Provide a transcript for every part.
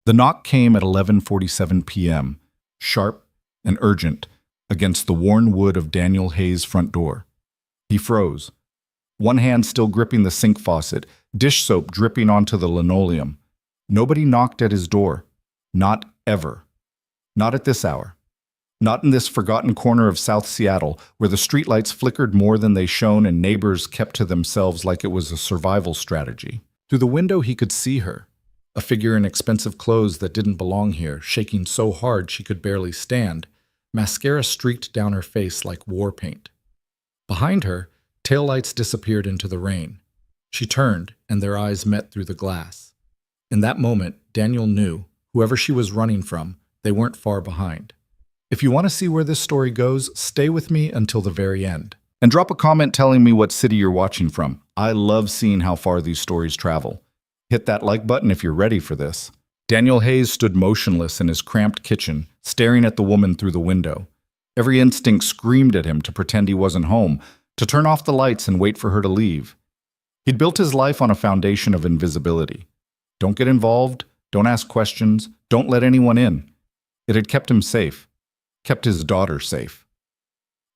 The knock came at 11:47 p.m., sharp and urgent, against the worn wood of Daniel Hayes' front door. He froze, one hand still gripping the sink faucet, dish soap dripping onto the linoleum. Nobody knocked at his door. Not ever. Not at this hour. Not in this forgotten corner of South Seattle, where the streetlights flickered more than they shone and neighbors kept to themselves like it was a survival strategy. Through the window he could see her, a figure in expensive clothes that didn't belong here, shaking so hard she could barely stand, mascara streaked down her face like war paint. Behind her, taillights disappeared into the rain. She turned, and their eyes met through the glass. In that moment, Daniel knew, whoever she was running from, they weren't far behind. If you want to see where this story goes, stay with me until the very end. And drop a comment telling me what city you're watching from. I love seeing how far these stories travel. Hit that like button if you're ready for this. Daniel Hayes stood motionless in his cramped kitchen, staring at the woman through the window. Every instinct screamed at him to pretend he wasn't home, to turn off the lights and wait for her to leave. He'd built his life on a foundation of invisibility. Don't get involved, don't ask questions, don't let anyone in. It had kept him safe, kept his daughter safe.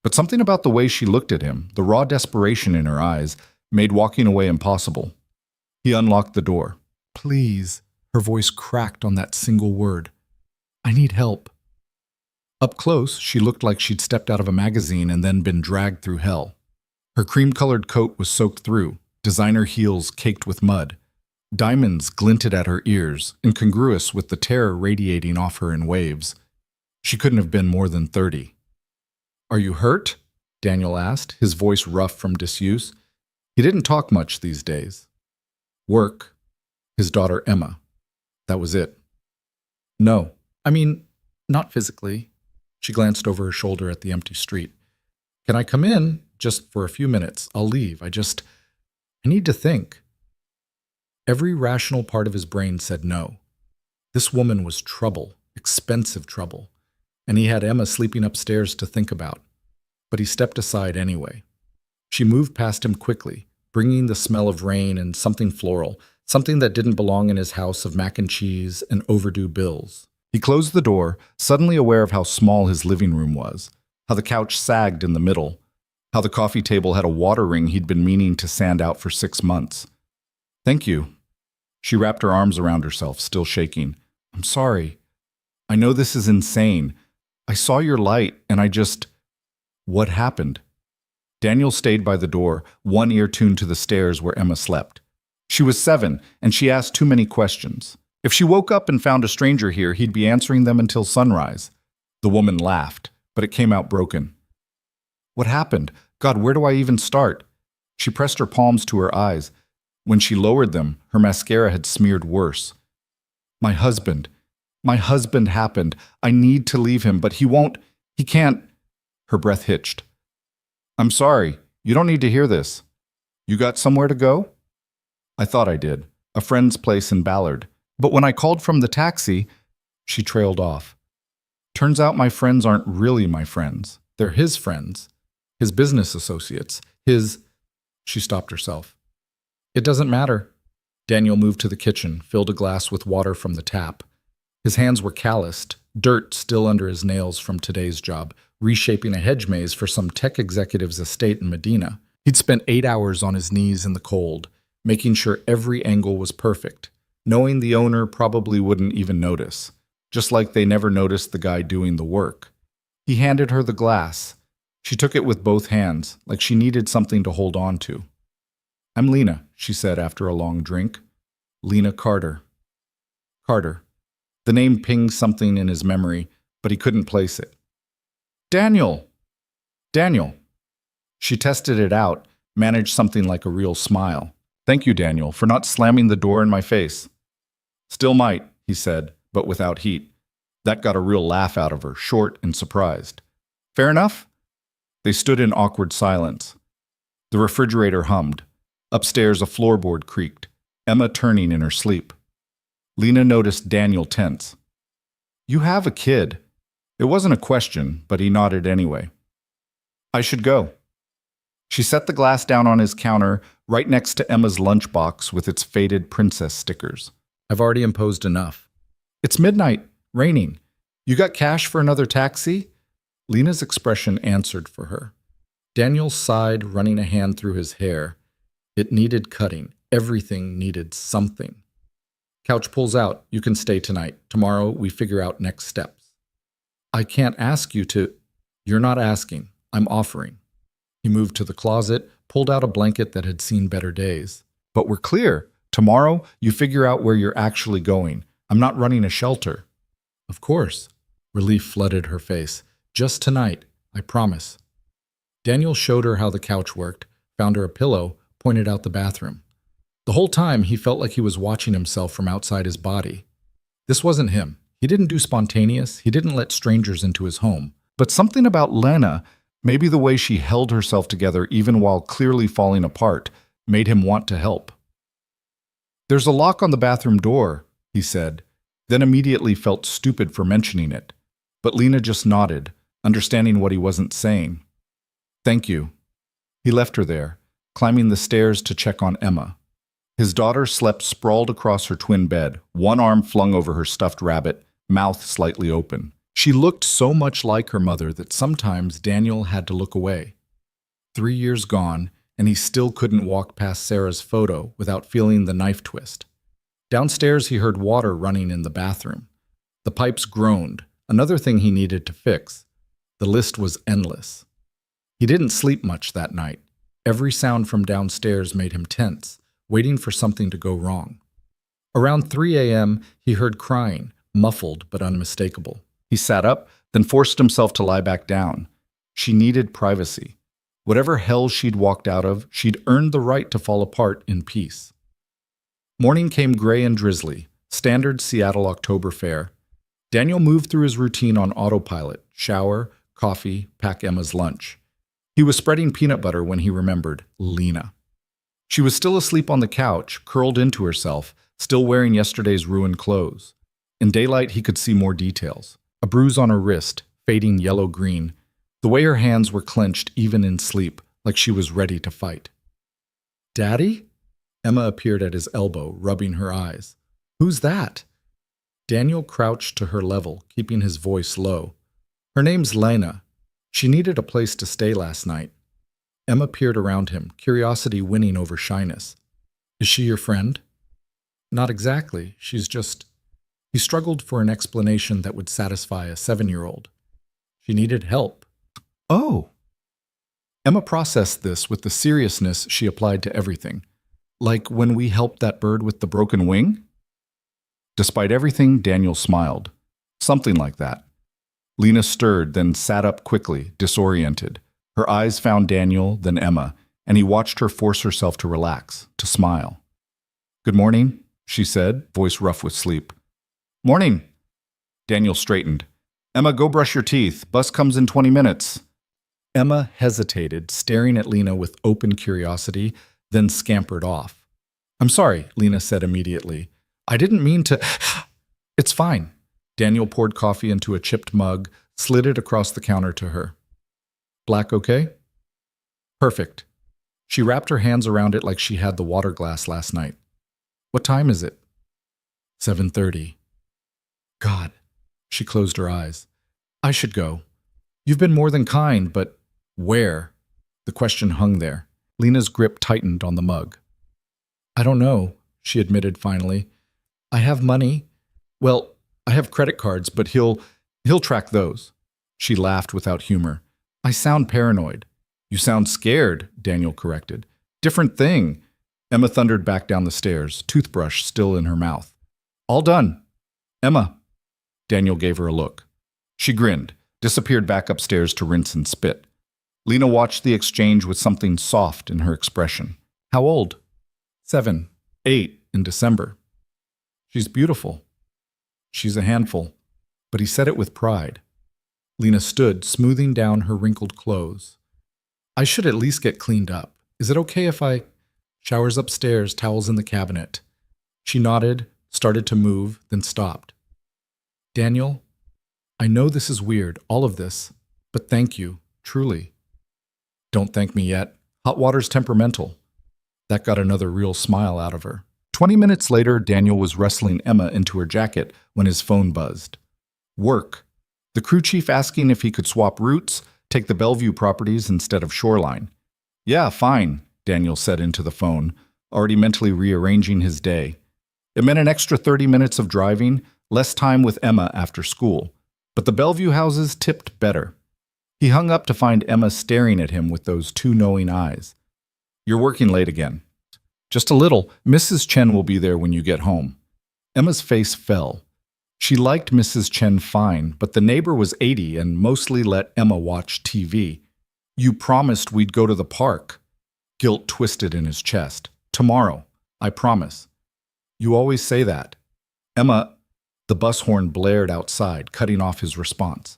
But something about the way she looked at him, the raw desperation in her eyes, made walking away impossible. He unlocked the door. "Please," her voice cracked on that single word. "I need help." Up close, she looked like she'd stepped out of a magazine and then been dragged through hell. Her cream-colored coat was soaked through, designer heels caked with mud. Diamonds glinted at her ears, incongruous with the terror radiating off her in waves. She couldn't have been more than 30. "Are you hurt?" Daniel asked, his voice rough from disuse. He didn't talk much these days. Work. His daughter Emma. That was it. "No. I mean, not physically." She glanced over her shoulder at the empty street. "Can I come in? Just for a few minutes. I'll leave. I need to think." Every rational part of his brain said no. This woman was trouble, expensive trouble, and he had Emma sleeping upstairs to think about. But he stepped aside anyway. She moved past him quickly, bringing the smell of rain and something floral, something that didn't belong in his house of mac and cheese and overdue bills. He closed the door, suddenly aware of how small his living room was, how the couch sagged in the middle, how the coffee table had a water ring he'd been meaning to sand out for 6 months. "Thank you." She wrapped her arms around herself, still shaking. "I'm sorry. I know this is insane. I saw your light, and What happened?" Daniel stayed by the door, one ear tuned to the stairs where Emma slept. She was 7, and she asked too many questions. If she woke up and found a stranger here, he'd be answering them until sunrise. The woman laughed, but it came out broken. "What happened? God, where do I even start?" She pressed her palms to her eyes. When she lowered them, her mascara had smeared worse. My husband happened. I need to leave him, but he can't." Her breath hitched. "I'm sorry. You don't need to hear this. You got somewhere to go?" "I thought I did. A friend's place in Ballard. But when I called from the taxi," she trailed off. "Turns out my friends aren't really my friends. They're his friends. His business associates. She stopped herself. "It doesn't matter." Daniel moved to the kitchen, filled a glass with water from the tap. His hands were calloused, dirt still under his nails from today's job, reshaping a hedge maze for some tech executive's estate in Medina. He'd spent 8 hours on his knees in the cold, making sure every angle was perfect, knowing the owner probably wouldn't even notice, just like they never noticed the guy doing the work. He handed her the glass. She took it with both hands, like she needed something to hold on to. "I'm Lena," she said after a long drink. "Lena Carter." Carter. The name pinged something in his memory, but he couldn't place it. "Daniel!" "Daniel." She tested it out, managed something like a real smile. "Thank you, Daniel, for not slamming the door in my face." "Still might," he said, but without heat. That got a real laugh out of her, short and surprised. "Fair enough?" They stood in awkward silence. The refrigerator hummed. Upstairs, a floorboard creaked, Emma turning in her sleep. Lena noticed Daniel tense. "You have a kid." It wasn't a question, but he nodded anyway. "I should go." She set the glass down on his counter, right next to Emma's lunchbox with its faded princess stickers. "I've already imposed enough." It's midnight, raining. You got cash for another taxi? Lena's expression answered for her. Daniel sighed, running a hand through his hair. It needed cutting. Everything needed something. Couch pulls out. You can stay tonight. Tomorrow we figure out next steps. I can't ask you to. You're not asking. I'm offering. He moved to the closet, pulled out a blanket that had seen better days. But we're clear. Tomorrow you figure out where you're actually going. I'm not running a shelter. Of course. Relief flooded her face. Just tonight, I promise. Daniel showed her how the couch worked, found her a pillow, pointed out the bathroom. The whole time, he felt like he was watching himself from outside his body. This wasn't him. He didn't do spontaneous. He didn't let strangers into his home. But something about Lena, maybe the way she held herself together even while clearly falling apart, made him want to help. There's a lock on the bathroom door, he said, then immediately felt stupid for mentioning it. But Lena just nodded, understanding what he wasn't saying. Thank you. He left her there, climbing the stairs to check on Emma. His daughter slept sprawled across her twin bed, one arm flung over her stuffed rabbit, mouth slightly open. She looked so much like her mother that sometimes Daniel had to look away. 3 years gone, and he still couldn't walk past Sarah's photo without feeling the knife twist. Downstairs, he heard water running in the bathroom. The pipes groaned, another thing he needed to fix. The list was endless. He didn't sleep much that night. Every sound from downstairs made him tense, waiting for something to go wrong. Around 3 a.m., he heard crying, muffled but unmistakable. He sat up, then forced himself to lie back down. She needed privacy. Whatever hell she'd walked out of, she'd earned the right to fall apart in peace. Morning came gray and drizzly, standard Seattle October fare. Daniel moved through his routine on autopilot, shower, coffee, pack Emma's lunch. He was spreading peanut butter when he remembered Lena. She was still asleep on the couch, curled into herself, still wearing yesterday's ruined clothes. In daylight, he could see more details. A bruise on her wrist, fading yellow-green. The way her hands were clenched even in sleep, like she was ready to fight. Daddy? Emma appeared at his elbow, rubbing her eyes. Who's that? Daniel crouched to her level, keeping his voice low. Her name's Lena. She needed a place to stay last night. Emma peered around him, curiosity winning over shyness. Is she your friend? Not exactly. She's just... He struggled for an explanation that would satisfy a 7-year-old. She needed help. Oh. Emma processed this with the seriousness she applied to everything. Like when we helped that bird with the broken wing? Despite everything, Daniel smiled. Something like that. Lena stirred, then sat up quickly, disoriented. Her eyes found Daniel, then Emma, and he watched her force herself to relax, to smile. Good morning, she said, voice rough with sleep. Morning. Daniel straightened. Emma, go brush your teeth. Bus comes in 20 minutes. Emma hesitated, staring at Lena with open curiosity, then scampered off. I'm sorry, Lena said immediately. I didn't mean to... It's fine. Daniel poured coffee into a chipped mug, slid it across the counter to her. Black okay? Perfect. She wrapped her hands around it like she had the water glass last night. What time is it? 7:30. God. She closed her eyes. I should go. You've been more than kind, but where? The question hung there. Lena's grip tightened on the mug. I don't know, she admitted finally. I have money. Well, I have credit cards, but he'll track those. She laughed without humor. I sound paranoid. You sound scared, Daniel corrected. Different thing. Emma thundered back down the stairs, toothbrush still in her mouth. All done. Emma. Daniel gave her a look. She grinned, disappeared back upstairs to rinse and spit. Lena watched the exchange with something soft in her expression. How old? 7, 8 in December. She's beautiful. She's a handful. But he said it with pride. Lena stood, smoothing down her wrinkled clothes. I should at least get cleaned up. Is it okay if I... Showers upstairs, towels in the cabinet. She nodded, started to move, then stopped. Daniel, I know this is weird, all of this, but thank you, truly. Don't thank me yet. Hot water's temperamental. That got another real smile out of her. 20 minutes later, Daniel was wrestling Emma into her jacket when his phone buzzed. Work. The crew chief asking if he could swap routes, take the Bellevue properties instead of Shoreline. Yeah, fine, Daniel said into the phone, already mentally rearranging his day. It meant an extra 30 minutes of driving, less time with Emma after school. But the Bellevue houses tipped better. He hung up to find Emma staring at him with those two knowing eyes. You're working late again. Just a little. Mrs. Chen will be there when you get home. Emma's face fell. She liked Mrs. Chen fine, but the neighbor was 80 and mostly let Emma watch TV. You promised we'd go to the park. Guilt twisted in his chest. Tomorrow, I promise. You always say that. Emma, the bus horn blared outside, cutting off his response.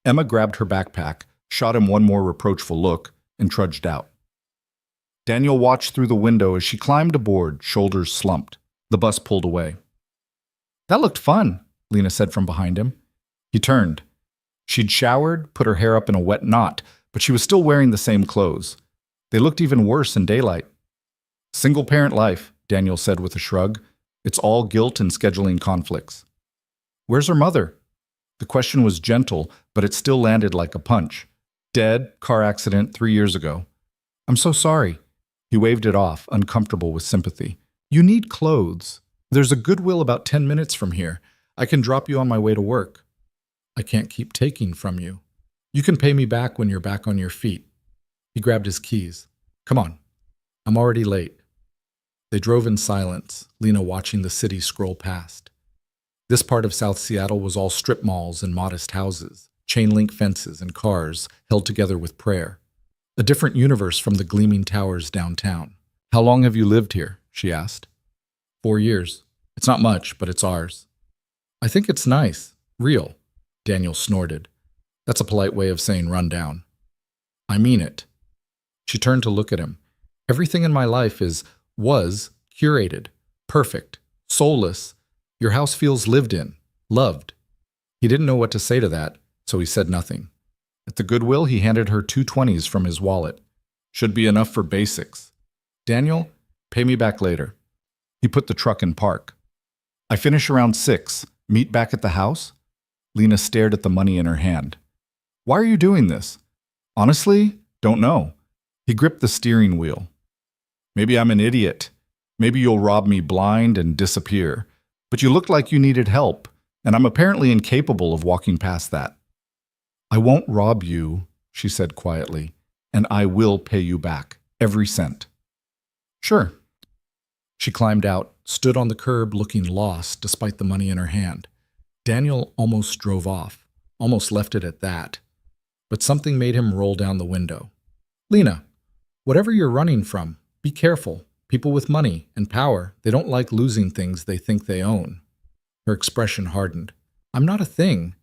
Emma grabbed her backpack, shot him one more reproachful look, and trudged out. Daniel watched through the window as she climbed aboard, shoulders slumped. The bus pulled away. That looked fun, Lena said from behind him. He turned. She'd showered, put her hair up in a wet knot, but she was still wearing the same clothes. They looked even worse in daylight. Single-parent life, Daniel said with a shrug. It's all guilt and scheduling conflicts. Where's her mother? The question was gentle, but it still landed like a punch. Dead, car accident 3 years ago. I'm so sorry. He waved it off, uncomfortable with sympathy. You need clothes. There's a Goodwill about 10 minutes from here. I can drop you on my way to work. I can't keep taking from you. You can pay me back when you're back on your feet. He grabbed his keys. Come on. I'm already late. They drove in silence, Lena watching the city scroll past. This part of South Seattle was all strip malls and modest houses, chain-link fences and cars held together with prayer. A different universe from the gleaming towers downtown. How long have you lived here? She asked. 4 years. It's not much, but it's ours. I think it's nice. Real. Daniel snorted. That's a polite way of saying run down. I mean it. She turned to look at him. Everything in my life was curated, perfect, soulless. Your house feels lived in, loved. He didn't know what to say to that, so he said nothing. At the Goodwill, he handed her 2 20s from his wallet. Should be enough for basics. Daniel, pay me back later. He put the truck in park. I finish around 6. Meet back at the house? Lena stared at the money in her hand. Why are you doing this? Honestly, don't know. He gripped the steering wheel. Maybe I'm an idiot. Maybe you'll rob me blind and disappear. But you looked like you needed help, and I'm apparently incapable of walking past that. I won't rob you, she said quietly, and I will pay you back, every cent. Sure. She climbed out, stood on the curb looking lost despite the money in her hand. Daniel almost drove off, almost left it at that. But something made him roll down the window. Lena, whatever you're running from, be careful. People with money and power, they don't like losing things they think they own. Her expression hardened. I'm not a thing.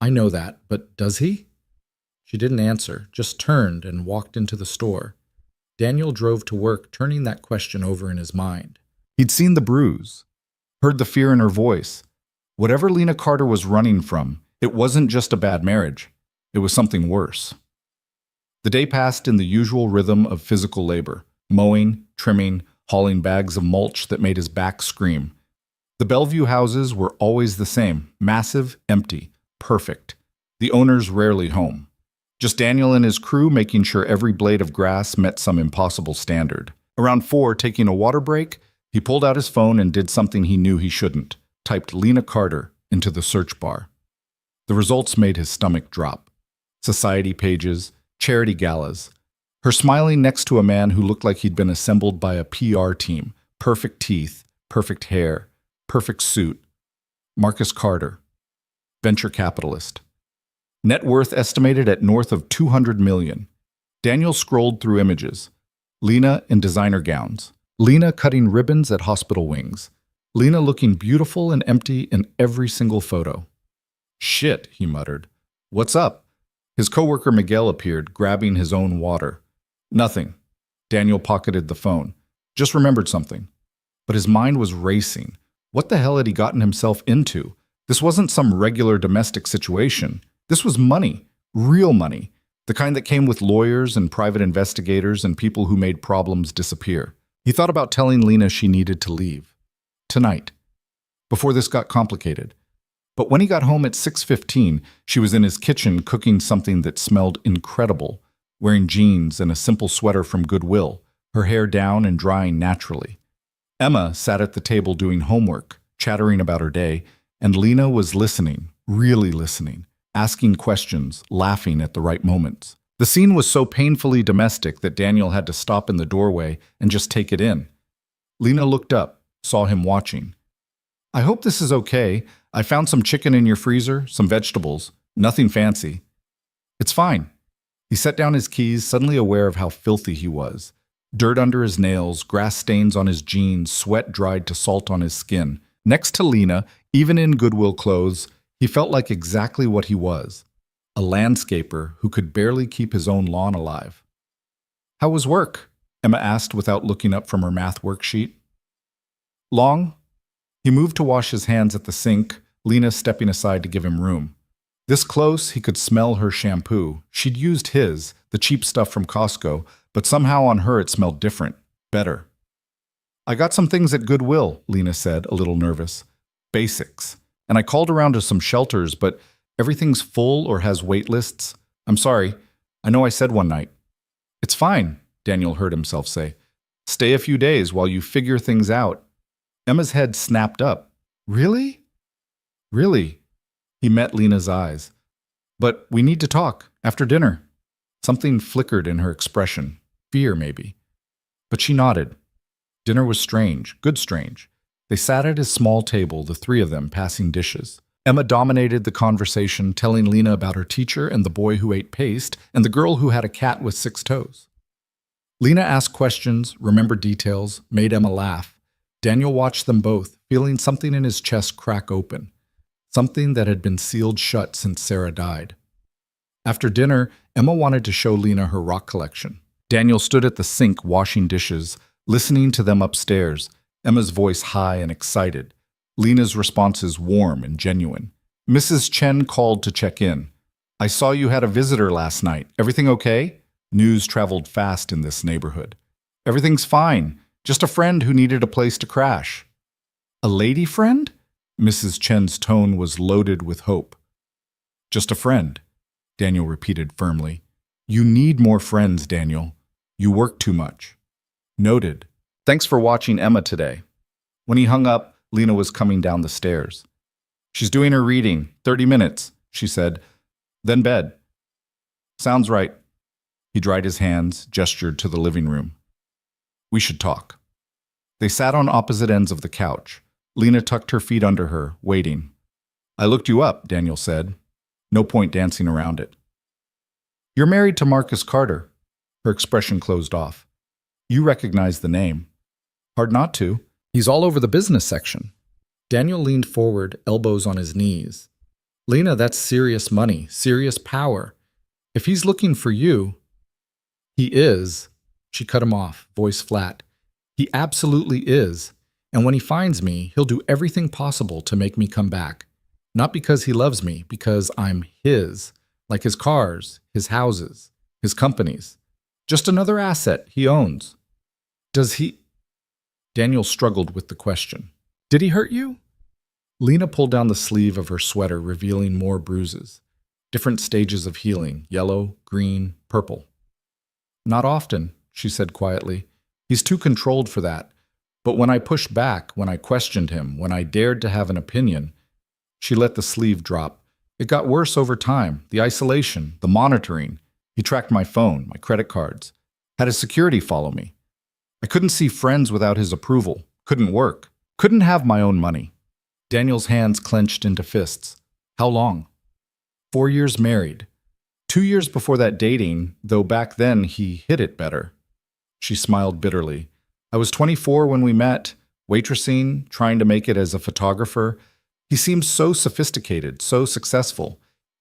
I know that, but does he? She didn't answer, just turned and walked into the store. Daniel drove to work, turning that question over in his mind. He'd seen the bruise, heard the fear in her voice. Whatever Lena Carter was running from, it wasn't just a bad marriage. It was something worse. The day passed in the usual rhythm of physical labor, mowing, trimming, hauling bags of mulch that made his back scream. The Bellevue houses were always the same, massive, empty, perfect. The owners rarely home. Just Daniel and his crew making sure every blade of grass met some impossible standard. Around 4, taking a water break, he pulled out his phone and did something he knew he shouldn't, typed Lena Carter into the search bar. The results made his stomach drop. Society pages, charity galas. Her smiling next to a man who looked like he'd been assembled by a PR team. Perfect teeth, perfect hair, perfect suit. Marcus Carter, venture capitalist. Net worth estimated at north of $200 million. Daniel scrolled through images. Lena in designer gowns. Lena cutting ribbons at hospital wings. Lena looking beautiful and empty in every single photo. Shit, he muttered. What's up? His coworker Miguel appeared, grabbing his own water. Nothing. Daniel pocketed the phone. Just remembered something. But his mind was racing. What the hell had he gotten himself into? This wasn't some regular domestic situation. This was money. Real money. The kind that came with lawyers and private investigators and people who made problems disappear. He thought about telling Lena she needed to leave. tonight, before this got complicated. But when he got home at 6:15, she was in his kitchen cooking something that smelled incredible, wearing jeans and a simple sweater from Goodwill, her hair down and drying naturally. Emma sat at the table doing homework, chattering about her day, and Lena was listening, really listening, asking questions, laughing at the right moments. The scene was so painfully domestic that Daniel had to stop in the doorway and just take it in. Lena looked up, saw him watching. "I hope this is okay. I found some chicken in your freezer, some vegetables. Nothing fancy." "It's fine." He set down his keys, suddenly aware of how filthy he was. Dirt under his nails, grass stains on his jeans, sweat dried to salt on his skin. Next to Lena, even in Goodwill clothes, he felt like exactly what he was. A landscaper who could barely keep his own lawn alive. "How was work?" Emma asked without looking up from her math worksheet. "Long?" He moved to wash his hands at the sink, Lena stepping aside to give him room. This close, he could smell her shampoo. She'd used his, the cheap stuff from Costco, but somehow on her it smelled different, better. "I got some things at Goodwill," Lena said, a little nervous. "Basics. And I called around to some shelters, but everything's full or has wait lists. I'm sorry. I know I said one night." "It's fine," Daniel heard himself say. "Stay a few days while you figure things out." Emma's head snapped up. "Really?" "Really?" He met Lena's eyes. "But we need to talk, after dinner." Something flickered in her expression. Fear, maybe. But she nodded. Dinner was strange, good strange. They sat at his small table, the three of them, passing dishes. Emma dominated the conversation, telling Lena about her teacher and the boy who ate paste and the girl who had a cat with 6 toes. Lena asked questions, remembered details, made Emma laugh. Daniel watched them both, feeling something in his chest crack open. Something that had been sealed shut since Sarah died. After dinner, Emma wanted to show Lena her rock collection. Daniel stood at the sink washing dishes, listening to them upstairs, Emma's voice high and excited, Lena's responses warm and genuine. Mrs. Chen called to check in. "I saw you had a visitor last night. Everything okay?" News traveled fast in this neighborhood. "Everything's fine. Just a friend who needed a place to crash." "A lady friend?" Mrs. Chen's tone was loaded with hope. "Just a friend," Daniel repeated firmly. "You need more friends, Daniel. You work too much." "Noted. Thanks for watching Emma today." When he hung up, Lena was coming down the stairs. "She's doing her reading, 30 minutes, she said. Then bed." "Sounds right." He dried his hands, gestured to the living room. "We should talk." They sat on opposite ends of the couch. Lena tucked her feet under her, waiting. "I looked you up," Daniel said. No point dancing around it. "You're married to Marcus Carter." Her expression closed off. "You recognize the name." "Hard not to. He's all over the business section." Daniel leaned forward, elbows on his knees. "Lena, that's serious money, serious power. If he's looking for you..." "He is." She cut him off, voice flat. "He absolutely is. And when he finds me, he'll do everything possible to make me come back. Not because he loves me, because I'm his. Like his cars, his houses, his companies. Just another asset he owns." "Does he..." Daniel struggled with the question. "Did he hurt you?" Lena pulled down the sleeve of her sweater, revealing more bruises. Different stages of healing, yellow, green, purple. "Not often," she said quietly. "He's too controlled for that. But when I pushed back, when I questioned him, when I dared to have an opinion..." She let the sleeve drop. "It got worse over time. The isolation, the monitoring. He tracked my phone, my credit cards. Had his security follow me. I couldn't see friends without his approval. Couldn't work. Couldn't have my own money." Daniel's hands clenched into fists. "How long?" 4 years married. 2 years before that dating, though back then he hid it better. She smiled bitterly. "I was 24 when we met, waitressing, trying to make it as a photographer. He seemed so sophisticated, so successful.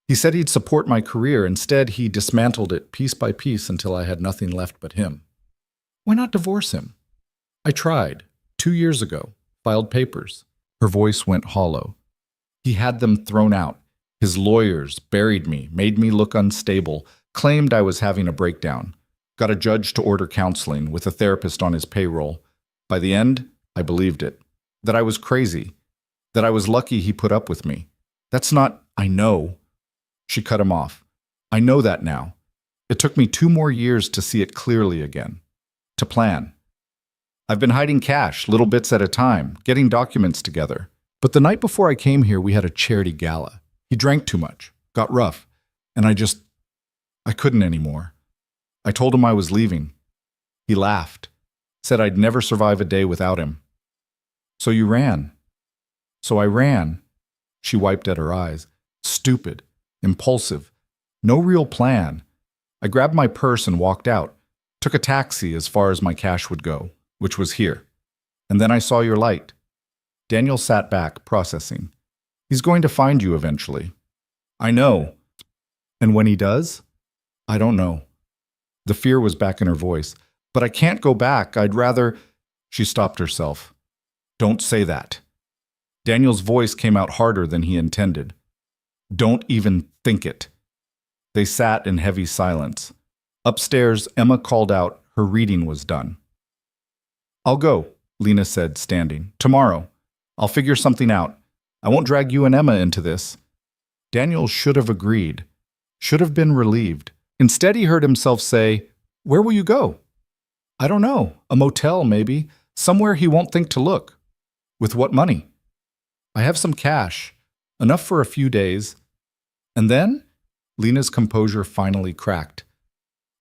He said he'd support my career. Instead, he dismantled it piece by piece until I had nothing left but him. Why not divorce him?" "I tried. 2 years ago. Filed papers." Her voice went hollow. "He had them thrown out. His lawyers buried me, made me look unstable, claimed I was having a breakdown. Got a judge to order counseling with a therapist on his payroll. By the end, I believed it. that I was crazy, that I was lucky he put up with me. That's not, I know. She cut him off. I know that now. It took me 2 more years to see it clearly again, to plan. I've been hiding cash, little bits at a time, getting documents together. But the night before I came here, we had a charity gala. He drank too much, got rough, and I couldn't anymore. I told him I was leaving. He laughed, said I'd never survive a day without him. So you ran. So I ran. She wiped at her eyes. Stupid, impulsive, no real plan. I grabbed my purse and walked out, took a taxi as far as my cash would go, which was here. And then I saw your light. Daniel sat back, processing. He's going to find you eventually. I know. And when he does? I don't know. The fear was back in her voice. But I can't go back. I'd rather... She stopped herself. Don't say that. Daniel's voice came out harder than he intended. Don't even think it. They sat in heavy silence. Upstairs, Emma called out her reading was done. I'll go, Lena said, standing. Tomorrow. I'll figure something out. I won't drag you and Emma into this. Daniel should have agreed, should have been relieved. Instead, he heard himself say, Where will you go? I don't know. A motel, maybe. Somewhere he won't think to look. With what money? I have some cash. Enough for a few days. And then? Lena's composure finally cracked.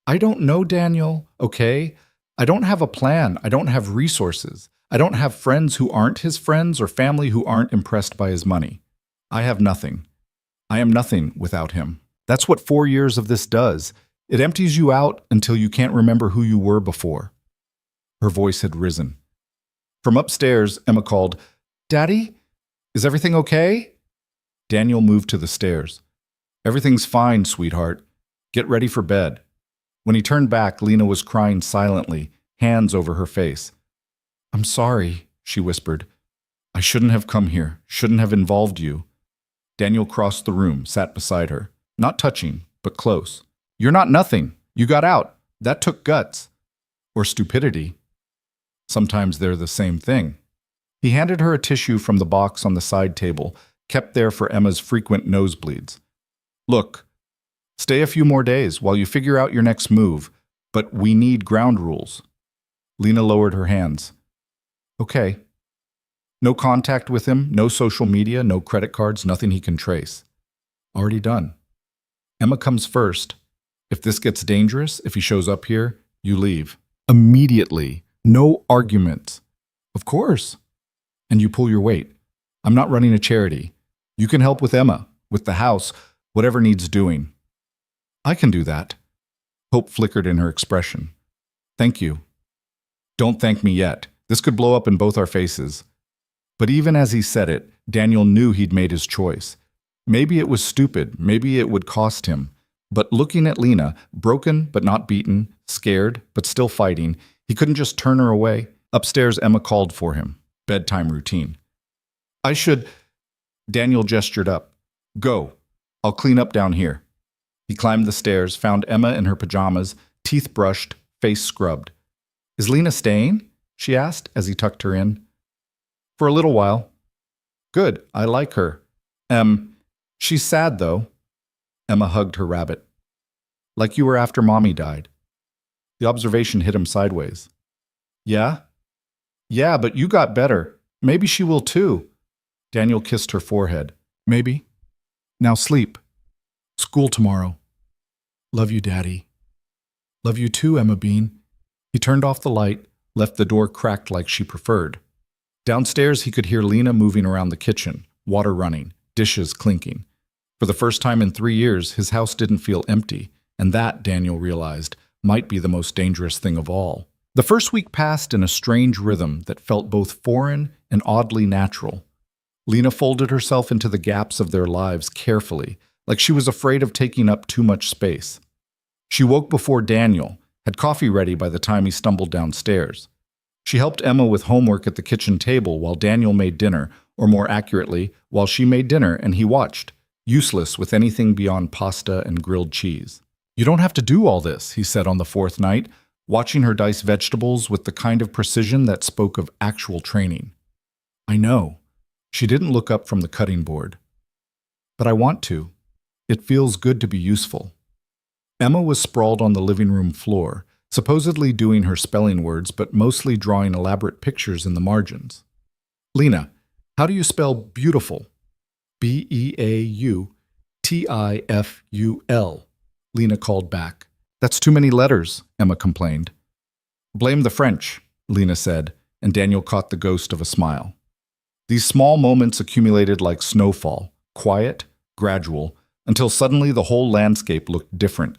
I don't know, Daniel, okay? I don't have a plan. I don't have resources. I don't have friends who aren't his friends or family who aren't impressed by his money. I have nothing. I am nothing without him. That's what 4 years of this does. It empties you out until you can't remember who you were before. Her voice had risen. From upstairs, Emma called, Daddy? Is everything okay? Daniel moved to the stairs. Everything's fine, sweetheart. Get ready for bed. When he turned back, Lena was crying silently, hands over her face. I'm sorry, she whispered. I shouldn't have come here, shouldn't have involved you. Daniel crossed the room, sat beside her. Not touching, but close. You're not nothing. You got out. That took guts. Or stupidity. Sometimes they're the same thing. He handed her a tissue from the box on the side table, kept there for Emma's frequent nosebleeds. Look, stay a few more days while you figure out your next move, but we need ground rules. Lena lowered her hands. Okay. No contact with him, no social media, no credit cards, nothing he can trace. Already done. Emma comes first. If this gets dangerous, if he shows up here, you leave. Immediately. No arguments. Of course. And you pull your weight. I'm not running a charity. You can help with Emma, with the house, whatever needs doing. I can do that. Hope flickered in her expression. Thank you. Don't thank me yet. This could blow up in both our faces. But even as he said it, Daniel knew he'd made his choice. Maybe it was stupid, maybe it would cost him. But looking at Lena, broken but not beaten, scared but still fighting, he couldn't just turn her away. Upstairs, Emma called for him. Bedtime routine. Daniel gestured up. Go. I'll clean up down here. He climbed the stairs, found Emma in her pajamas, teeth brushed, face scrubbed. Is Lena staying? She asked as he tucked her in. For a little while. Good. I like her. She's sad, though. Emma hugged her rabbit. Like you were after Mommy died. The observation hit him sideways. Yeah? Yeah, but you got better. Maybe she will too. Daniel kissed her forehead. Maybe. Now sleep. School tomorrow. Love you, Daddy. Love you too, Emma Bean. He turned off the light, left the door cracked like she preferred. Downstairs, he could hear Lena moving around the kitchen, water running, dishes clinking. For the first time in 3 years, his house didn't feel empty, and that, Daniel realized, might be the most dangerous thing of all. The first week passed in a strange rhythm that felt both foreign and oddly natural. Lena folded herself into the gaps of their lives carefully, like she was afraid of taking up too much space. She woke before Daniel, had coffee ready by the time he stumbled downstairs. She helped Emma with homework at the kitchen table while Daniel made dinner, or more accurately, while she made dinner and he watched, useless with anything beyond pasta and grilled cheese. You don't have to do all this, he said on the 4th night, watching her dice vegetables with the kind of precision that spoke of actual training. I know. She didn't look up from the cutting board. But I want to. It feels good to be useful. Emma was sprawled on the living room floor, supposedly doing her spelling words, but mostly drawing elaborate pictures in the margins. Lena, how do you spell beautiful? Beautiful, Lena called back. That's too many letters, Emma complained. Blame the French, Lena said, and Daniel caught the ghost of a smile. These small moments accumulated like snowfall, quiet, gradual, until suddenly the whole landscape looked different.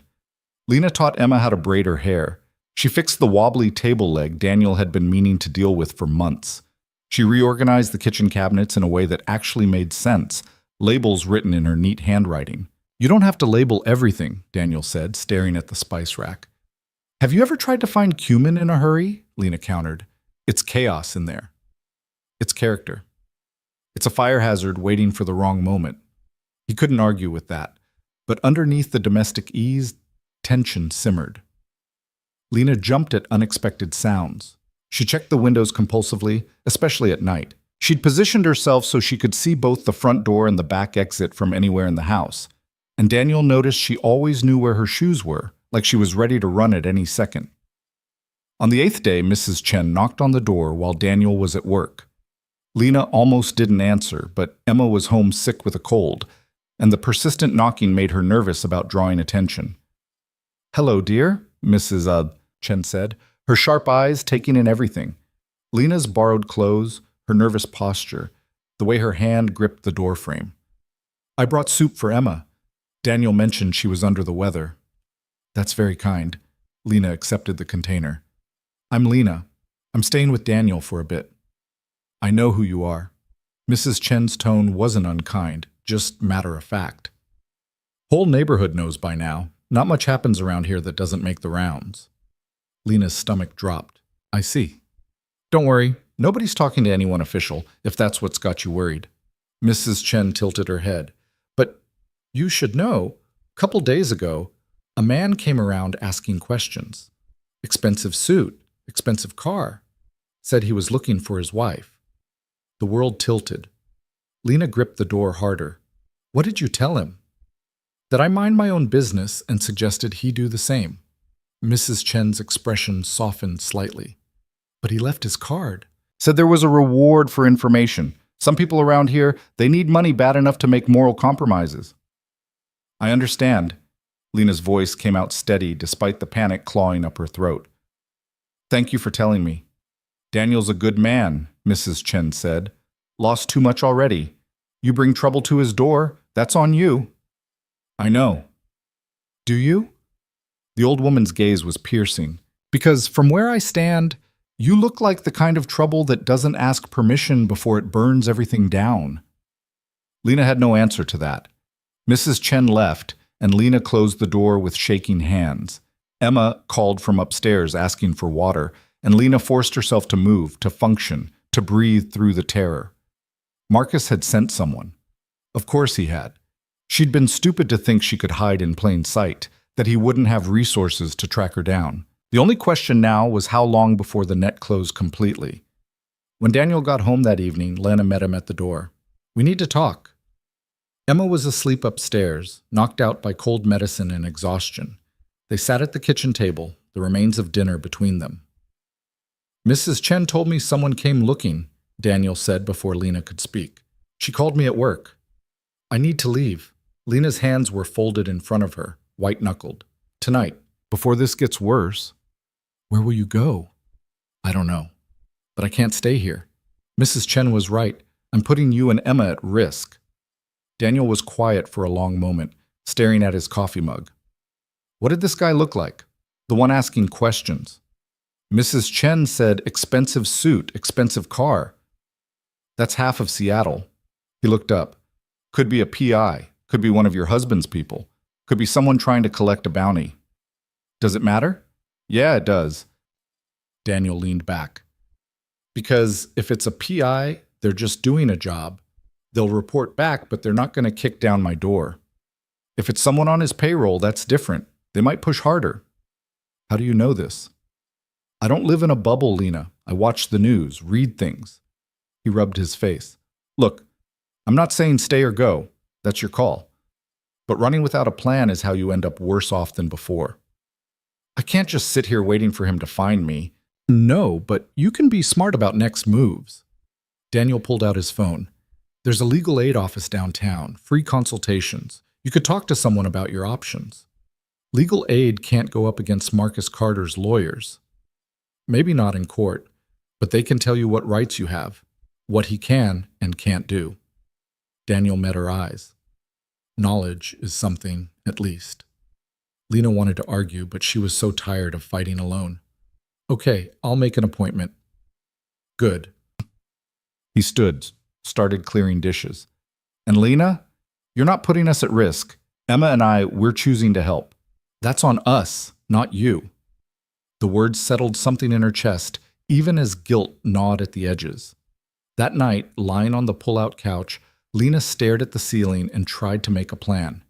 Lena taught Emma how to braid her hair. She fixed the wobbly table leg Daniel had been meaning to deal with for months. She reorganized the kitchen cabinets in a way that actually made sense, labels written in her neat handwriting. You don't have to label everything, Daniel said, staring at the spice rack. Have you ever tried to find cumin in a hurry? Lena countered. It's chaos in there. It's character. It's a fire hazard waiting for the wrong moment. He couldn't argue with that, but underneath the domestic ease, tension simmered. Lena jumped at unexpected sounds. She checked the windows compulsively, especially at night. She'd positioned herself so she could see both the front door and the back exit from anywhere in the house. And Daniel noticed she always knew where her shoes were, like she was ready to run at any second. On the 8th day, Mrs. Chen knocked on the door while Daniel was at work. Lena almost didn't answer, but Emma was home sick with a cold, and the persistent knocking made her nervous about drawing attention. Hello, dear, Mrs. Chen said, her sharp eyes taking in everything. Lena's borrowed clothes, her nervous posture, the way her hand gripped the doorframe. I brought soup for Emma. Daniel mentioned she was under the weather. That's very kind. Lena accepted the container. I'm Lena. I'm staying with Daniel for a bit. I know who you are. Mrs. Chen's tone wasn't unkind, just matter of fact. Whole neighborhood knows by now. Not much happens around here that doesn't make the rounds. Lena's stomach dropped. I see. Don't worry, nobody's talking to anyone official, if that's what's got you worried. Mrs. Chen tilted her head. But you should know, a couple days ago, a man came around asking questions. Expensive suit, expensive car. Said he was looking for his wife. The world tilted. Lena gripped the door harder. What did you tell him? That I mind my own business and suggested he do the same. Mrs. Chen's expression softened slightly. But he left his card. Said there was a reward for information. Some people around here, they need money bad enough to make moral compromises. I understand. Lena's voice came out steady despite the panic clawing up her throat. Thank you for telling me. Daniel's a good man, Mrs. Chen said. Lost too much already. You bring trouble to his door, that's on you. I know. Do you? The old woman's gaze was piercing, because from where I stand, you look like the kind of trouble that doesn't ask permission before it burns everything down. Lena had no answer to that. Mrs. Chen left, and Lena closed the door with shaking hands. Emma called from upstairs asking for water, and Lena forced herself to move, to function, to breathe through the terror. Marcus had sent someone. Of course he had. She'd been stupid to think she could hide in plain sight, that he wouldn't have resources to track her down. The only question now was how long before the net closed completely. When Daniel got home that evening, Lena met him at the door. We need to talk. Emma was asleep upstairs, knocked out by cold medicine and exhaustion. They sat at the kitchen table, the remains of dinner between them. Mrs. Chen told me someone came looking, Daniel said before Lena could speak. She called me at work. I need to leave. Lena's hands were folded in front of her, white-knuckled. Tonight, before this gets worse. Where will you go? I don't know. But I can't stay here. Mrs. Chen was right. I'm putting you and Emma at risk. Daniel was quiet for a long moment, staring at his coffee mug. What did this guy look like? The one asking questions. Mrs. Chen said expensive suit, expensive car. That's half of Seattle. He looked up. Could be a PI. Could be one of your husband's people. Could be someone trying to collect a bounty. Does it matter? Yeah, it does. Daniel leaned back. Because if it's a PI, they're just doing a job. They'll report back, but they're not going to kick down my door. If it's someone on his payroll, that's different. They might push harder. How do you know this? I don't live in a bubble, Lena. I watch the news, read things. He rubbed his face. Look, I'm not saying stay or go. That's your call. But running without a plan is how you end up worse off than before. I can't just sit here waiting for him to find me. No, but you can be smart about next moves. Daniel pulled out his phone. There's a legal aid office downtown, free consultations. You could talk to someone about your options. Legal aid can't go up against Marcus Carter's lawyers. Maybe not in court, but they can tell you what rights you have, what he can and can't do. Daniel met her eyes. Knowledge is something, at least. Lena wanted to argue, but she was so tired of fighting alone. Okay, I'll make an appointment. Good. He stood, started clearing dishes. And Lena, you're not putting us at risk. Emma and I, we're choosing to help. That's on us, not you. The words settled something in her chest, even as guilt gnawed at the edges. That night, lying on the pull-out couch, Lena stared at the ceiling and tried to make a plan.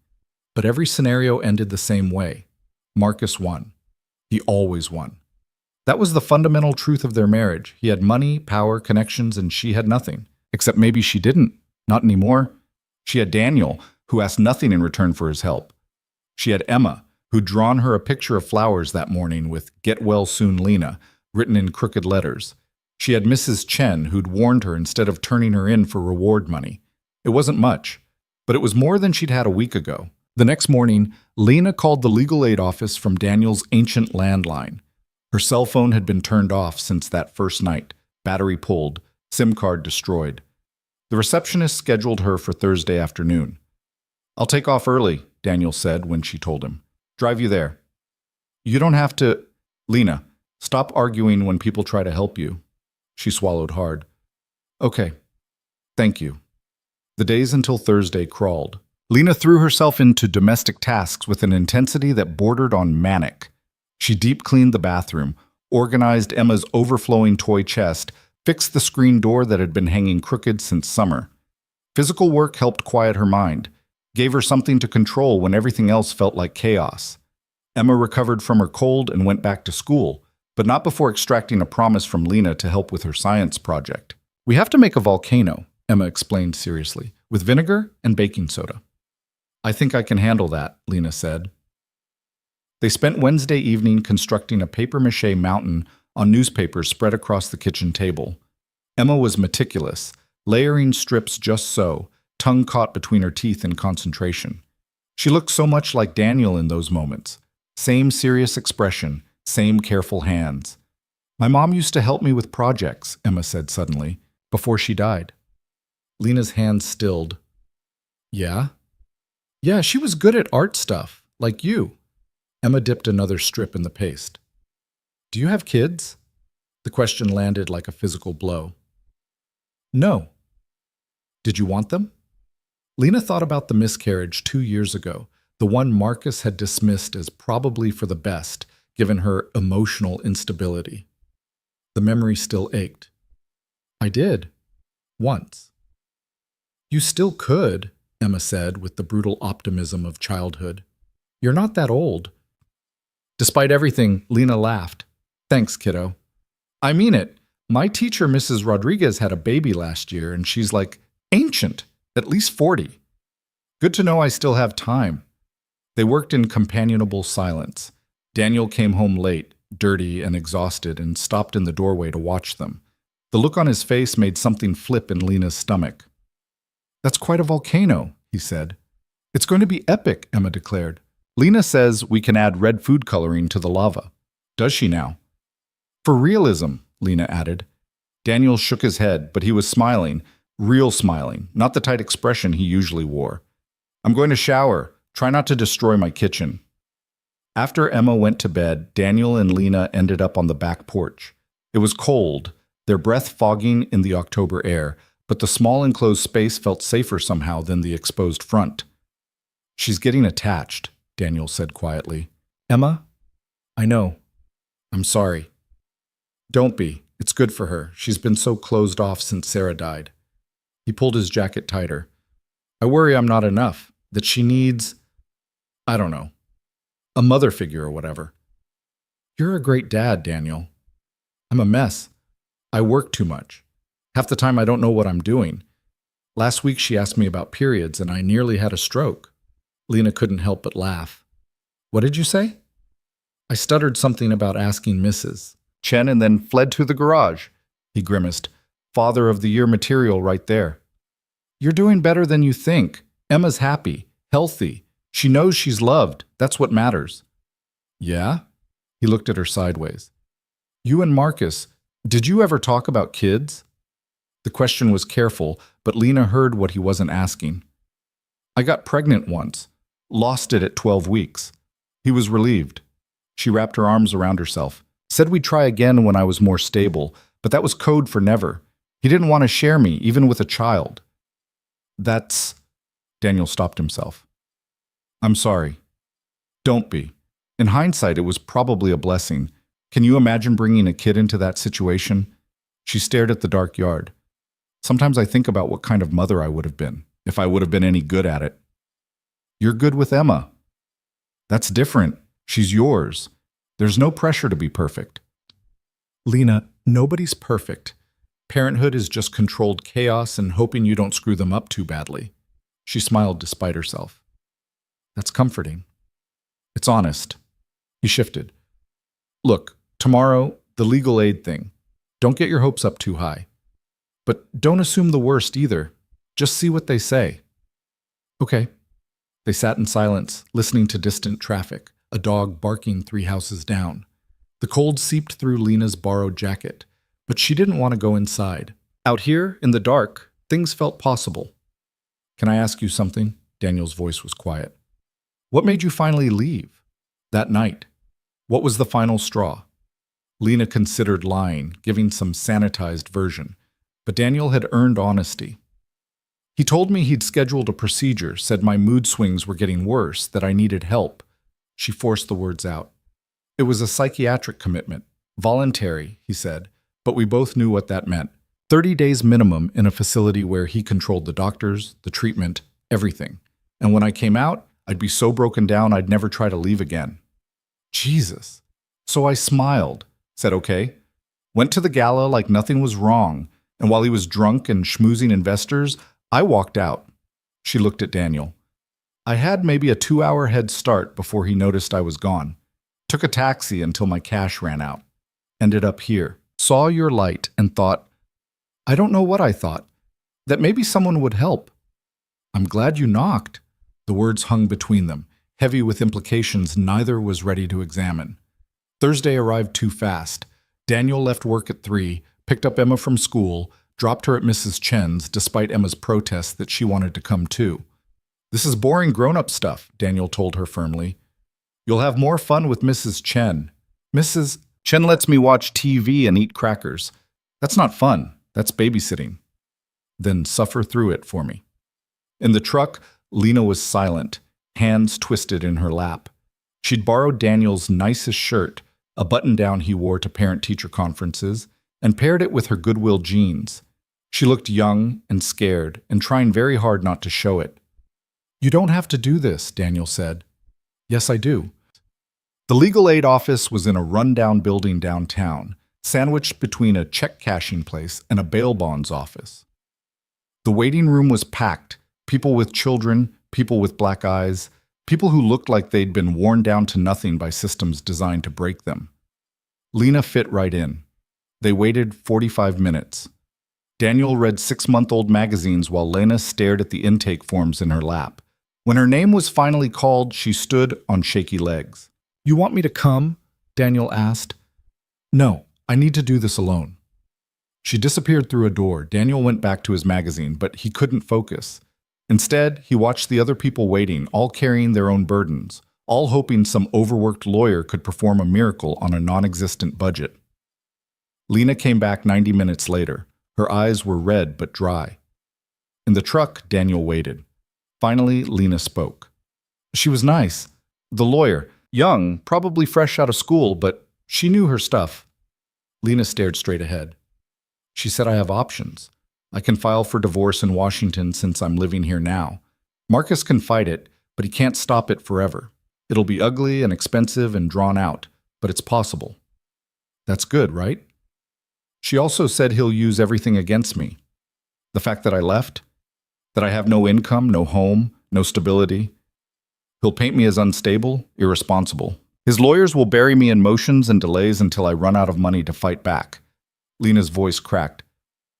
But every scenario ended the same way. Marcus won. He always won. That was the fundamental truth of their marriage. He had money, power, connections, and she had nothing. Except maybe she didn't. Not anymore. She had Daniel, who asked nothing in return for his help. She had Emma, who'd drawn her a picture of flowers that morning with "Get well soon, Lena," written in crooked letters. She had Mrs. Chen, who'd warned her instead of turning her in for reward money. It wasn't much, but it was more than she'd had a week ago. The next morning, Lena called the legal aid office from Daniel's ancient landline. Her cell phone had been turned off since that first night, battery pulled, SIM card destroyed. The receptionist scheduled her for Thursday afternoon. I'll take off early, Daniel said when she told him. Drive you there. You don't have to... Lena, stop arguing when people try to help you. She swallowed hard. Okay. Thank you. The days until Thursday crawled. Lena threw herself into domestic tasks with an intensity that bordered on manic. She deep-cleaned the bathroom, organized Emma's overflowing toy chest, fixed the screen door that had been hanging crooked since summer. Physical work helped quiet her mind, gave her something to control when everything else felt like chaos. Emma recovered from her cold and went back to school, but not before extracting a promise from Lena to help with her science project. We have to make a volcano, Emma explained seriously, with vinegar and baking soda. I think I can handle that, Lena said. They spent Wednesday evening constructing a papier-mâché mountain on newspapers spread across the kitchen table. Emma was meticulous, layering strips just so, tongue caught between her teeth in concentration. She looked so much like Daniel in those moments. Same serious expression, same careful hands. My mom used to help me with projects, Emma said suddenly, before she died. Lena's hands stilled. Yeah? Yeah, she was good at art stuff, like you. Emma dipped another strip in the paste. Do you have kids? The question landed like a physical blow. No. Did you want them? Lena thought about the miscarriage 2 years ago, the one Marcus had dismissed as probably for the best, given her emotional instability. The memory still ached. I did. Once. You still could, Emma said with the brutal optimism of childhood. You're not that old. Despite everything, Lena laughed. Thanks, kiddo. I mean it. My teacher, Mrs. Rodriguez, had a baby last year, and she's like ancient, at least 40. Good to know I still have time. They worked in companionable silence. Daniel came home late, dirty and exhausted, and stopped in the doorway to watch them. The look on his face made something flip in Lena's stomach. That's quite a volcano, he said. It's going to be epic, Emma declared. Lena says we can add red food coloring to the lava. Does she now? For realism, Lena added. Daniel shook his head, but he was smiling, real smiling, not the tight expression he usually wore. I'm going to shower. Try not to destroy my kitchen. After Emma went to bed, Daniel and Lena ended up on the back porch. It was cold, their breath fogging in the October air, but the small enclosed space felt safer somehow than the exposed front. She's getting attached, Daniel said quietly. Emma? I know. I'm sorry. Don't be. It's good for her. She's been so closed off since Sarah died. He pulled his jacket tighter. I worry I'm not enough, that she needs, I don't know, a mother figure or whatever. You're a great dad, Daniel. I'm a mess. I work too much. Half the time I don't know what I'm doing. Last week she asked me about periods and I nearly had a stroke. Lena couldn't help but laugh. What did you say? I stuttered something about asking Mrs. Chen and then fled to the garage. He grimaced. Father of the Year material right there. You're doing better than you think. Emma's happy, healthy. She knows she's loved. That's what matters. Yeah? He looked at her sideways. You and Marcus, did you ever talk about kids? The question was careful, but Lena heard what he wasn't asking. I got pregnant once. Lost it at 12 weeks. He was relieved. She wrapped her arms around herself. Said we'd try again when I was more stable, but that was code for never. He didn't want to share me, even with a child. That's... Daniel stopped himself. I'm sorry. Don't be. In hindsight, it was probably a blessing. Can you imagine bringing a kid into that situation? She stared at the dark yard. Sometimes I think about what kind of mother I would have been, if I would have been any good at it. You're good with Emma. That's different. She's yours. There's no pressure to be perfect. Lena, nobody's perfect. Parenthood is just controlled chaos and hoping you don't screw them up too badly. She smiled despite herself. That's comforting. It's honest. He shifted. Look, tomorrow, the legal aid thing. Don't get your hopes up too high. But don't assume the worst either. Just see what they say. Okay. They sat in silence, listening to distant traffic, a dog barking 3 houses down. The cold seeped through Lena's borrowed jacket, but she didn't want to go inside. Out here, in the dark, things felt possible. Can I ask you something? Daniel's voice was quiet. What made you finally leave? That night. What was the final straw? Lena considered lying, giving some sanitized version, but Daniel had earned honesty. He told me he'd scheduled a procedure, said my mood swings were getting worse, that I needed help. She forced the words out. It was a psychiatric commitment. Voluntary, he said, but we both knew what that meant. 30 days minimum in a facility where he controlled the doctors, the treatment, everything. And when I came out, I'd be so broken down I'd never try to leave again. Jesus. So I smiled, said okay, went to the gala like nothing was wrong, and while he was drunk and schmoozing investors, I walked out. She looked at Daniel. I had maybe a 2-hour head start before he noticed I was gone. Took a taxi until my cash ran out. Ended up here. Saw your light and thought, I don't know what I thought, that maybe someone would help. I'm glad you knocked. The words hung between them, heavy with implications neither was ready to examine. Thursday arrived too fast. Daniel left work at 3, picked up Emma from school, dropped her at Mrs. Chen's despite Emma's protests that she wanted to come too. This is boring grown-up stuff, Daniel told her firmly. You'll have more fun with Mrs. Chen. Mrs. Chen lets me watch TV and eat crackers. That's not fun. That's babysitting. Then suffer through it for me. In the truck, Lena was silent, hands twisted in her lap. She'd borrowed Daniel's nicest shirt, a button-down he wore to parent-teacher conferences, and paired it with her Goodwill jeans. She looked young and scared and trying very hard not to show it. You don't have to do this, Daniel said. Yes, I do. The legal aid office was in a run-down building downtown, sandwiched between a check-cashing place and a bail bonds office. The waiting room was packed, people with children, people with black eyes, people who looked like they'd been worn down to nothing by systems designed to break them. Lena fit right in. They waited 45 minutes. Daniel read 6-month-old magazines while Lena stared at the intake forms in her lap. When her name was finally called, she stood on shaky legs. You want me to come? Daniel asked. No, I need to do this alone. She disappeared through a door. Daniel went back to his magazine, but he couldn't focus. Instead, he watched the other people waiting, all carrying their own burdens, all hoping some overworked lawyer could perform a miracle on a non-existent budget. Lena came back 90 minutes later. Her eyes were red but dry. In the truck, Daniel waited. Finally, Lena spoke. She was nice. The lawyer, young, probably fresh out of school, but she knew her stuff. Lena stared straight ahead. She said, I have options. I can file for divorce in Washington since I'm living here now. Marcus can fight it, but he can't stop it forever. It'll be ugly and expensive and drawn out, but it's possible. That's good, right? She also said he'll use everything against me. The fact that I left, that I have no income, no home, no stability. He'll paint me as unstable, irresponsible. His lawyers will bury me in motions and delays until I run out of money to fight back. Lena's voice cracked.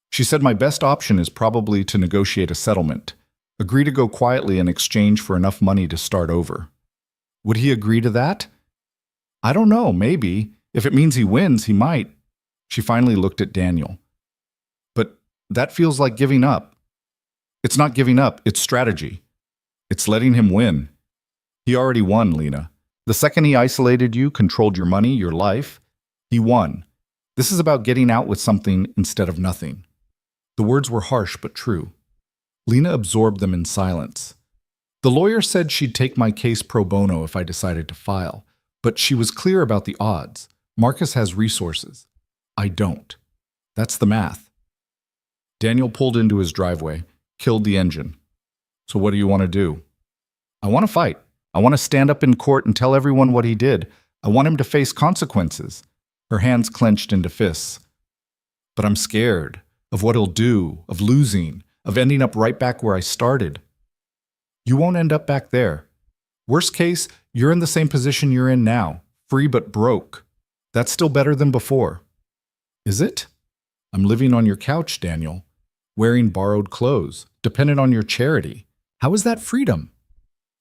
She said my best option is probably to negotiate a settlement, agree to go quietly in exchange for enough money to start over. Would he agree to that? I don't know, maybe. If it means he wins, he might. She finally looked at Daniel. But that feels like giving up. It's not giving up, it's strategy. It's letting him win. He already won, Lena. The second he isolated you, controlled your money, your life, he won. This is about getting out with something instead of nothing. The words were harsh but true. Lena absorbed them in silence. The lawyer said she'd take my case pro bono if I decided to file, but she was clear about the odds. Marcus has resources. I don't. That's the math. Daniel pulled into his driveway, killed the engine. So what do you want to do? I want to fight. I want to stand up in court and tell everyone what he did. I want him to face consequences. Her hands clenched into fists. But I'm scared of what he'll do, of losing, of ending up right back where I started. You won't end up back there. Worst case, you're in the same position you're in now, free but broke. That's still better than before. Is it? I'm living on your couch, Daniel, wearing borrowed clothes, dependent on your charity. How is that freedom?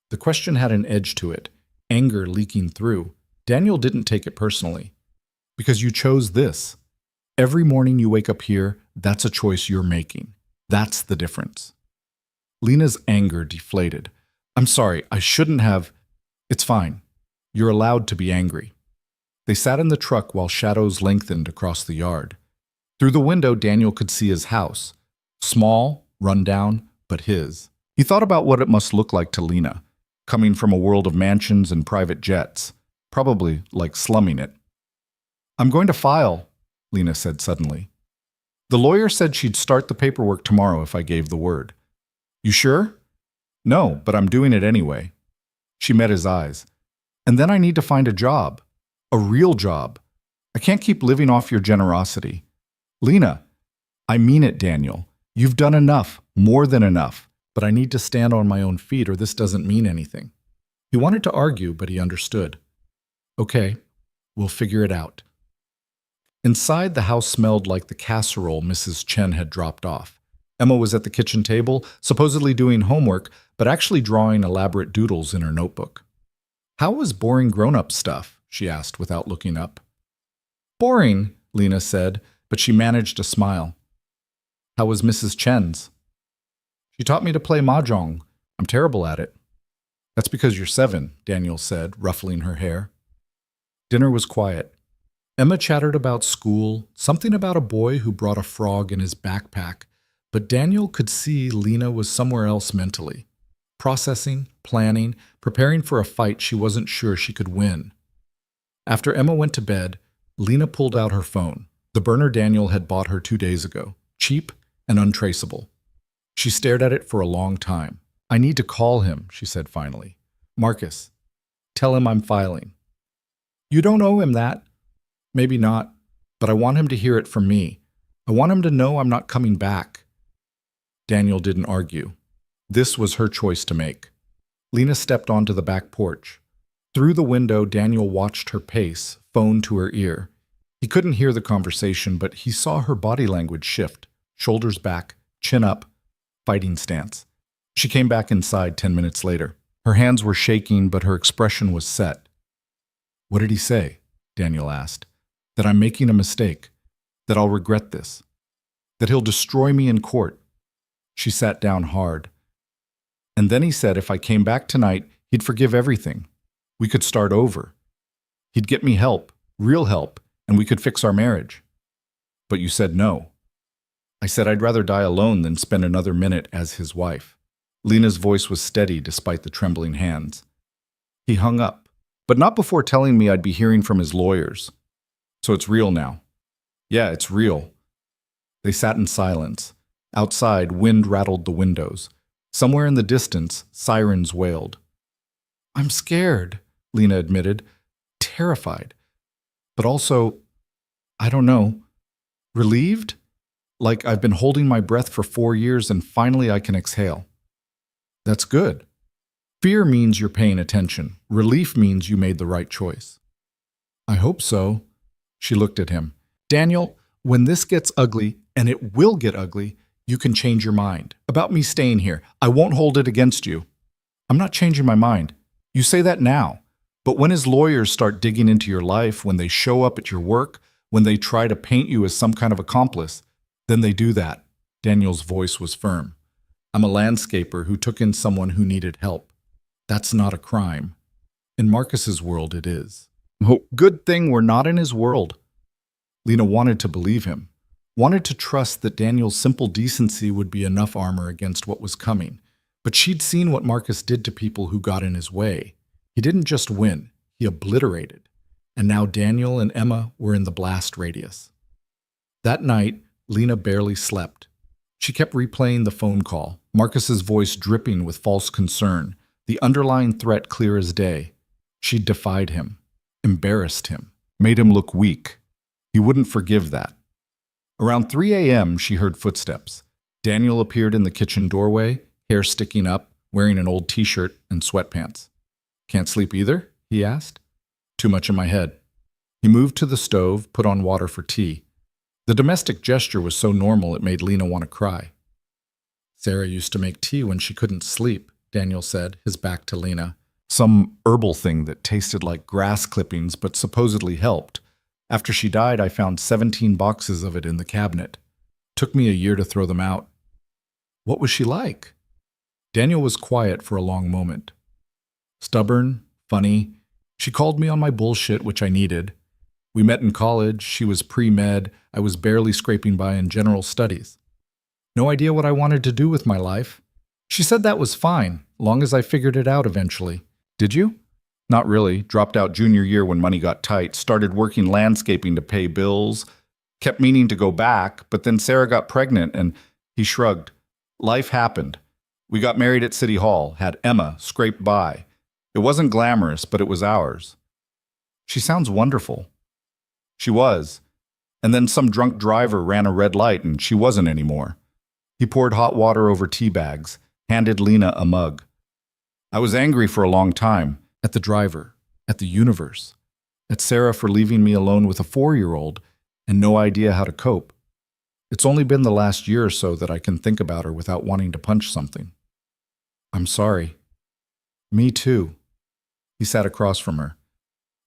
The question had an edge to it, anger leaking through. Daniel didn't take it personally. Because you chose this. Every morning you wake up here, that's a choice you're making. That's the difference. Lena's anger deflated. I'm sorry, I shouldn't have. It's fine. You're allowed to be angry. They sat in the truck while shadows lengthened across the yard. Through the window, Daniel could see his house. Small, run down, but his. He thought about what it must look like to Lena, coming from a world of mansions and private jets, probably like slumming it. I'm going to file, Lena said suddenly. The lawyer said she'd start the paperwork tomorrow if I gave the word. You sure? No, but I'm doing it anyway. She met his eyes. And then I need to find a job. A real job. I can't keep living off your generosity. Lena, I mean it, Daniel. You've done enough, more than enough. But I need to stand on my own feet or this doesn't mean anything. He wanted to argue, but he understood. Okay, we'll figure it out. Inside, the house smelled like the casserole Mrs. Chen had dropped off. Emma was at the kitchen table, supposedly doing homework, but actually drawing elaborate doodles in her notebook. How was boring grown-up stuff? She asked without looking up. Boring, Lena said, but she managed a smile. How was Mrs. Chen's? She taught me to play mahjong. I'm terrible at it. That's because you're 7, Daniel said, ruffling her hair. Dinner was quiet. Emma chattered about school, something about a boy who brought a frog in his backpack, but Daniel could see Lena was somewhere else mentally. Processing, planning, preparing for a fight she wasn't sure she could win. After Emma went to bed, Lena pulled out her phone, the burner Daniel had bought her 2 days ago, cheap and untraceable. She stared at it for a long time. I need to call him, she said finally. Marcus, tell him I'm filing. You don't owe him that. Maybe not, but I want him to hear it from me. I want him to know I'm not coming back. Daniel didn't argue. This was her choice to make. Lena stepped onto the back porch. Through the window, Daniel watched her pace, phone to her ear. He couldn't hear the conversation, but he saw her body language shift, shoulders back, chin up, fighting stance. She came back inside 10 minutes later. Her hands were shaking, but her expression was set. What did he say? Daniel asked. That I'm making a mistake, that I'll regret this, that he'll destroy me in court. She sat down hard. And then he said if I came back tonight, he'd forgive everything. We could start over. He'd get me help, real help, and we could fix our marriage. But you said no. I said I'd rather die alone than spend another minute as his wife. Lena's voice was steady despite the trembling hands. He hung up, but not before telling me I'd be hearing from his lawyers. So it's real now. Yeah, it's real. They sat in silence. Outside, wind rattled the windows. Somewhere in the distance, sirens wailed. I'm scared, Lena admitted, terrified. But also, I don't know. Relieved? Like I've been holding my breath for 4 years and finally I can exhale. That's good. Fear means you're paying attention. Relief means you made the right choice. I hope so. She looked at him. Daniel, when this gets ugly, and it will get ugly, you can change your mind. About me staying here. I won't hold it against you. I'm not changing my mind. You say that now. But when his lawyers start digging into your life, when they show up at your work, when they try to paint you as some kind of accomplice, then they do that. Daniel's voice was firm. I'm a landscaper who took in someone who needed help. That's not a crime. In Marcus's world, it is. Oh, good thing we're not in his world. Lena wanted to believe him, wanted to trust that Daniel's simple decency would be enough armor against what was coming. But she'd seen what Marcus did to people who got in his way. He didn't just win, he obliterated. And now Daniel and Emma were in the blast radius. That night, Lena barely slept. She kept replaying the phone call, Marcus's voice dripping with false concern, the underlying threat clear as day. She defied him, embarrassed him, made him look weak. He wouldn't forgive that. Around 3 a.m., she heard footsteps. Daniel appeared in the kitchen doorway, hair sticking up, wearing an old t-shirt and sweatpants. Can't sleep either? He asked. Too much in my head. He moved to the stove, put on water for tea. The domestic gesture was so normal it made Lena want to cry. Sarah used to make tea when she couldn't sleep, Daniel said, his back to Lena. Some herbal thing that tasted like grass clippings but supposedly helped. After she died, I found 17 boxes of it in the cabinet. Took me a year to throw them out. What was she like? Daniel was quiet for a long moment. Stubborn, funny. She called me on my bullshit, which I needed. We met in college. She was pre-med. I was barely scraping by in general studies. No idea what I wanted to do with my life. She said that was fine, long as I figured it out eventually. Did you? Not really. Dropped out junior year when money got tight. Started working landscaping to pay bills. Kept meaning to go back, but then Sarah got pregnant and he shrugged. Life happened. We got married at City Hall, had Emma, scraped by. It wasn't glamorous, but it was ours. She sounds wonderful. She was. And then some drunk driver ran a red light and she wasn't anymore. He poured hot water over tea bags, handed Lena a mug. I was angry for a long time. At the driver, at the universe, at Sarah for leaving me alone with a 4-year-old and no idea how to cope. It's only been the last year or so that I can think about her without wanting to punch something. I'm sorry. Me too. He sat across from her.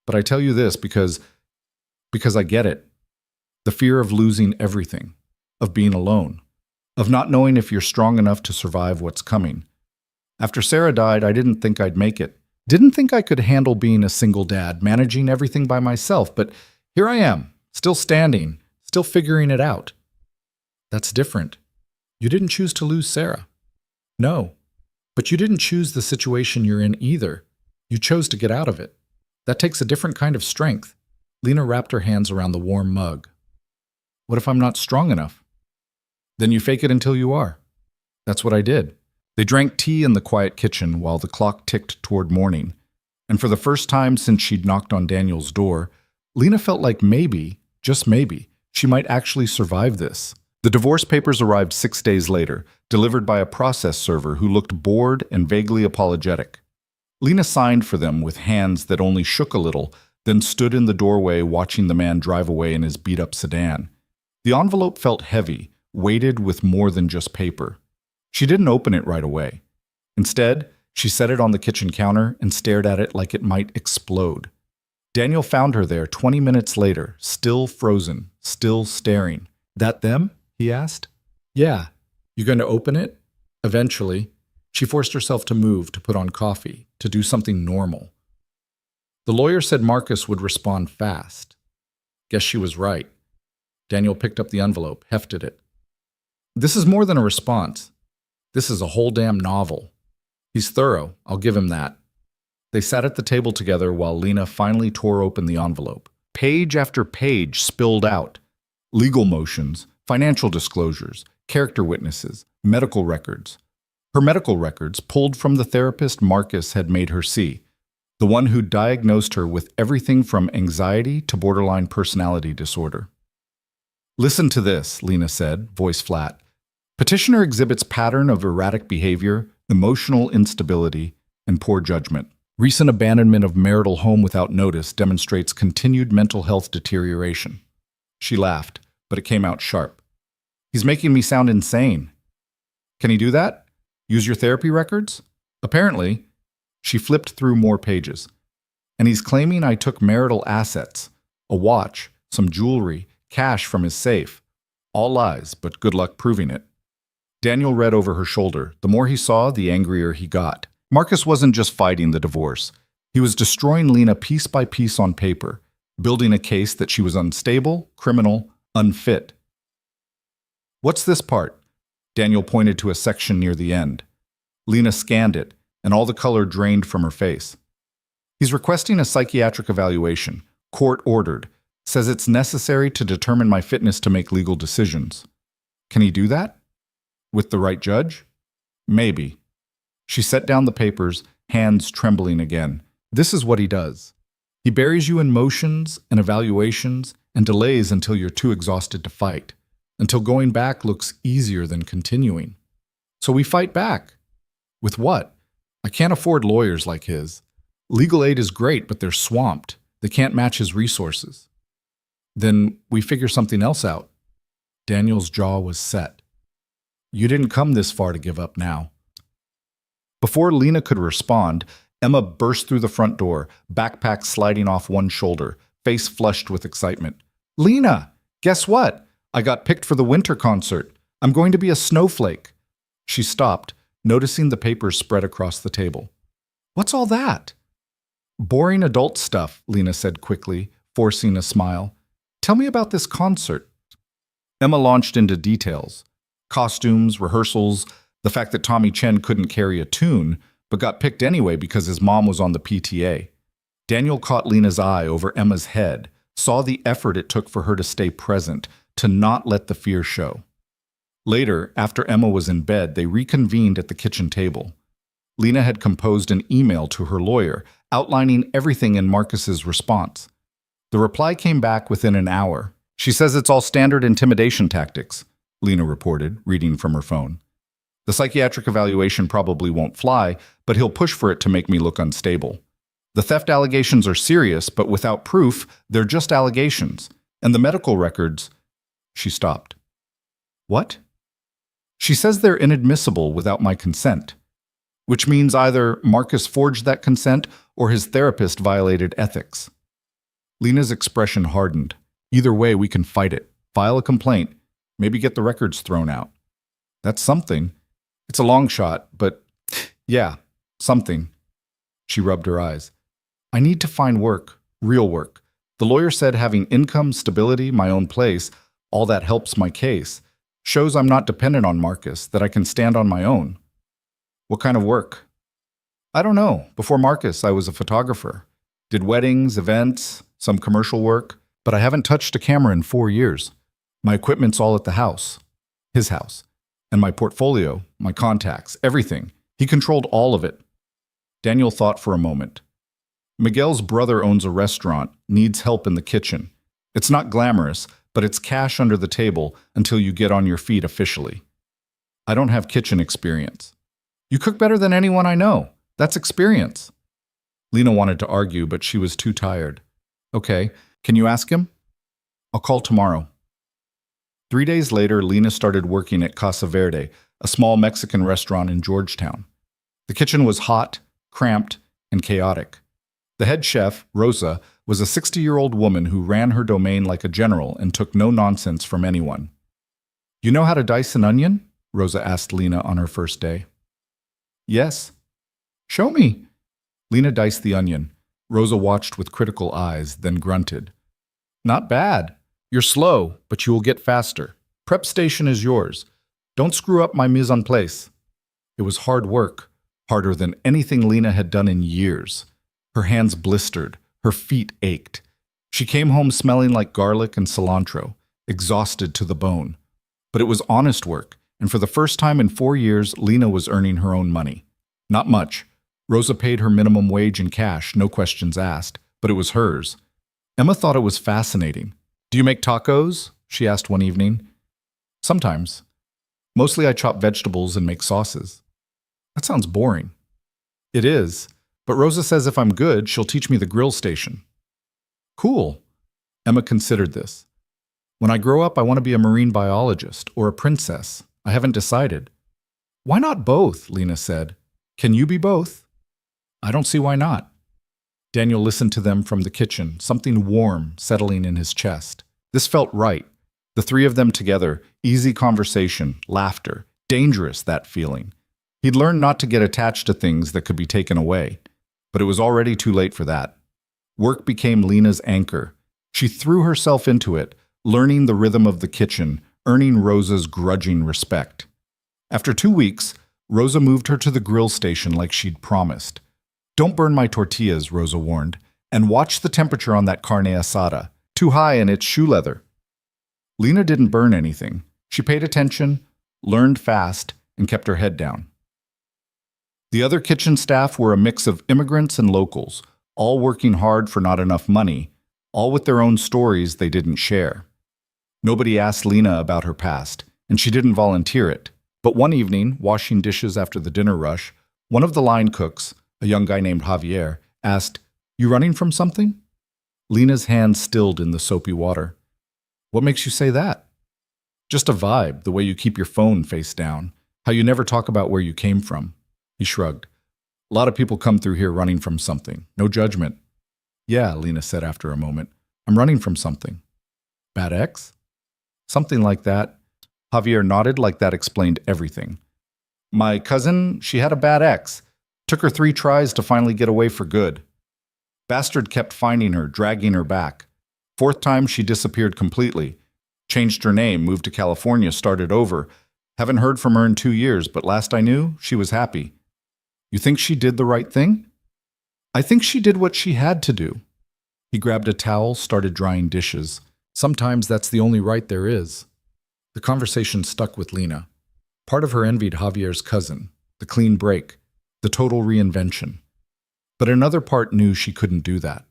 But I tell you this because I get it. The fear of losing everything, of being alone, of not knowing if you're strong enough to survive what's coming. After Sarah died, I didn't think I'd make it. Didn't think I could handle being a single dad, managing everything by myself, but here I am, still standing, still figuring it out. That's different. You didn't choose to lose Sarah. No, but you didn't choose the situation you're in either. You chose to get out of it. That takes a different kind of strength. Lena wrapped her hands around the warm mug. What if I'm not strong enough? Then you fake it until you are. That's what I did. They drank tea in the quiet kitchen while the clock ticked toward morning. And for the first time since she'd knocked on Daniel's door, Lena felt like maybe, just maybe, she might actually survive this. The divorce papers arrived 6 days later, delivered by a process server who looked bored and vaguely apologetic. Lena signed for them with hands that only shook a little, then stood in the doorway watching the man drive away in his beat-up sedan. The envelope felt heavy, weighted with more than just paper. She didn't open it right away. Instead, she set it on the kitchen counter and stared at it like it might explode. Daniel found her there 20 minutes later, still frozen, still staring. That them? He asked. Yeah. You going to open it? Eventually. She forced herself to move, to put on coffee, to do something normal. The lawyer said Marcus would respond fast. Guess she was right. Daniel picked up the envelope, hefted it. This is more than a response. This is a whole damn novel. He's thorough, I'll give him that. They sat at the table together while Lena finally tore open the envelope. Page after page spilled out. Legal motions, financial disclosures, character witnesses, medical records. Her medical records, pulled from the therapist Marcus had made her see, the one who diagnosed her with everything from anxiety to borderline personality disorder. Listen to this, Lena said, voice flat. Petitioner exhibits pattern of erratic behavior, emotional instability, and poor judgment. Recent abandonment of marital home without notice demonstrates continued mental health deterioration. She laughed, but it came out sharp. He's making me sound insane. Can he do that? Use your therapy records? Apparently. She flipped through more pages. And he's claiming I took marital assets, a watch, some jewelry, cash from his safe. All lies, but good luck proving it. Daniel read over her shoulder. The more he saw, the angrier he got. Marcus wasn't just fighting the divorce. He was destroying Lena piece by piece on paper, building a case that she was unstable, criminal, unfit. What's this part? Daniel pointed to a section near the end. Lena scanned it, and all the color drained from her face. He's requesting a psychiatric evaluation, court-ordered, says it's necessary to determine my fitness to make legal decisions. Can he do that? With the right judge? Maybe. She set down the papers, hands trembling again. This is what he does. He buries you in motions and evaluations and delays until you're too exhausted to fight, until going back looks easier than continuing. So we fight back. With what? I can't afford lawyers like his. Legal aid is great, but they're swamped. They can't match his resources. Then we figure something else out. Daniel's jaw was set. You didn't come this far to give up now. Before Lena could respond, Emma burst through the front door, backpack sliding off one shoulder, face flushed with excitement. Lena, guess what? I got picked for the winter concert. I'm going to be a snowflake. She stopped, noticing the papers spread across the table. What's all that? Boring adult stuff, Lena said quickly, forcing a smile. Tell me about this concert. Emma launched into details. Costumes, rehearsals, the fact that Tommy Chen couldn't carry a tune, but got picked anyway because his mom was on the PTA. Daniel caught Lena's eye over Emma's head, saw the effort it took for her to stay present, to not let the fear show. Later, after Emma was in bed, they reconvened at the kitchen table. Lena had composed an email to her lawyer, outlining everything in Marcus's response. The reply came back within an hour. She says it's all standard intimidation tactics, Lena reported, reading from her phone. The psychiatric evaluation probably won't fly, but he'll push for it to make me look unstable. The theft allegations are serious, but without proof, they're just allegations. And the medical records... She stopped. What? She says they're inadmissible without my consent, which means either Marcus forged that consent or his therapist violated ethics. Lena's expression hardened. Either way, we can fight it. File a complaint. Maybe get the records thrown out. That's something. It's a long shot, but yeah, something. She rubbed her eyes. I need to find work, real work. The lawyer said having income, stability, my own place, all that helps my case. Shows I'm not dependent on Marcus, that I can stand on my own. What kind of work? I don't know. Before Marcus, I was a photographer. Did weddings, events, some commercial work, but I haven't touched a camera in 4 years. My equipment's all at the house, his house, and my portfolio, my contacts, everything. He controlled all of it. Daniel thought for a moment. Miguel's brother owns a restaurant, needs help in the kitchen. It's not glamorous, but it's cash under the table until you get on your feet officially. I don't have kitchen experience. You cook better than anyone I know. That's experience. Lena wanted to argue, but she was too tired. Okay, can you ask him? I'll call tomorrow. 3 days later, Lena started working at Casa Verde, a small Mexican restaurant in Georgetown. The kitchen was hot, cramped, and chaotic. The head chef, Rosa, was a 60-year-old woman who ran her domain like a general and took no nonsense from anyone. You know how to dice an onion? Rosa asked Lena on her first day. Yes. Show me. Lena diced the onion. Rosa watched with critical eyes, then grunted. Not bad. You're slow, but you will get faster. Prep station is yours. Don't screw up my mise en place. It was hard work, harder than anything Lena had done in years. Her hands blistered, her feet ached. She came home smelling like garlic and cilantro, exhausted to the bone. But it was honest work, and for the first time in 4 years, Lena was earning her own money. Not much. Rosa paid her minimum wage in cash, no questions asked, but it was hers. Emma thought it was fascinating. Do you make tacos? she asked one evening. Sometimes. Mostly I chop vegetables and make sauces. That sounds boring. It is, but Rosa says if I'm good, she'll teach me the grill station. Cool. Emma considered this. When I grow up, I want to be a marine biologist or a princess. I haven't decided. Why not both? Lena said. Can you be both? I don't see why not. Daniel listened to them from the kitchen, something warm settling in his chest. This felt right. The three of them together, easy conversation, laughter. Dangerous, that feeling. He'd learned not to get attached to things that could be taken away, but it was already too late for that. Work became Lena's anchor. She threw herself into it, learning the rhythm of the kitchen, earning Rosa's grudging respect. After 2 weeks, Rosa moved her to the grill station like she'd promised. Don't burn my tortillas, Rosa warned, and watch the temperature on that carne asada. Too high and it's shoe leather. Lena didn't burn anything. She paid attention, learned fast, and kept her head down. The other kitchen staff were a mix of immigrants and locals, all working hard for not enough money, all with their own stories they didn't share. Nobody asked Lena about her past, and she didn't volunteer it. But one evening, washing dishes after the dinner rush, one of the line cooks, a young guy named Javier, asked, "You running from something?" Lena's hand stilled in the soapy water. What makes you say that? Just a vibe, the way you keep your phone face down, how you never talk about where you came from. He shrugged. A lot of people come through here running from something. No judgment. Yeah, Lena said after a moment. I'm running from something. Bad ex? Something like that. Javier nodded like that explained everything. My cousin, she had a bad ex. Took her 3 tries to finally get away for good. Bastard kept finding her, dragging her back. 4th time, she disappeared completely. Changed her name, moved to California, started over. Haven't heard from her in 2 years, but last I knew, she was happy. You think she did the right thing? I think she did what she had to do. He grabbed a towel, started drying dishes. Sometimes that's the only right there is. The conversation stuck with Lena. Part of her envied Javier's cousin, the clean break, the total reinvention. But another part knew she couldn't do that.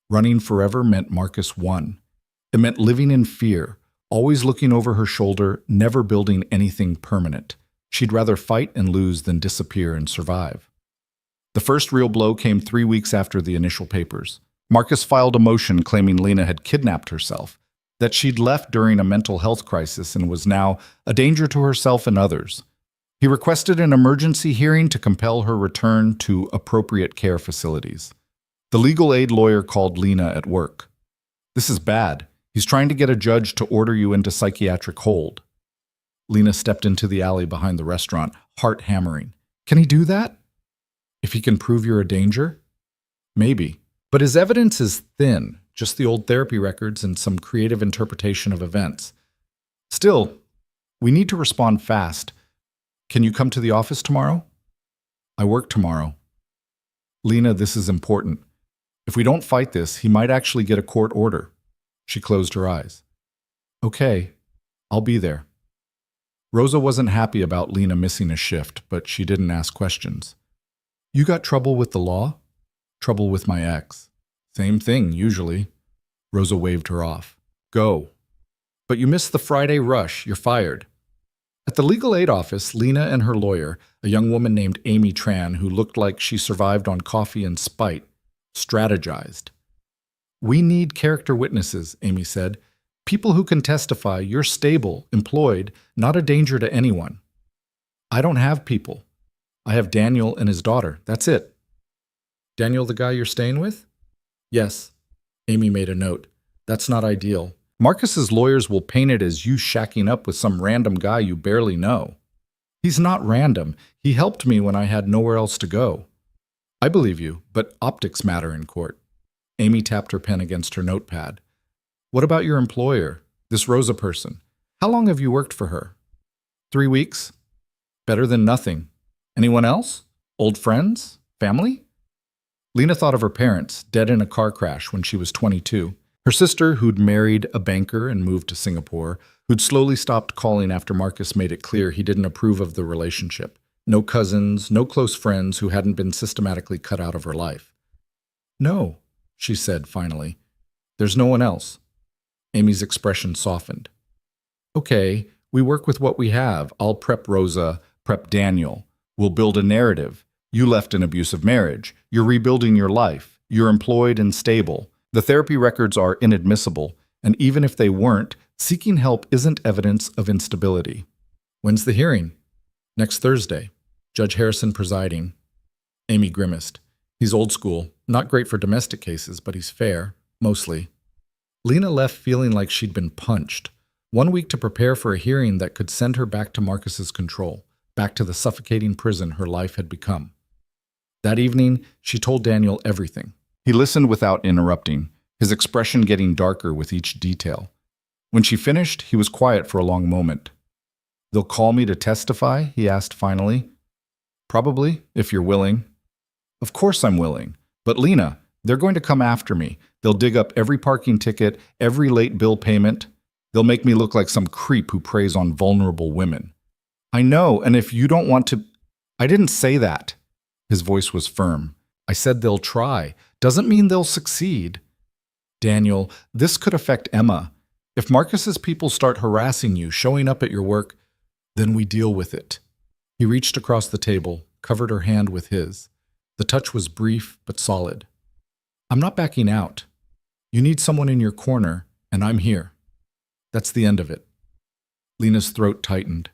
Running forever meant Marcus won. It meant living in fear, always looking over her shoulder, never building anything permanent. She'd rather fight and lose than disappear and survive. The first real blow came 3 weeks after the initial papers. Marcus filed a motion claiming Lena had kidnapped herself, that she'd left during a mental health crisis and was now a danger to herself and others. He requested an emergency hearing to compel her return to appropriate care facilities. The legal aid lawyer called Lena at work. This is bad. He's trying to get a judge to order you into psychiatric hold. Lena stepped into the alley behind the restaurant, heart hammering. Can he do that? If he can prove you're a danger? Maybe. But his evidence is thin, just the old therapy records and some creative interpretation of events. Still, we need to respond fast. Can you come to the office tomorrow? I work tomorrow. Lena, this is important. If we don't fight this, he might actually get a court order. She closed her eyes. Okay, I'll be there. Rosa wasn't happy about Lena missing a shift, but she didn't ask questions. You got trouble with the law? Trouble with my ex. Same thing, usually. Rosa waved her off. Go. But you missed the Friday rush. You're fired. At the legal aid office, Lena and her lawyer, a young woman named Amy Tran, who looked like she survived on coffee and spite, strategized. We need character witnesses, Amy said. People who can testify you're stable, employed, not a danger to anyone. I don't have people. I have Daniel and his daughter. That's it. Daniel, the guy you're staying with? Yes. Amy made a note. That's not ideal. Marcus's lawyers will paint it as you shacking up with some random guy you barely know. He's not random. He helped me when I had nowhere else to go. I believe you, but optics matter in court. Amy tapped her pen against her notepad. What about your employer, this Rosa person? How long have you worked for her? 3 weeks. Better than nothing. Anyone else? Old friends? Family? Lena thought of her parents, dead in a car crash when she was 22. Her sister, who'd married a banker and moved to Singapore, who'd slowly stopped calling after Marcus made it clear he didn't approve of the relationship. No cousins, no close friends who hadn't been systematically cut out of her life. No, she said finally. There's no one else. Amy's expression softened. Okay, we work with what we have. I'll prep Rosa, prep Daniel. We'll build a narrative. You left an abusive marriage. You're rebuilding your life. You're employed and stable. The therapy records are inadmissible, and even if they weren't, seeking help isn't evidence of instability. When's the hearing? Next Thursday. Judge Harrison presiding. Amy grimaced. He's old school, not great for domestic cases, but he's fair, mostly. Lena left feeling like she'd been punched. 1 week to prepare for a hearing that could send her back to Marcus's control, back to the suffocating prison her life had become. That evening, she told Daniel everything. He listened without interrupting, his expression getting darker with each detail. When she finished, he was quiet for a long moment. "They'll call me to testify?" he asked finally. "Probably, if you're willing." "Of course I'm willing. But Lena, they're going to come after me. They'll dig up every parking ticket, every late bill payment. They'll make me look like some creep who preys on vulnerable women." "I know, and if you don't want to—" "I didn't say that." His voice was firm. "I said they'll try. Doesn't mean they'll succeed." "Daniel, this could affect Emma. If Marcus's people start harassing you, showing up at your work, then we deal with it." He reached across the table, covered her hand with his. The touch was brief but solid. "I'm not backing out. You need someone in your corner, and I'm here. That's the end of it." Lena's throat tightened.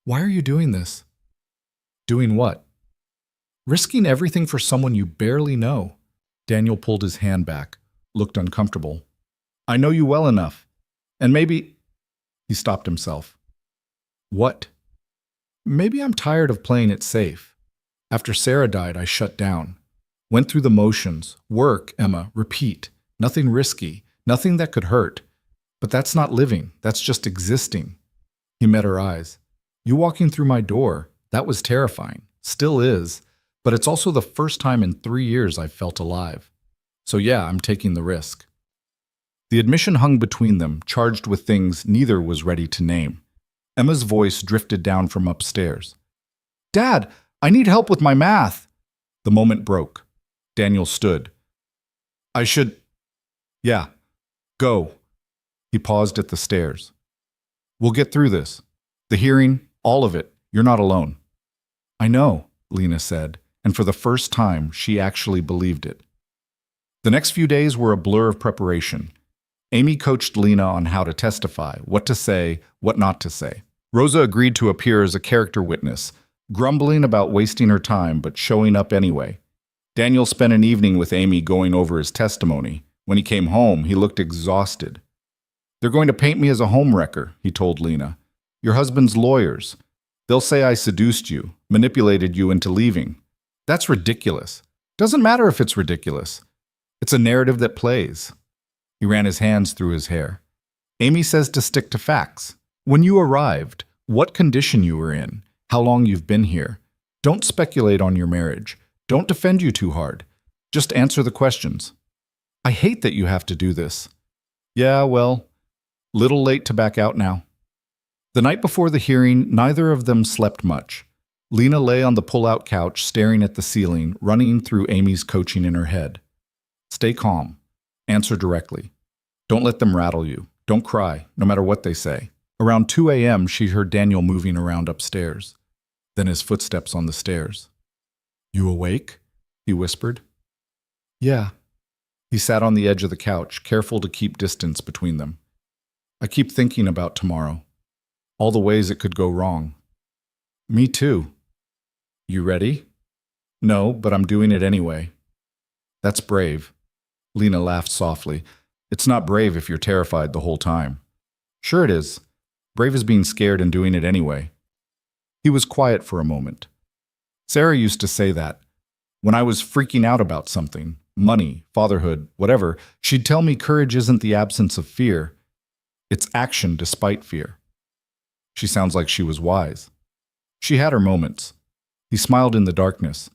"Why are you doing this?" "Doing what?" "Risking everything for someone you barely know." Daniel pulled his hand back, looked uncomfortable. "I know you well enough. And maybe—" He stopped himself. "What?" "Maybe I'm tired of playing it safe. After Sarah died, I shut down. Went through the motions. Work, Emma, repeat. Nothing risky. Nothing that could hurt. But that's not living. That's just existing." He met her eyes. "You walking through my door, that was terrifying. Still is. But it's also the first time in 3 years I've felt alive. So yeah, I'm taking the risk." The admission hung between them, charged with things neither was ready to name. Emma's voice drifted down from upstairs. "Dad, I need help with my math." The moment broke. Daniel stood. "I should—" "Yeah, go." He paused at the stairs. "We'll get through this. The hearing, all of it. You're not alone." "I know," Lena said, and for the first time, she actually believed it. The next few days were a blur of preparation. Amy coached Lena on how to testify, what to say, what not to say. Rosa agreed to appear as a character witness, grumbling about wasting her time but showing up anyway. Daniel spent an evening with Amy going over his testimony. When he came home, he looked exhausted. "They're going to paint me as a homewrecker," he told Lena. "Your husband's lawyers. They'll say I seduced you, manipulated you into leaving. That's ridiculous. Doesn't matter if it's ridiculous. It's a narrative that plays." He ran his hands through his hair. "Amy says to stick to facts. When you arrived, what condition you were in, how long you've been here. Don't speculate on your marriage. Don't defend you too hard. Just answer the questions." "I hate that you have to do this." "Yeah, well, little late to back out now." The night before the hearing, neither of them slept much. Lena lay on the pull-out couch, staring at the ceiling, running through Amy's coaching in her head. "Stay calm. Answer directly. Don't let them rattle you. Don't cry, no matter what they say." Around 2 a.m., she heard Daniel moving around upstairs. Then his footsteps on the stairs. "You awake?" he whispered. "Yeah." He sat on the edge of the couch, careful to keep distance between them. "I keep thinking about tomorrow. All the ways it could go wrong." "Me too." "You ready?" "No, but I'm doing it anyway." "That's brave." Lena laughed softly. "It's not brave if you're terrified the whole time." "Sure it is. Brave is being scared and doing it anyway." He was quiet for a moment. "Sarah used to say that. When I was freaking out about something, money, fatherhood, whatever, she'd tell me courage isn't the absence of fear. It's action despite fear." She sounds like she was wise. She had her moments. He smiled in the darkness.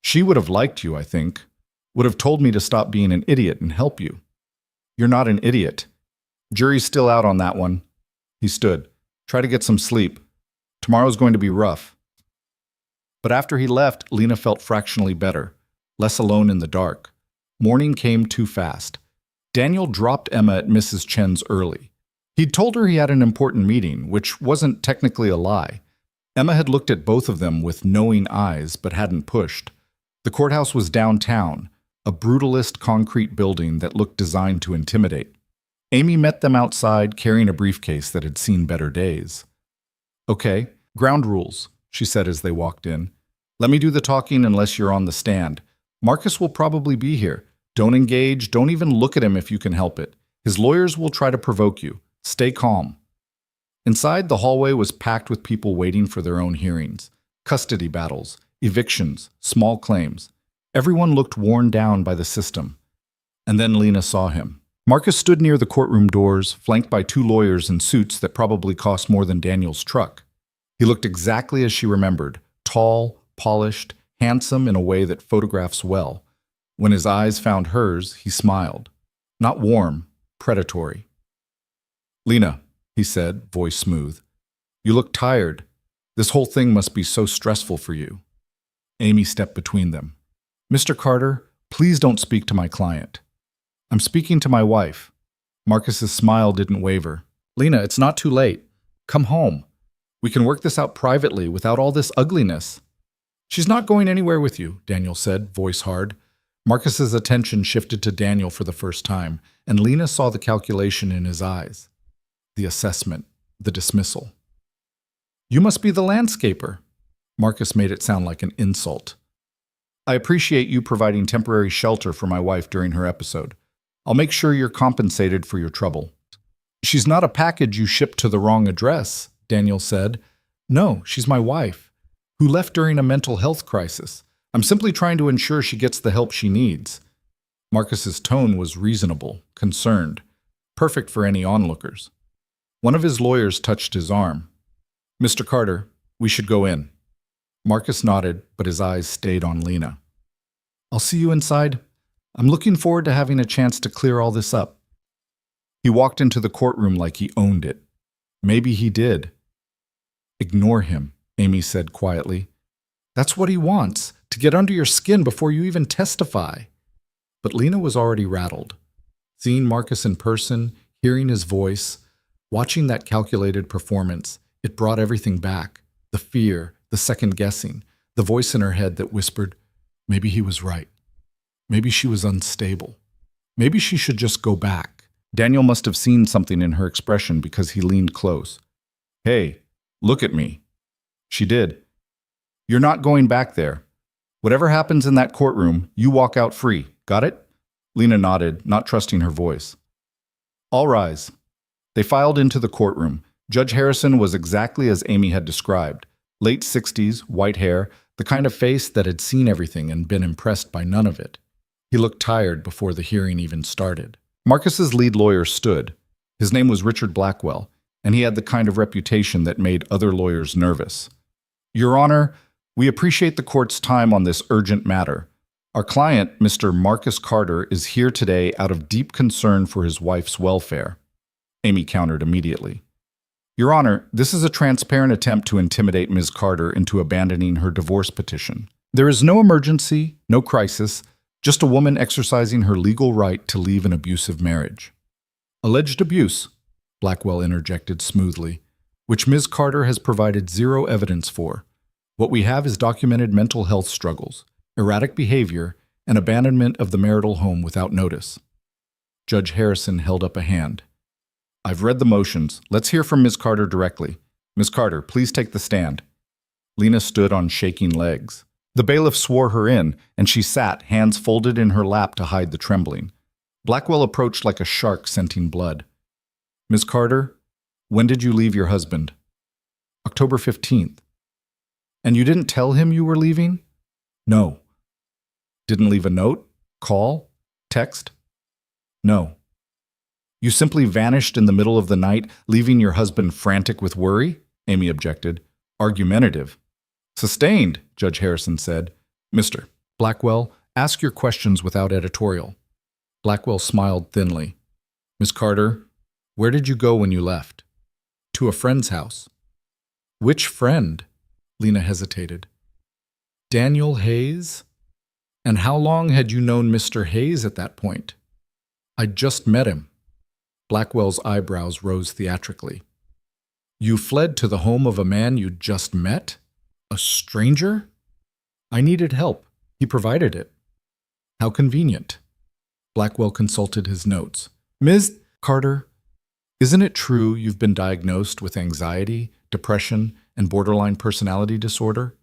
"She would have liked you, I think. Would have told me to stop being an idiot and help you." "You're not an idiot. Jury's still out on that one." He stood. "Try to get some sleep. Tomorrow's going to be rough." But after he left, Lena felt fractionally better, less alone in the dark. Morning came too fast. Daniel dropped Emma at Mrs. Chen's early. He'd told her he had an important meeting, which wasn't technically a lie. Emma had looked at both of them with knowing eyes, but hadn't pushed. The courthouse was downtown, a brutalist concrete building that looked designed to intimidate. Amy met them outside, carrying a briefcase that had seen better days. "Okay, ground rules," she said as they walked in. "Let me do the talking unless you're on the stand. Marcus will probably be here. Don't engage, don't even look at him if you can help it. His lawyers will try to provoke you. Stay calm." Inside, the hallway was packed with people waiting for their own hearings. Custody battles, evictions, small claims. Everyone looked worn down by the system. And then Lena saw him. Marcus stood near the courtroom doors, flanked by two lawyers in suits that probably cost more than Daniel's truck. He looked exactly as she remembered, tall, polished, handsome in a way that photographs well. When his eyes found hers, he smiled. Not warm, predatory. "Lena," he said, voice smooth, "you look tired. This whole thing must be so stressful for you." Amy stepped between them. "Mr. Carter, please don't speak to my client. I'm speaking to my wife." Marcus's smile didn't waver. "Lena, it's not too late. Come home. We can work this out privately without all this ugliness." "She's not going anywhere with you," Daniel said, voice hard. Marcus's attention shifted to Daniel for the first time, and Lena saw the calculation in his eyes. The assessment, the dismissal. "You must be the landscaper." Marcus made it sound like an insult. "I appreciate you providing temporary shelter for my wife during her episode. I'll make sure you're compensated for your trouble." "She's not a package you shipped to the wrong address," Daniel said. "No, she's my wife, who left during a mental health crisis. I'm simply trying to ensure she gets the help she needs." Marcus's tone was reasonable, concerned, perfect for any onlookers. One of his lawyers touched his arm. "Mr. Carter, we should go in." Marcus nodded, but his eyes stayed on Lena. "I'll see you inside. I'm looking forward to having a chance to clear all this up." He walked into the courtroom like he owned it. Maybe he did. "Ignore him," Amy said quietly. "That's what he wants, to get under your skin before you even testify." But Lena was already rattled. Seeing Marcus in person, hearing his voice, watching that calculated performance, it brought everything back. The fear, the second-guessing, the voice in her head that whispered, maybe he was right. Maybe she was unstable. Maybe she should just go back. Daniel must have seen something in her expression because he leaned close. "Hey, look at me." She did. "You're not going back there. Whatever happens in that courtroom, you walk out free. Got it?" Lena nodded, not trusting her voice. "All rise." They filed into the courtroom. Judge Harrison was exactly as Amy had described. Late 60s, white hair, the kind of face that had seen everything and been impressed by none of it. He looked tired before the hearing even started. Marcus's lead lawyer stood. His name was Richard Blackwell, and he had the kind of reputation that made other lawyers nervous. "Your Honor, we appreciate the court's time on this urgent matter. Our client, Mr. Marcus Carter, is here today out of deep concern for his wife's welfare." Amy countered immediately. "Your Honor, this is a transparent attempt to intimidate Ms. Carter into abandoning her divorce petition. There is no emergency, no crisis, just a woman exercising her legal right to leave an abusive marriage." "Alleged abuse," Blackwell interjected smoothly, "which Ms. Carter has provided zero evidence for. What we have is documented mental health struggles, erratic behavior, and abandonment of the marital home without notice." Judge Harrison held up a hand. "I've read the motions. Let's hear from Ms. Carter directly. Ms. Carter, please take the stand." Lena stood on shaking legs. The bailiff swore her in, and she sat, hands folded in her lap to hide the trembling. Blackwell approached like a shark scenting blood. "Ms. Carter, when did you leave your husband?" "October 15th. "And you didn't tell him you were leaving?" "No." "Didn't leave a note? Call? Text?" "No." "You simply vanished in the middle of the night, leaving your husband frantic with worry?" Amy objected. "Argumentative." "Sustained," Judge Harrison said. "Mr. Blackwell, ask your questions without editorial." Blackwell smiled thinly. "Ms. Carter, where did you go when you left?" "To a friend's house." "Which friend?" Lena hesitated. "Daniel Hayes? And how long had you known Mr. Hayes at that point?" "I'd just met him." Blackwell's eyebrows rose theatrically. You fled to the home of a man you'd just met? A stranger? I needed help. He provided it. How convenient. Blackwell consulted his notes. Ms. Carter, isn't it true you've been diagnosed with anxiety, depression, and borderline personality disorder?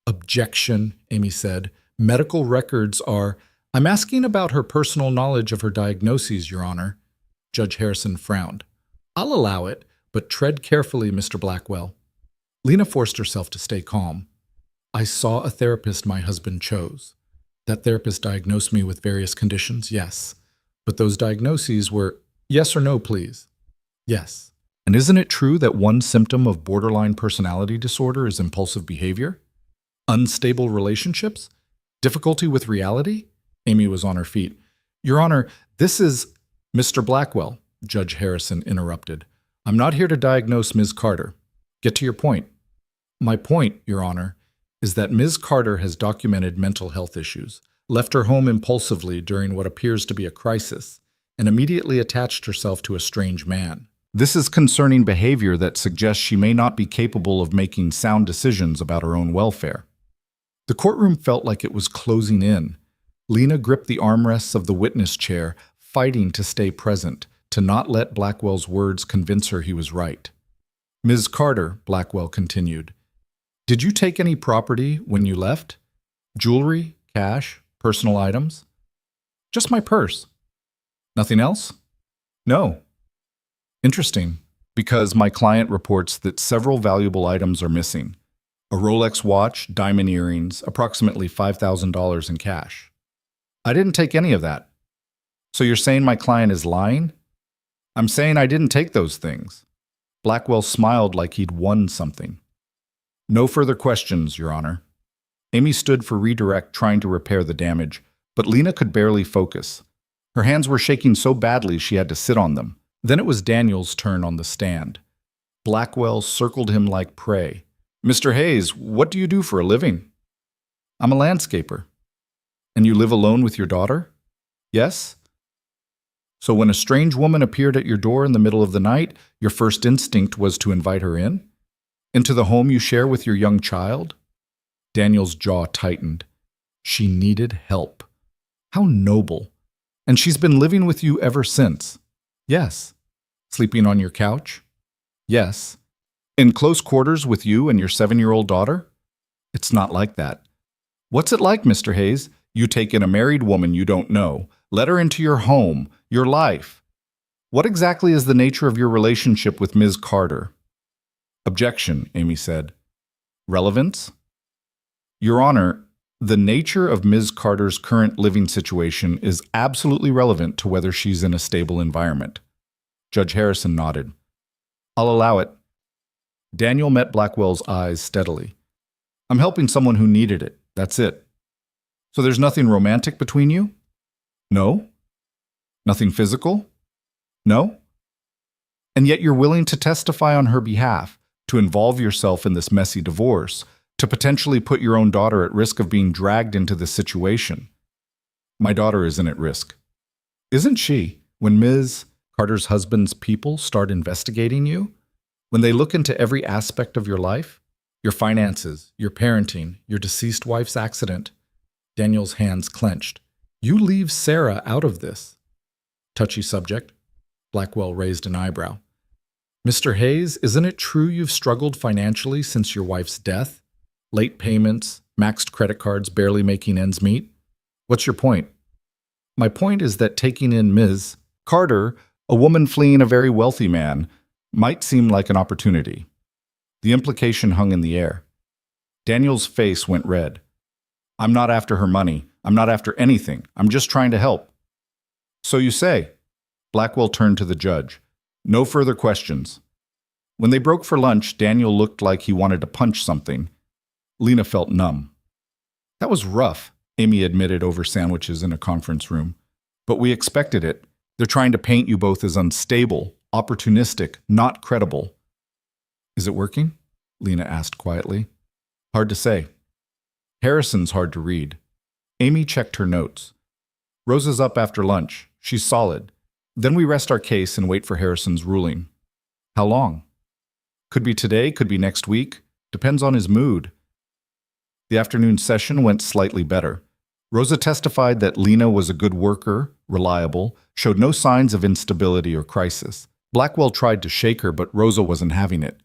Objection, Amy said. Medical records are... I'm asking about her personal knowledge of her diagnoses, Your Honor. Judge Harrison frowned. I'll allow it, but tread carefully, Mr. Blackwell. Lena forced herself to stay calm. I saw a therapist my husband chose. That therapist diagnosed me with various conditions, yes. But those diagnoses were, yes or no, please. Yes. And isn't it true that one symptom of borderline personality disorder is impulsive behavior? Unstable relationships? Difficulty with reality? Amy was on her feet. Your Honor, this is... Mr. Blackwell, Judge Harrison interrupted. I'm not here to diagnose Ms. Carter. Get to your point. My point, Your Honor, is that Ms. Carter has documented mental health issues, left her home impulsively during what appears to be a crisis, and immediately attached herself to a strange man. This is concerning behavior that suggests she may not be capable of making sound decisions about her own welfare. The courtroom felt like it was closing in. Lena gripped the armrests of the witness chair, fighting to stay present, to not let Blackwell's words convince her he was right. Ms. Carter, Blackwell continued, did you take any property when you left? Jewelry, cash, personal items? Just my purse. Nothing else? No. Interesting, because my client reports that several valuable items are missing. A Rolex watch, diamond earrings, approximately $5,000 in cash. I didn't take any of that. So you're saying my client is lying? I'm saying I didn't take those things. Blackwell smiled like he'd won something. No further questions, Your Honor. Amy stood for redirect, trying to repair the damage, but Lena could barely focus. Her hands were shaking so badly she had to sit on them. Then it was Daniel's turn on the stand. Blackwell circled him like prey. Mr. Hayes, what do you do for a living? I'm a landscaper. And you live alone with your daughter? Yes. So when a strange woman appeared at your door in the middle of the night, your first instinct was to invite her in? Into the home you share with your young child? Daniel's jaw tightened. She needed help. How noble. And she's been living with you ever since? Yes. Sleeping on your couch? Yes. In close quarters with you and your 7-year-old daughter? It's not like that. What's it like, Mr. Hayes? You take in a married woman you don't know, let her into your home, your life. What exactly is the nature of your relationship with Ms. Carter? Objection, Amy said. Relevance? Your Honor, the nature of Ms. Carter's current living situation is absolutely relevant to whether she's in a stable environment. Judge Harrison nodded. I'll allow it. Daniel met Blackwell's eyes steadily. I'm helping someone who needed it. That's it. So there's nothing romantic between you? No? Nothing physical? No? And yet you're willing to testify on her behalf, to involve yourself in this messy divorce, to potentially put your own daughter at risk of being dragged into this situation. My daughter isn't at risk. Isn't she? When Ms. Carter's husband's people start investigating you? When they look into every aspect of your life? Your finances, your parenting, your deceased wife's accident? Daniel's hands clenched. You leave Sarah out of this. Touchy subject. Blackwell raised an eyebrow. Mr. Hayes, isn't it true you've struggled financially since your wife's death? Late payments, maxed credit cards barely making ends meet? What's your point? My point is that taking in Ms. Carter, a woman fleeing a very wealthy man, might seem like an opportunity. The implication hung in the air. Daniel's face went red. I'm not after her money. I'm not after anything. I'm just trying to help. So you say. Blackwell turned to the judge. No further questions. When they broke for lunch, Daniel looked like he wanted to punch something. Lena felt numb. That was rough, Amy admitted over sandwiches in a conference room. But we expected it. They're trying to paint you both as unstable, opportunistic, not credible. Is it working? Lena asked quietly. Hard to say. Harrison's hard to read. Amy checked her notes. Rosa's up after lunch. She's solid. Then we rest our case and wait for Harrison's ruling. How long? Could be today, could be next week. Depends on his mood. The afternoon session went slightly better. Rosa testified that Lena was a good worker, reliable, showed no signs of instability or crisis. Blackwell tried to shake her, but Rosa wasn't having it.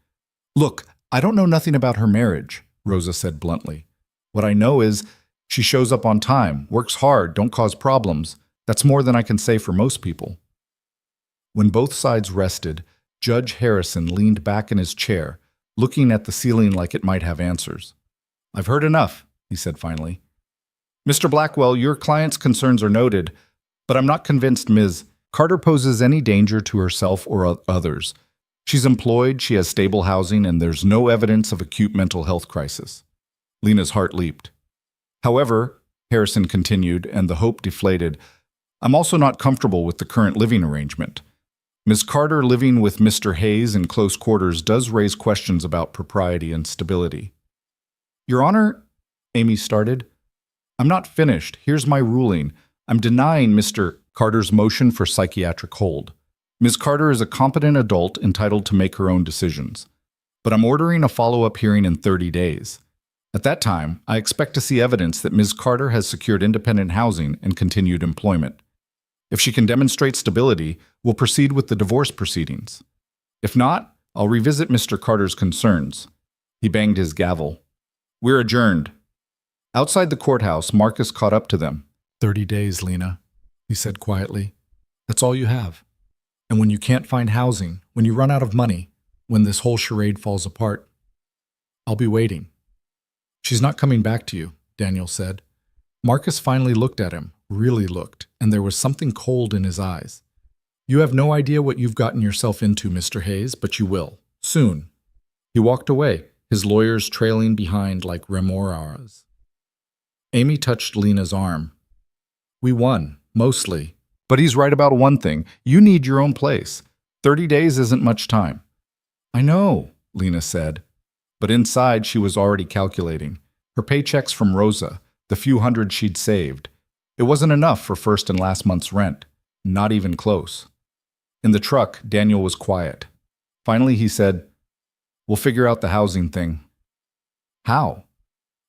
Look, I don't know nothing about her marriage, Rosa said bluntly. What I know is she shows up on time, works hard, don't cause problems. That's more than I can say for most people. When both sides rested, Judge Harrison leaned back in his chair, looking at the ceiling like it might have answers. I've heard enough, he said finally. Mr. Blackwell, your client's concerns are noted, but I'm not convinced Ms. Carter poses any danger to herself or others. She's employed, she has stable housing, and there's no evidence of acute mental health crisis. Lena's heart leaped. However, Harrison continued, and the hope deflated, I'm also not comfortable with the current living arrangement. Ms. Carter living with Mr. Hayes in close quarters does raise questions about propriety and stability. Your Honor, Amy started. I'm not finished. Here's my ruling. I'm denying Mr. Carter's motion for psychiatric hold. Ms. Carter is a competent adult entitled to make her own decisions. But I'm ordering a follow-up hearing in 30 days. At that time, I expect to see evidence that Ms. Carter has secured independent housing and continued employment. If she can demonstrate stability, we'll proceed with the divorce proceedings. If not, I'll revisit Mr. Carter's concerns. He banged his gavel. We're adjourned. Outside the courthouse, Marcus caught up to them. 30 days, Lena, he said quietly. That's all you have. And when you can't find housing, when you run out of money, when this whole charade falls apart, I'll be waiting. She's not coming back to you, Daniel said. Marcus finally looked at him, really looked, and there was something cold in his eyes. You have no idea what you've gotten yourself into, Mr. Hayes, but you will. Soon. He walked away, his lawyers trailing behind like remoras. Amy touched Lena's arm. We won, mostly. But he's right about one thing. You need your own place. 30 days isn't much time. I know, Lena said. But inside she was already calculating. Her paychecks from Rosa, the few hundred she'd saved. It wasn't enough for first and last month's rent. Not even close. In the truck, Daniel was quiet. Finally he said, We'll figure out the housing thing. How?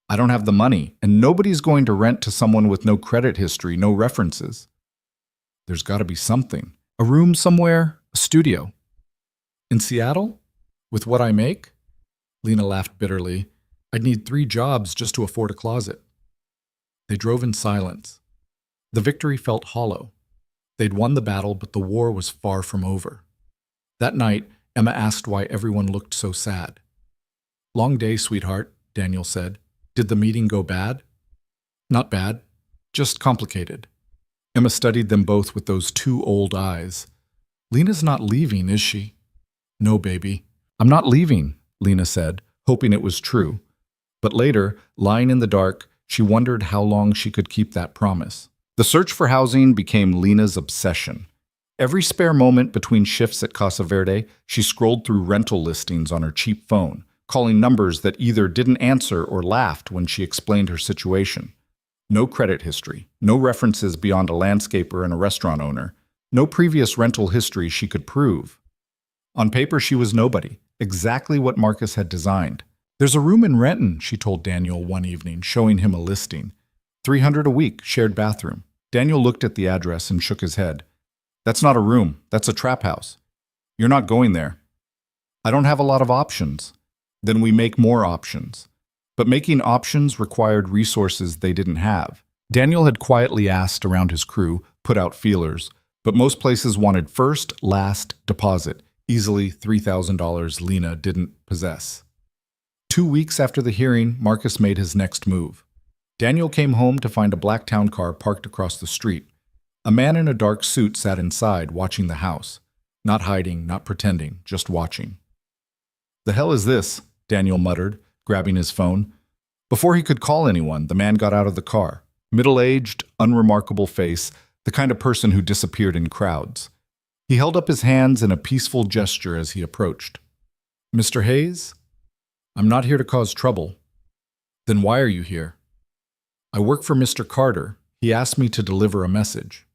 I don't have the money, and nobody's going to rent to someone with no credit history, no references. There's got to be something. A room somewhere, a studio. In Seattle? With what I make? Lena laughed bitterly. I'd need 3 jobs just to afford a closet. They drove in silence. The victory felt hollow. They'd won the battle, but the war was far from over. That night, Emma asked why everyone looked so sad. Long day, sweetheart, Daniel said. Did the meeting go bad? Not bad, just complicated. Emma studied them both with those 2 old eyes. Lena's not leaving, is she? No, baby. I'm not leaving, Lena said, hoping it was true. But later, lying in the dark, she wondered how long she could keep that promise. The search for housing became Lena's obsession. Every spare moment between shifts at Casa Verde, she scrolled through rental listings on her cheap phone, calling numbers that either didn't answer or laughed when she explained her situation. No credit history, no references beyond a landscaper and a restaurant owner, no previous rental history she could prove. On paper, she was nobody, exactly what Marcus had designed. There's a room in Renton, she told Daniel one evening, showing him a listing. $300 a week, shared bathroom. Daniel looked at the address and shook his head. That's not a room, that's a trap house. You're not going there. I don't have a lot of options. Then we make more options. But making options required resources they didn't have. Daniel had quietly asked around his crew, put out feelers, but most places wanted first, last, deposit, easily $3,000 Lena didn't possess. 2 weeks after the hearing, Marcus made his next move. Daniel came home to find a black town car parked across the street. A man in a dark suit sat inside, watching the house. Not hiding, not pretending, just watching. The hell is this? Daniel muttered, grabbing his phone. Before he could call anyone, the man got out of the car. Middle-aged, unremarkable face, the kind of person who disappeared in crowds. He held up his hands in a peaceful gesture as he approached. Mr. Hayes? I'm not here to cause trouble. Then why are you here? I work for Mr. Carter. He asked me to deliver a message.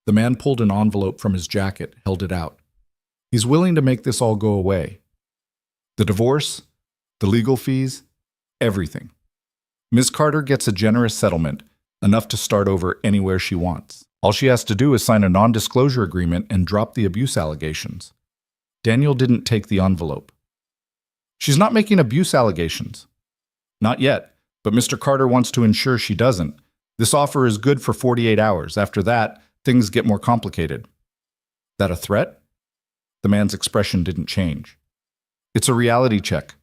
The man pulled an envelope from his jacket, held it out. He's willing to make this all go away. The divorce, the legal fees, everything. Ms. Carter gets a generous settlement, enough to start over anywhere she wants. All she has to do is sign a non-disclosure agreement and drop the abuse allegations. Daniel didn't take the envelope. She's not making abuse allegations. Not yet, but Mr. Carter wants to ensure she doesn't. This offer is good for 48 hours. After that, things get more complicated. That a threat? The man's expression didn't change. It's a reality check.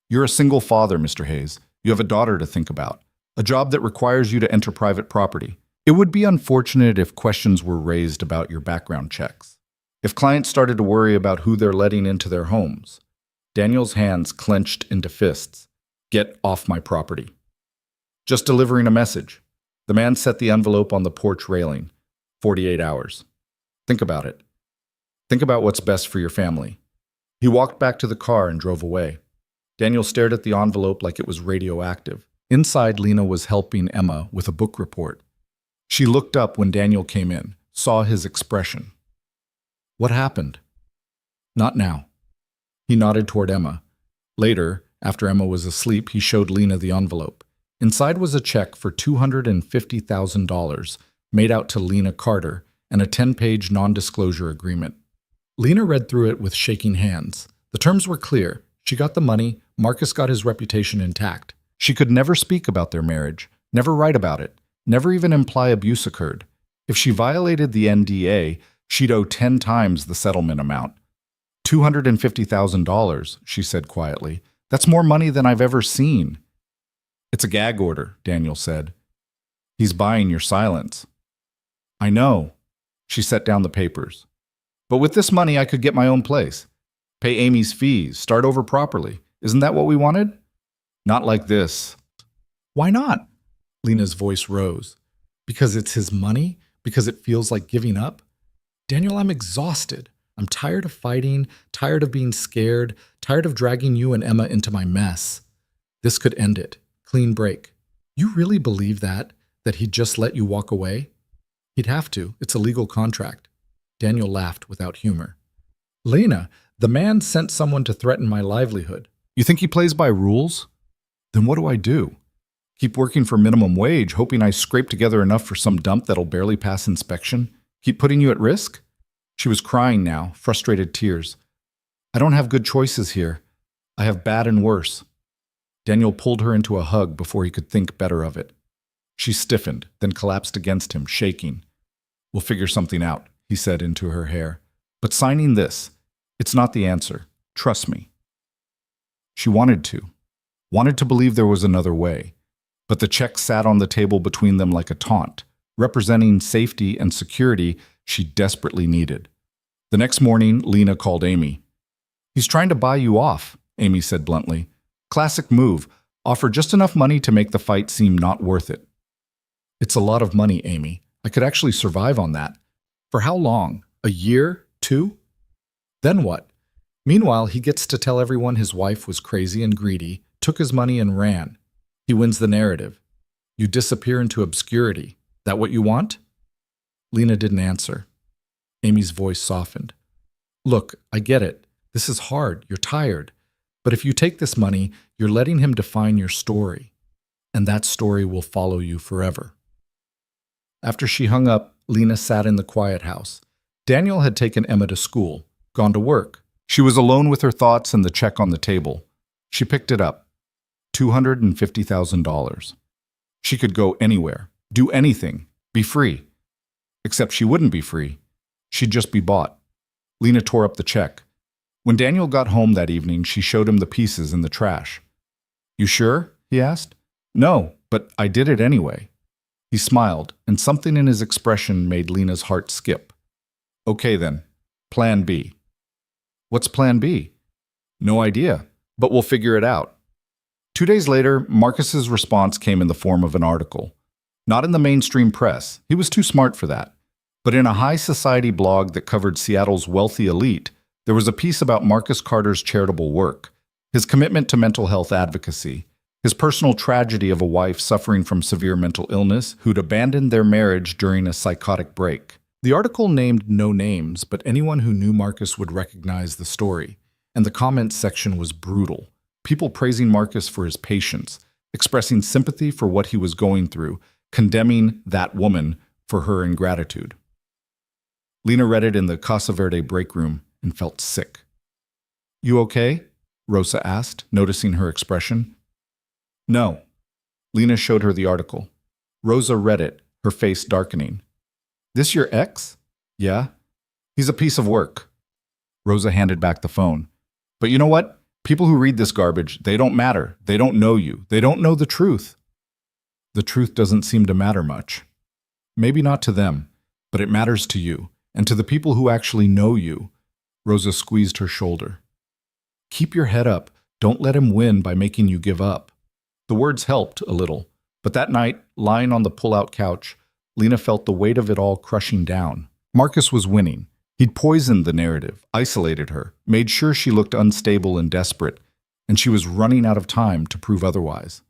You're a single father, Mr. Hayes. You have a daughter to think about, a job that requires you to enter private property. It would be unfortunate if questions were raised about your background checks. If clients started to worry about who they're letting into their homes. Daniel's hands clenched into fists. Get off my property. Just delivering a message. The man set the envelope on the porch railing. 48 hours. Think about it. Think about what's best for your family. He walked back to the car and drove away. Daniel stared at the envelope like it was radioactive. Inside, Lena was helping Emma with a book report. She looked up when Daniel came in, saw his expression. What happened? Not now. He nodded toward Emma. Later, after Emma was asleep, he showed Lena the envelope. Inside was a check for $250,000 made out to Lena Carter and a 10-page non-disclosure agreement. Lena read through it with shaking hands. The terms were clear. She got the money, Marcus got his reputation intact. She could never speak about their marriage, never write about it, never even imply abuse occurred. If she violated the NDA, she'd owe 10 times the settlement amount. $250,000, she said quietly. That's more money than I've ever seen. It's a gag order, Daniel said. He's buying your silence. I know. She set down the papers. But with this money, I could get my own place. Pay Amy's fees, start over properly. Isn't that what we wanted? Not like this. Why not? Lena's voice rose. Because it's his money? Because it feels like giving up? Daniel, I'm exhausted. I'm tired of fighting, tired of being scared, tired of dragging you and Emma into my mess. This could end it. Clean break. You really believe that he'd just let you walk away? He'd have to. It's a legal contract. Daniel laughed without humor. Lena, the man sent someone to threaten my livelihood. You think he plays by rules? Then what do I do? Keep working for minimum wage, hoping I scrape together enough for some dump that'll barely pass inspection? Keep putting you at risk? She was crying now, frustrated tears. I don't have good choices here. I have bad and worse. Daniel pulled her into a hug before he could think better of it. She stiffened, then collapsed against him, shaking. We'll figure something out, he said into her hair. But signing this, it's not the answer. Trust me. She wanted to believe there was another way. But the check sat on the table between them like a taunt, representing safety and security she desperately needed. The next morning, Lena called Amy. He's trying to buy you off, Amy said bluntly. Classic move. Offer just enough money to make the fight seem not worth it. It's a lot of money, Amy. I could actually survive on that. For how long? A year? 2? Then what? Meanwhile, he gets to tell everyone his wife was crazy and greedy, took his money and ran. He wins the narrative. You disappear into obscurity. That what you want? Lena didn't answer. Amy's voice softened. Look, I get it. This is hard. You're tired. But if you take this money, you're letting him define your story. And that story will follow you forever. After she hung up, Lena sat in the quiet house. Daniel had taken Emma to school, gone to work. She was alone with her thoughts and the check on the table. She picked it up. $250,000. She could go anywhere, do anything, be free. Except she wouldn't be free. She'd just be bought. Lena tore up the check. When Daniel got home that evening, she showed him the pieces in the trash. You sure? He asked. No, but I did it anyway. He smiled, and something in his expression made Lena's heart skip. Okay then, Plan B. What's Plan B? No idea, but we'll figure it out. 2 days later, Marcus's response came in the form of an article. Not in the mainstream press, he was too smart for that. But in a high society blog that covered Seattle's wealthy elite, there was a piece about Marcus Carter's charitable work, his commitment to mental health advocacy, his personal tragedy of a wife suffering from severe mental illness who'd abandoned their marriage during a psychotic break. The article named no names, but anyone who knew Marcus would recognize the story, and the comments section was brutal. People praising Marcus for his patience, expressing sympathy for what he was going through, condemning that woman for her ingratitude. Lena read it in the Casa Verde break room and felt sick. "You okay?" Rosa asked, noticing her expression. "No." Lena showed her the article. Rosa read it, her face darkening. "This your ex?" "Yeah." "He's a piece of work." Rosa handed back the phone. "But you know what? People who read this garbage, they don't matter. They don't know you. They don't know the truth." "The truth doesn't seem to matter much." "Maybe not to them, but it matters to you, and to the people who actually know you." Rosa squeezed her shoulder. "Keep your head up. Don't let him win by making you give up." The words helped a little, but that night, lying on the pull-out couch, Lena felt the weight of it all crushing down. Marcus was winning. He'd poisoned the narrative, isolated her, made sure she looked unstable and desperate, and she was running out of time to prove otherwise.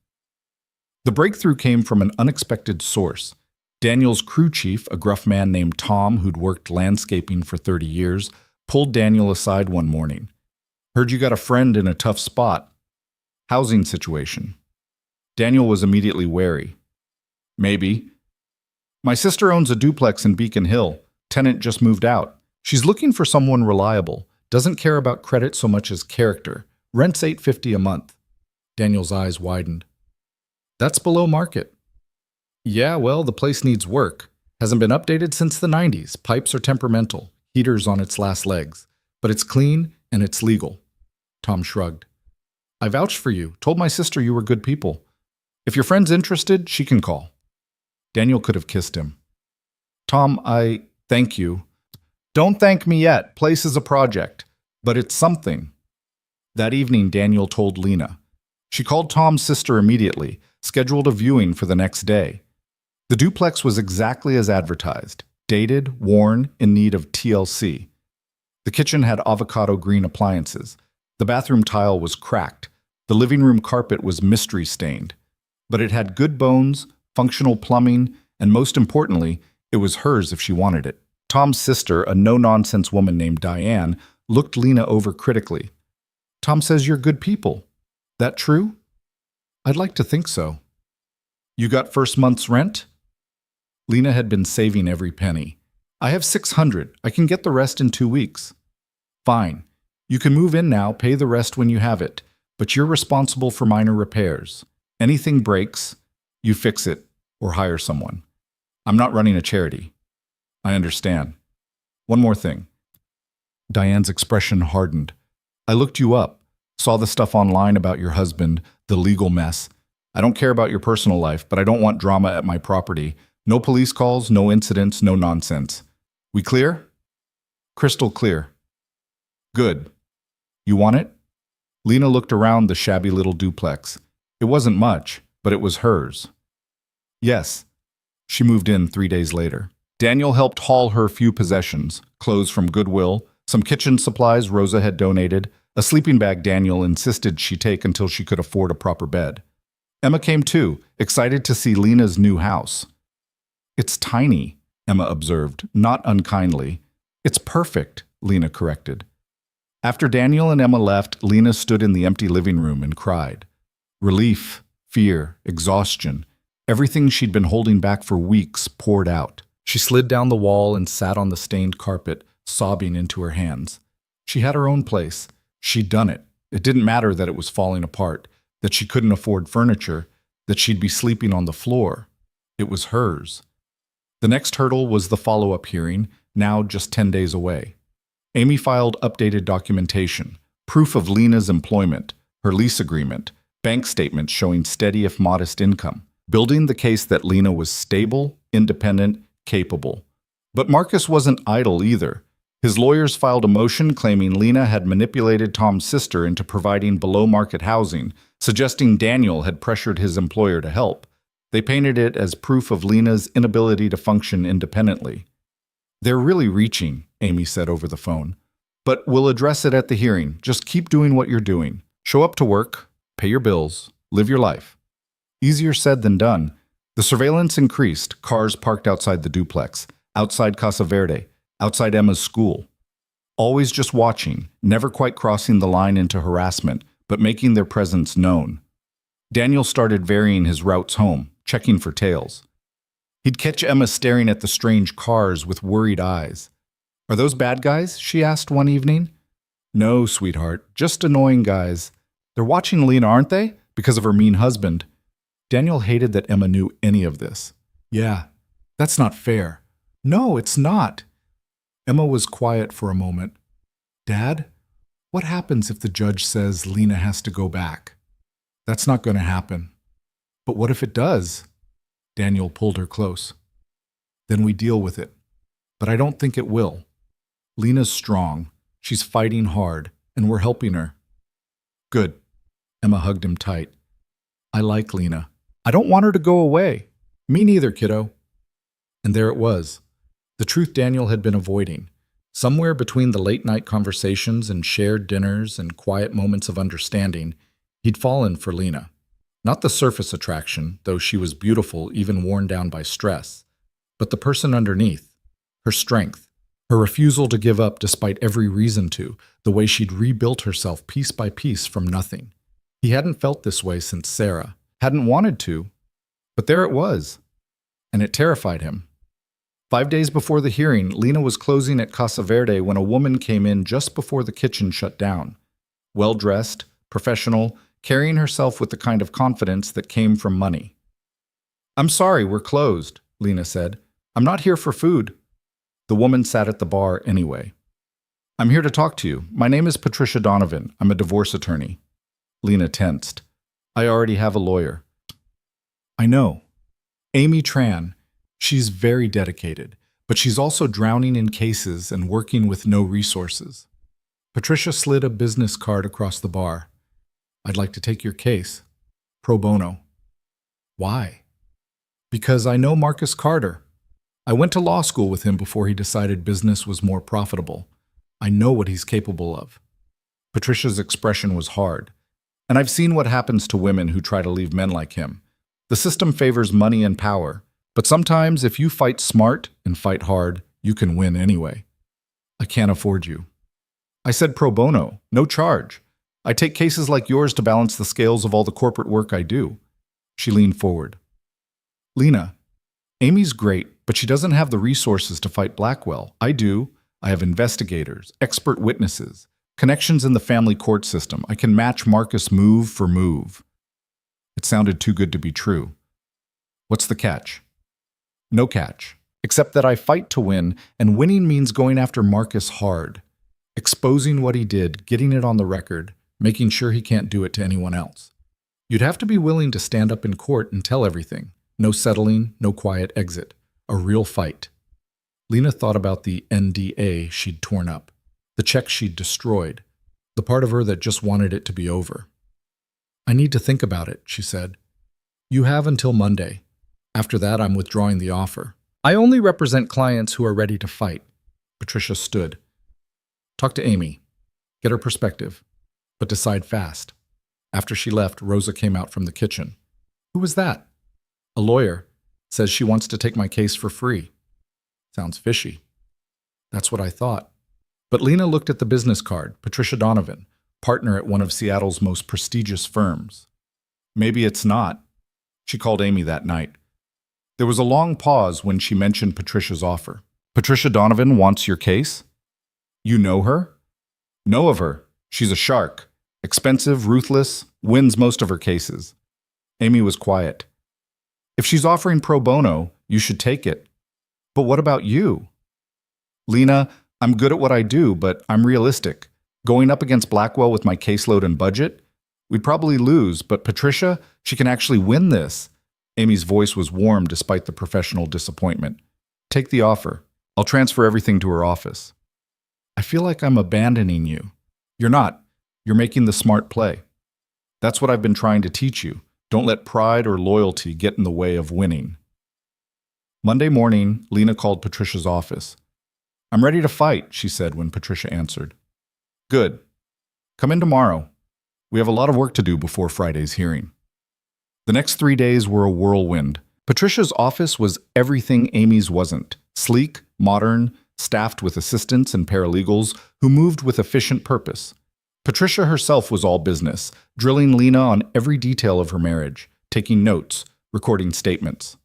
The breakthrough came from an unexpected source. Daniel's crew chief, a gruff man named Tom who'd worked landscaping for 30 years, pulled Daniel aside one morning. "Heard you got a friend in a tough spot. Housing situation." Daniel was immediately wary. "Maybe. My sister owns a duplex in Beacon Hill. Tenant just moved out. She's looking for someone reliable, doesn't care about credit so much as character. Rent's $850 a month." Daniel's eyes widened. "That's below market." "Yeah, well, the place needs work. Hasn't been updated since the 90s. Pipes are temperamental, heaters on its last legs. But it's clean and it's legal." Tom shrugged. "I vouched for you, told my sister you were good people. If your friend's interested, she can call." Daniel could have kissed him. "Tom, thank you." "Don't thank me yet. Place is a project. But it's something." That evening, Daniel told Lena. She called Tom's sister immediately, scheduled a viewing for the next day. The duplex was exactly as advertised, dated, worn, in need of TLC. The kitchen had avocado green appliances. The bathroom tile was cracked. The living room carpet was mystery-stained. But it had good bones, functional plumbing, and most importantly, it was hers if she wanted it. Tom's sister, a no-nonsense woman named Diane, looked Lena over critically. "Tom says you're good people. That true?" "I'd like to think so." "You got first month's rent?" Lena had been saving every penny. "I have $600. I can get the rest in 2 weeks." "Fine. You can move in now, pay the rest when you have it, but you're responsible for minor repairs. Anything breaks, you fix it or hire someone. I'm not running a charity." "I understand. One more thing." Diane's expression hardened. "I looked you up, saw the stuff online about your husband, the legal mess. I don't care about your personal life, but I don't want drama at my property. No police calls, no incidents, no nonsense. We clear?" "Crystal clear." "Good. You want it?" Lena looked around the shabby little duplex. It wasn't much, but it was hers. "Yes." She moved in 3 days later. Daniel helped haul her few possessions, clothes from Goodwill, some kitchen supplies Rosa had donated, a sleeping bag Daniel insisted she take until she could afford a proper bed. Emma came too, excited to see Lena's new house. "It's tiny," Emma observed, not unkindly. "It's perfect," Lena corrected. After Daniel and Emma left, Lena stood in the empty living room and cried. Relief, fear, exhaustion, everything she'd been holding back for weeks poured out. She slid down the wall and sat on the stained carpet, sobbing into her hands. She had her own place. She'd done it. It didn't matter that it was falling apart, that she couldn't afford furniture, that she'd be sleeping on the floor. It was hers. The next hurdle was the follow-up hearing, now just 10 days away. Amy filed updated documentation, proof of Lena's employment, her lease agreement, bank statements showing steady if modest income, building the case that Lena was stable, independent, capable. But Marcus wasn't idle either. His lawyers filed a motion claiming Lena had manipulated Tom's sister into providing below-market housing, suggesting Daniel had pressured his employer to help. They painted it as proof of Lena's inability to function independently. "They're really reaching," Amy said over the phone. "But we'll address it at the hearing. Just keep doing what you're doing. Show up to work, pay your bills, live your life." Easier said than done. The surveillance increased, cars parked outside the duplex. outside Casa Verde, outside Emma's school. Always just watching, never quite crossing the line into harassment, but making their presence known. Daniel started varying his routes home, checking for tails. He'd catch Emma staring at the strange cars with worried eyes. "Are those bad guys?" she asked one evening. "No, sweetheart, just annoying guys. They're watching Lena, aren't they? Because of her mean husband." Daniel hated that Emma knew any of this. "Yeah, that's not fair." "No, it's not." Emma was quiet for a moment. "Dad, what happens if the judge says Lena has to go back?" "That's not going to happen." "But what if it does?" Daniel pulled her close. "Then we deal with it. But I don't think it will. Lena's strong. She's fighting hard, and we're helping her." "Good." Emma hugged him tight. "I like Lena. I don't want her to go away." "Me neither, kiddo." And there it was. The truth Daniel had been avoiding. Somewhere between the late-night conversations and shared dinners and quiet moments of understanding, he'd fallen for Lena. Not the surface attraction, though she was beautiful even worn down by stress, but the person underneath, her strength, her refusal to give up despite every reason to, the way she'd rebuilt herself piece by piece from nothing. He hadn't felt this way since Sarah, hadn't wanted to, but there it was, and it terrified him. 5 days before the hearing, Lena was closing at Casa Verde when a woman came in just before the kitchen shut down. Well-dressed, professional, carrying herself with the kind of confidence that came from money. "I'm sorry, we're closed," Lena said. "I'm not here for food." The woman sat at the bar anyway. "I'm here to talk to you. My name is Patricia Donovan. I'm a divorce attorney." Lena tensed. "I already have a lawyer." "I know. Amy Tran. She's very dedicated, but she's also drowning in cases and working with no resources." Patricia slid a business card across the bar. "I'd like to take your case. Pro bono." "Why?" "Because I know Marcus Carter. I went to law school with him before he decided business was more profitable. I know what he's capable of." Patricia's expression was hard. "And I've seen what happens to women who try to leave men like him. The system favors money and power. But sometimes, if you fight smart and fight hard, you can win anyway." "I can't afford you." "I said pro bono, no charge. I take cases like yours to balance the scales of all the corporate work I do." She leaned forward. "Lena, Amy's great, but she doesn't have the resources to fight Blackwell. I do. I have investigators, expert witnesses, connections in the family court system. I can match Marcus move for move." It sounded too good to be true. "What's the catch?" "No catch, except that I fight to win, and winning means going after Marcus hard, exposing what he did, getting it on the record, making sure he can't do it to anyone else. You'd have to be willing to stand up in court and tell everything. No settling, no quiet exit. A real fight." Lena thought about the NDA she'd torn up, the check she'd destroyed, the part of her that just wanted it to be over. "I need to think about it," she said. "You have until Monday. After that, I'm withdrawing the offer. I only represent clients who are ready to fight." Patricia stood. "Talk to Amy. Get her perspective. But decide fast." After she left, Rosa came out from the kitchen. "Who was that?" "A lawyer. Says she wants to take my case for free." "Sounds fishy." "That's what I thought." But Lena looked at the business card, Patricia Donovan, partner at one of Seattle's most prestigious firms. "Maybe it's not." She called Amy that night. There was a long pause when she mentioned Patricia's offer. "Patricia Donovan wants your case?" "You know her?" "Know of her. She's a shark. Expensive, ruthless, wins most of her cases." Amy was quiet. "If she's offering pro bono, you should take it." "But what about you?" "Lena, I'm good at what I do, but I'm realistic. Going up against Blackwell with my caseload and budget? We'd probably lose, but Patricia, she can actually win this." Amy's voice was warm despite the professional disappointment. "Take the offer. I'll transfer everything to her office." "I feel like I'm abandoning you." "You're not. You're making the smart play. That's what I've been trying to teach you. Don't let pride or loyalty get in the way of winning." Monday morning, Lena called Patricia's office. "I'm ready to fight," she said when Patricia answered. "Good. Come in tomorrow. We have a lot of work to do before Friday's hearing." The next 3 days were a whirlwind. Patricia's office was everything Amy's wasn't. sleek, modern, staffed with assistants and paralegals who moved with efficient purpose. Patricia herself was all business, drilling Lena on every detail of her marriage, taking notes, recording statements.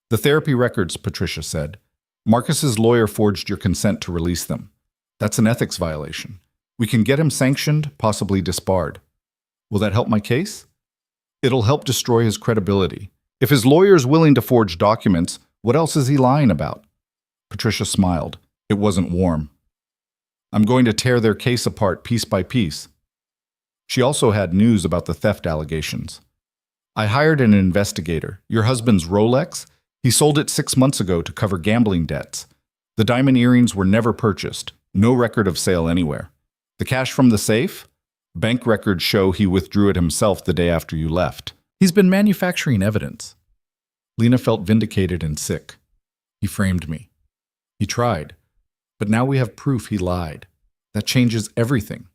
"The therapy records," Patricia said. "Marcus's lawyer forged your consent to release them. That's an ethics violation. We can get him sanctioned, possibly disbarred. Will that help my case?" "It'll help destroy his credibility. If his lawyer's willing to forge documents, what else is he lying about?" Patricia smiled. It wasn't warm. "I'm going to tear their case apart piece by piece." She also had news about the theft allegations. "I hired an investigator. Your husband's Rolex? He sold it 6 months ago to cover gambling debts. The diamond earrings were never purchased. No record of sale anywhere. The cash from the safe? Bank records show he withdrew it himself the day after you left. He's been manufacturing evidence." Lena felt vindicated and sick. "He framed me. He tried. But now we have proof he lied. That changes everything."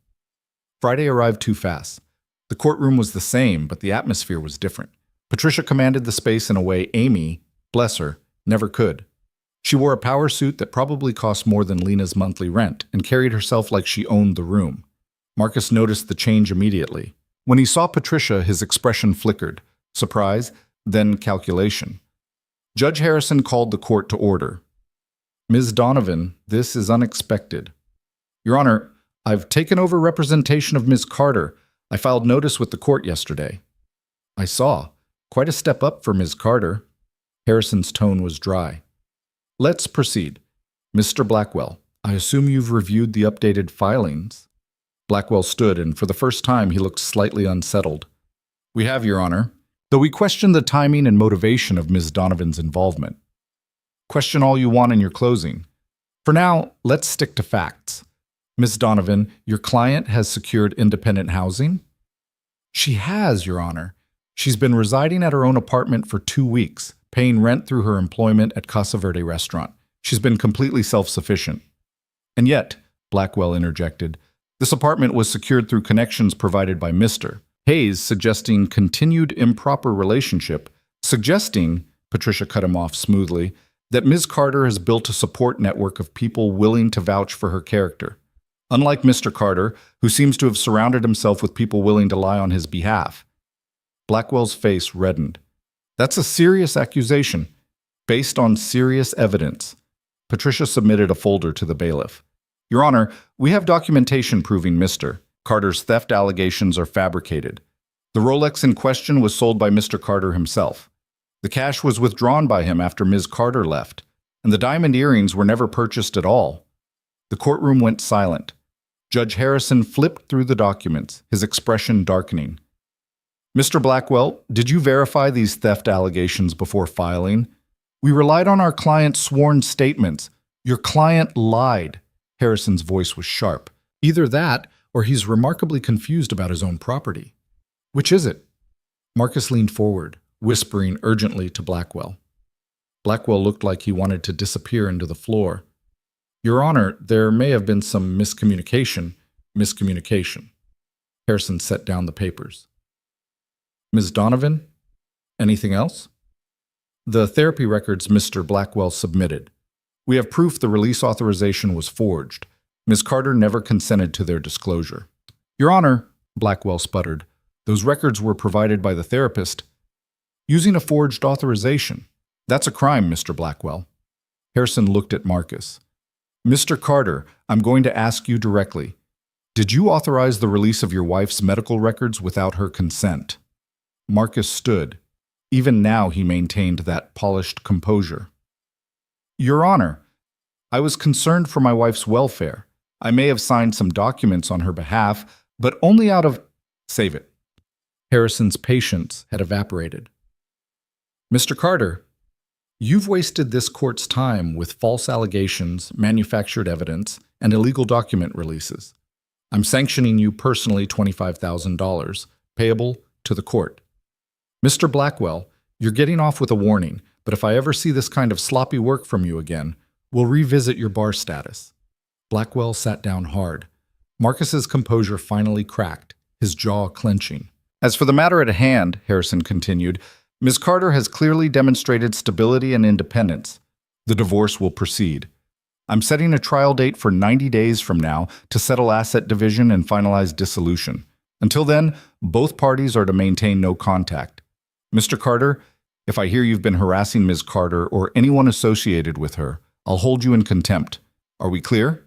Friday arrived too fast. The courtroom was the same, but the atmosphere was different. Patricia commanded the space in a way Amy, bless her, never could. She wore a power suit that probably cost more than Lena's monthly rent and carried herself like she owned the room. Marcus noticed the change immediately. When he saw Patricia, his expression flickered. Surprise, then calculation. Judge Harrison called the court to order. "Ms. Donovan, this is unexpected." "Your Honor, I've taken over representation of Ms. Carter. I filed notice with the court yesterday." "I saw. Quite a step up for Ms. Carter." Harrison's tone was dry. "Let's proceed. Mr. Blackwell, I assume you've reviewed the updated filings." Blackwell stood, and for the first time he looked slightly unsettled. "We have, Your Honor, though we question the timing and motivation of Ms. Donovan's involvement. Question all you want in your closing. For now, let's stick to facts. Ms. Donovan, your client has secured independent housing?" "She has, Your Honor. She's been residing at her own apartment for 2 weeks, paying rent through her employment at Casa Verde restaurant. She's been completely self-sufficient." "And yet," Blackwell interjected, "this apartment was secured through connections provided by Mr. Hayes, suggesting continued improper relationship, suggesting," Patricia cut him off smoothly, "that Ms. Carter has built a support network of people willing to vouch for her character. Unlike Mr. Carter, who seems to have surrounded himself with people willing to lie on his behalf." Blackwell's face reddened. "That's a serious accusation, based on serious evidence." Patricia submitted a folder to the bailiff. "Your Honor, we have documentation proving Mr. Carter's theft allegations are fabricated. The Rolex in question was sold by Mr. Carter himself. The cash was withdrawn by him after Ms. Carter left, and the diamond earrings were never purchased at all." The courtroom went silent. Judge Harrison flipped through the documents, his expression darkening. "Mr. Blackwell, did you verify these theft allegations before filing?" "We relied on our client's sworn statements." "Your client lied." Harrison's voice was sharp. "Either that, or he's remarkably confused about his own property." "Which is it?" Marcus leaned forward, whispering urgently to Blackwell. Blackwell looked like he wanted to disappear into the floor. "Your Honor, there may have been some miscommunication." "Miscommunication." Harrison set down the papers. "Ms. Donovan, anything else?" "The therapy records Mr. Blackwell submitted. We have proof the release authorization was forged. Ms. Carter never consented to their disclosure." "Your Honor," Blackwell sputtered, "those records were provided by the therapist." "Using a forged authorization. That's a crime, Mr. Blackwell." Harrison looked at Marcus. "Mr. Carter, I'm going to ask you directly. Did you authorize the release of your wife's medical records without her consent?" Marcus stood. Even now he maintained that polished composure. "Your Honor, I was concerned for my wife's welfare. I may have signed some documents on her behalf, but only out of—" "Save it." Harrison's patience had evaporated. "Mr. Carter, you've wasted this court's time with false allegations, manufactured evidence, and illegal document releases. I'm sanctioning you personally $25,000, payable to the court. Mr. Blackwell, you're getting off with a warning, but if I ever see this kind of sloppy work from you again, we'll revisit your bar status." Blackwell sat down hard. Marcus's composure finally cracked, his jaw clenching. "As for the matter at hand," Harrison continued, "Ms. Carter has clearly demonstrated stability and independence. The divorce will proceed. I'm setting a trial date for 90 days from now to settle asset division and finalize dissolution. Until then, both parties are to maintain no contact. Mr. Carter, if I hear you've been harassing Ms. Carter or anyone associated with her, I'll hold you in contempt. Are we clear?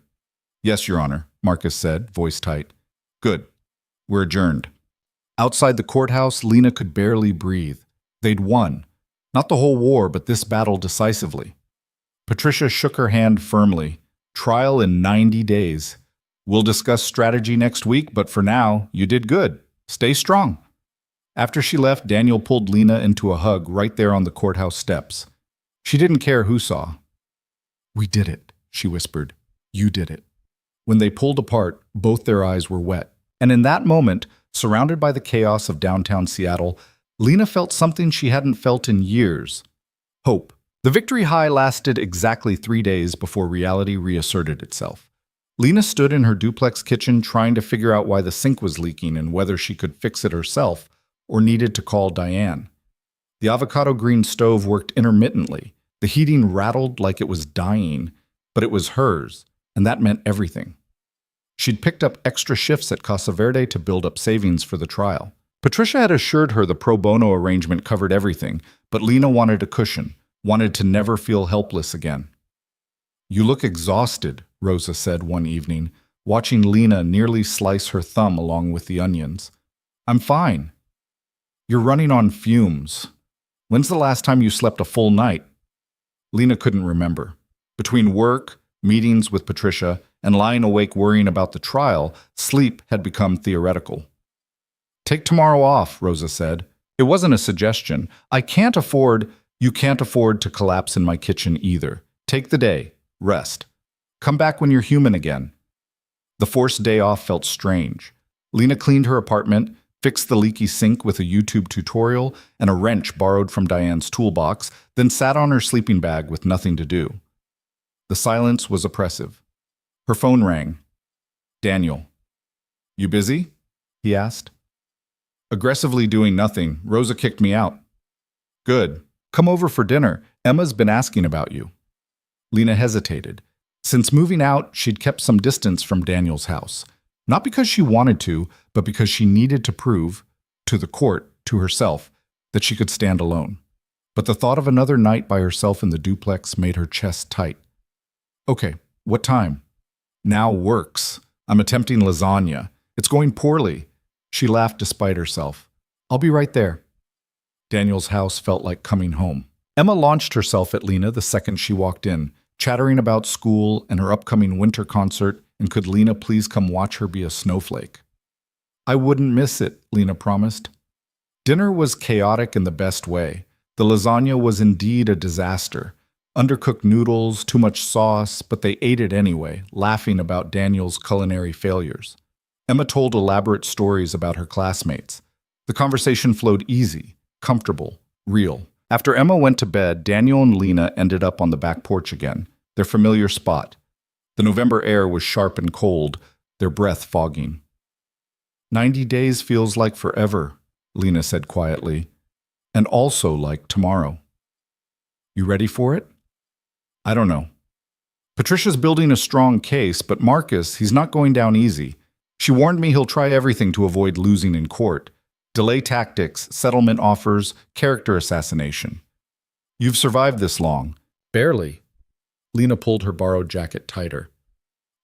Yes, Your Honor, Marcus said, voice tight. Good. We're adjourned. Outside the courthouse, Lena could barely breathe. They'd won. Not the whole war, but this battle decisively. Patricia shook her hand firmly. Trial in 90 days. We'll discuss strategy next week, but for now, you did good. Stay strong. After she left, Daniel pulled Lena into a hug right there on the courthouse steps. She didn't care who saw. We did it, she whispered. You did it. When they pulled apart, both their eyes were wet. And in that moment, surrounded by the chaos of downtown Seattle, Lena felt something she hadn't felt in years. Hope. The victory high lasted exactly 3 days before reality reasserted itself. Lena stood in her duplex kitchen trying to figure out why the sink was leaking and whether she could fix it herself or needed to call Diane. The avocado green stove worked intermittently. The heating rattled like it was dying, but it was hers, and that meant everything. She'd picked up extra shifts at Casa Verde to build up savings for the trial. Patricia had assured her the pro bono arrangement covered everything, but Lena wanted a cushion, wanted to never feel helpless again. You look exhausted, Rosa said one evening, watching Lena nearly slice her thumb along with the onions. I'm fine. You're running on fumes. When's the last time you slept a full night? Lena couldn't remember. Between work, meetings with Patricia, and lying awake worrying about the trial, sleep had become theoretical. Take tomorrow off, Rosa said. It wasn't a suggestion. You can't afford to collapse in my kitchen either. Take the day. Rest. Come back when you're human again. The forced day off felt strange. Lena cleaned her apartment, fixed the leaky sink with a YouTube tutorial and a wrench borrowed from Diane's toolbox, then sat on her sleeping bag with nothing to do. The silence was oppressive. Her phone rang. Daniel. You busy? He asked. Aggressively doing nothing. Rosa kicked me out. Good. Come over for dinner. Emma's been asking about you. Lena hesitated. Since moving out, she'd kept some distance from Daniel's house. Not because she wanted to, but because she needed to prove, to the court, to herself, that she could stand alone. But the thought of another night by herself in the duplex made her chest tight. Okay, what time? Now works. I'm attempting lasagna. It's going poorly. She laughed despite herself. I'll be right there. Daniel's house felt like coming home. Emma launched herself at Lena the second she walked in, chattering about school and her upcoming winter concert, and could Lena please come watch her be a snowflake? I wouldn't miss it, Lena promised. Dinner was chaotic in the best way. The lasagna was indeed a disaster. Undercooked noodles, too much sauce, but they ate it anyway, laughing about Daniel's culinary failures. Emma told elaborate stories about her classmates. The conversation flowed easy, comfortable, real. After Emma went to bed, Daniel and Lena ended up on the back porch again, their familiar spot. The November air was sharp and cold, their breath fogging. 90 days feels like forever, Lena said quietly, and also like tomorrow. You ready for it? I don't know. Patricia's building a strong case, but Marcus, he's not going down easy. She warned me he'll try everything to avoid losing in court. Delay tactics, settlement offers, character assassination. You've survived this long. Barely. Lena pulled her borrowed jacket tighter.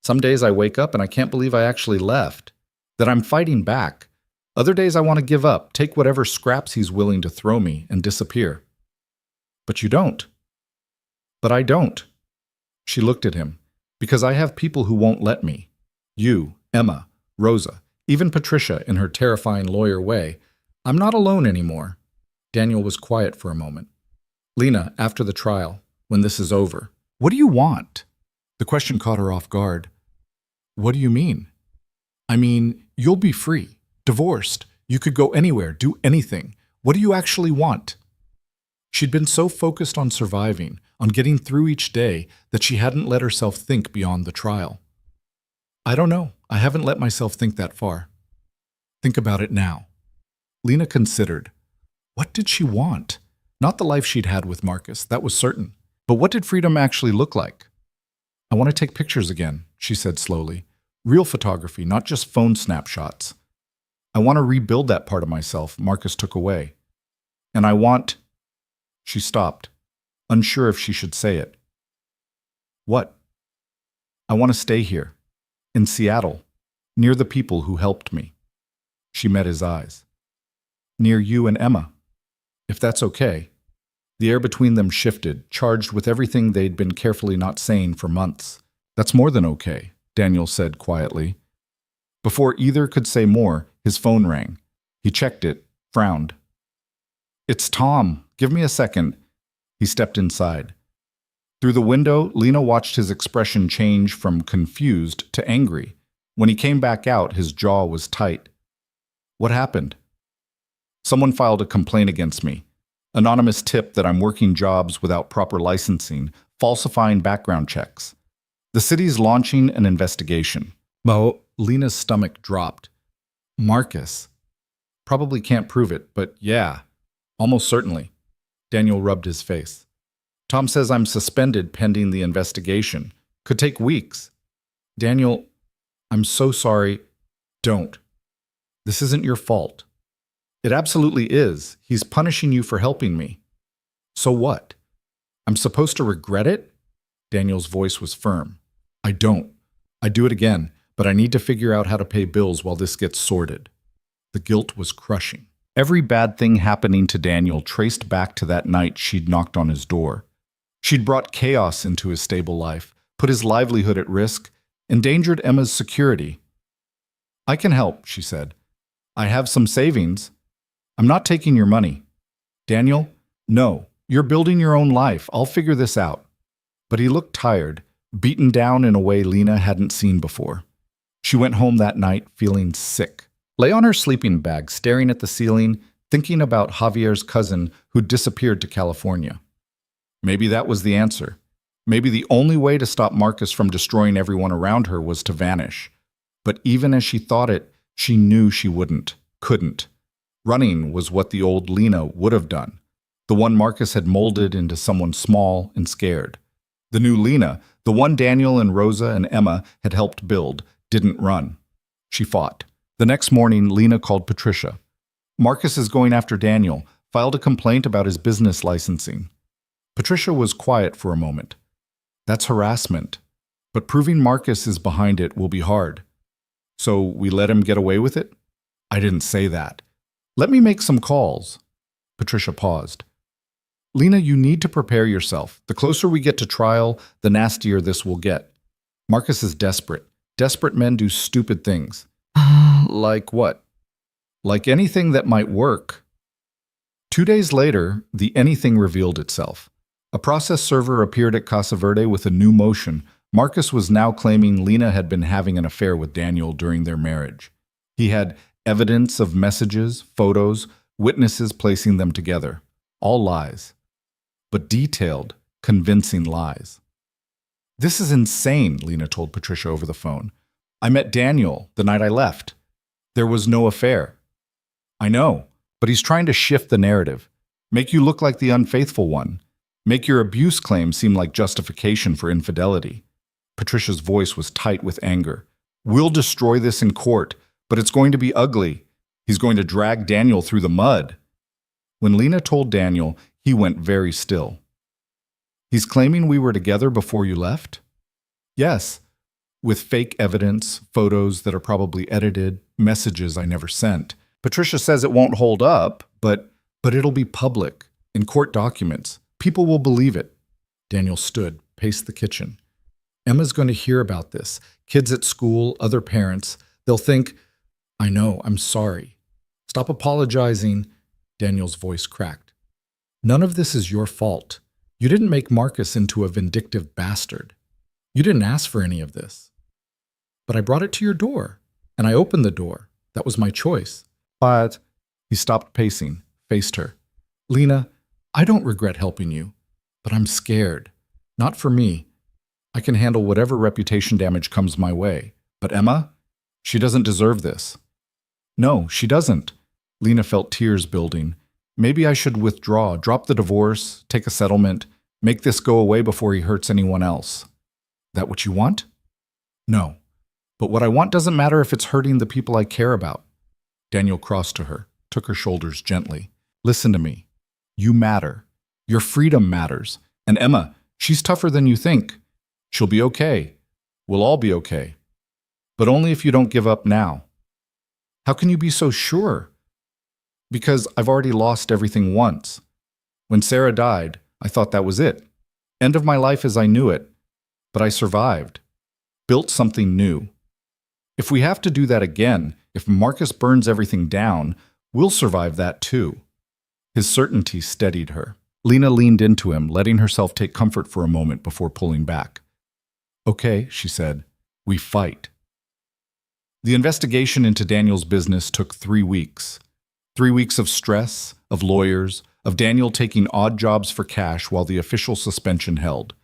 Some days I wake up and I can't believe I actually left. That I'm fighting back. Other days I want to give up, take whatever scraps he's willing to throw me, and disappear. But you don't. But I don't. She looked at him. Because I have people who won't let me. You, Emma, Rosa, even Patricia in her terrifying lawyer way. I'm not alone anymore. Daniel was quiet for a moment. Lena, after the trial, when this is over, what do you want? The question caught her off guard. What do you mean? I mean, you'll be free, divorced. You could go anywhere, do anything. What do you actually want? She'd been so focused on surviving, on getting through each day, that she hadn't let herself think beyond the trial. I don't know. I haven't let myself think that far. Think about it now. Lena considered. What did she want? Not the life she'd had with Marcus, that was certain. But what did freedom actually look like? I want to take pictures again, she said slowly. Real photography, not just phone snapshots. I want to rebuild that part of myself Marcus took away. And I want... She stopped, unsure if she should say it. What? I want to stay here, in Seattle, near the people who helped me. She met his eyes. Near you and Emma, if that's okay. The air between them shifted, charged with everything they'd been carefully not saying for months. That's more than okay, Daniel said quietly. Before either could say more, his phone rang. He checked it, frowned. It's Tom. Give me a second. He stepped inside. Through the window, Lena watched his expression change from confused to angry. When he came back out, his jaw was tight. What happened? Someone filed a complaint against me. Anonymous tip that I'm working jobs without proper licensing, falsifying background checks. The city's launching an investigation. Lena's stomach dropped. Marcus. Probably can't prove it, but yeah, almost certainly. Daniel rubbed his face. Tom says I'm suspended pending the investigation. Could take weeks. Daniel, I'm so sorry. Don't. This isn't your fault. It absolutely is. He's punishing you for helping me. So what? I'm supposed to regret it? Daniel's voice was firm. I don't. I'd do it again, but I need to figure out how to pay bills while this gets sorted. The guilt was crushing. Every bad thing happening to Daniel traced back to that night she'd knocked on his door. She'd brought chaos into his stable life, put his livelihood at risk, endangered Emma's security. I can help, she said. I have some savings. I'm not taking your money. Daniel, no, you're building your own life. I'll figure this out. But he looked tired, beaten down in a way Lena hadn't seen before. She went home that night feeling sick. Lay on her sleeping bag, staring at the ceiling, thinking about Javier's cousin who'd disappeared to California. Maybe that was the answer. Maybe the only way to stop Marcus from destroying everyone around her was to vanish. But even as she thought it, she knew she couldn't. Running was what the old Lena would have done. The one Marcus had molded into someone small and scared. The new Lena, the one Daniel and Rosa and Emma had helped build, didn't run. She fought. The next morning, Lena called Patricia. Marcus is going after Daniel, filed a complaint about his business licensing. Patricia was quiet for a moment. That's harassment. But proving Marcus is behind it will be hard. So we let him get away with it? I didn't say that. Let me make some calls. Patricia paused. Lena, you need to prepare yourself. The closer we get to trial, the nastier this will get. Marcus is desperate. Desperate men do stupid things. Like what? Like anything that might work. 2 days later, the anything revealed itself. A process server appeared at Casa Verde with a new motion. Marcus was now claiming Lena had been having an affair with Daniel during their marriage. He had evidence of messages, photos, witnesses placing them together. All lies. But detailed, convincing lies. This is insane, Lena told Patricia over the phone. I met Daniel the night I left. There was no affair. I know, but he's trying to shift the narrative. Make you look like the unfaithful one. Make your abuse claim seem like justification for infidelity. Patricia's voice was tight with anger. We'll destroy this in court, but it's going to be ugly. He's going to drag Daniel through the mud. When Lena told Daniel, he went very still. He's claiming we were together before you left? Yes, with fake evidence, photos that are probably edited, messages I never sent. Patricia says it won't hold up, but it'll be public, in court documents. People will believe it. Daniel stood, paced the kitchen. Emma's going to hear about this. Kids at school, other parents. They'll think, I know, I'm sorry. Stop apologizing. Daniel's voice cracked. None of this is your fault. You didn't make Marcus into a vindictive bastard. You didn't ask for any of this. But I brought it to your door, and I opened the door. That was my choice. But he stopped pacing, faced her. Lena, I don't regret helping you, but I'm scared. Not for me. I can handle whatever reputation damage comes my way. But Emma? She doesn't deserve this. No, she doesn't. Lena felt tears building. Maybe I should withdraw, drop the divorce, take a settlement. Make this go away before he hurts anyone else. That what you want? No. But what I want doesn't matter if it's hurting the people I care about. Daniel crossed to her, took her shoulders gently. Listen to me. You matter. Your freedom matters. And Emma, she's tougher than you think. She'll be okay. We'll all be okay. But only if you don't give up now. How can you be so sure? Because I've already lost everything once. When Sarah died, I thought that was it. End of my life as I knew it. But I survived. Built something new. If we have to do that again, if Marcus burns everything down, we'll survive that too. His certainty steadied her. Lena leaned into him, letting herself take comfort for a moment before pulling back. Okay, she said, we fight. The investigation into Daniel's business took 3 weeks. 3 weeks of stress, of lawyers, of Daniel taking odd jobs for cash while the official suspension held.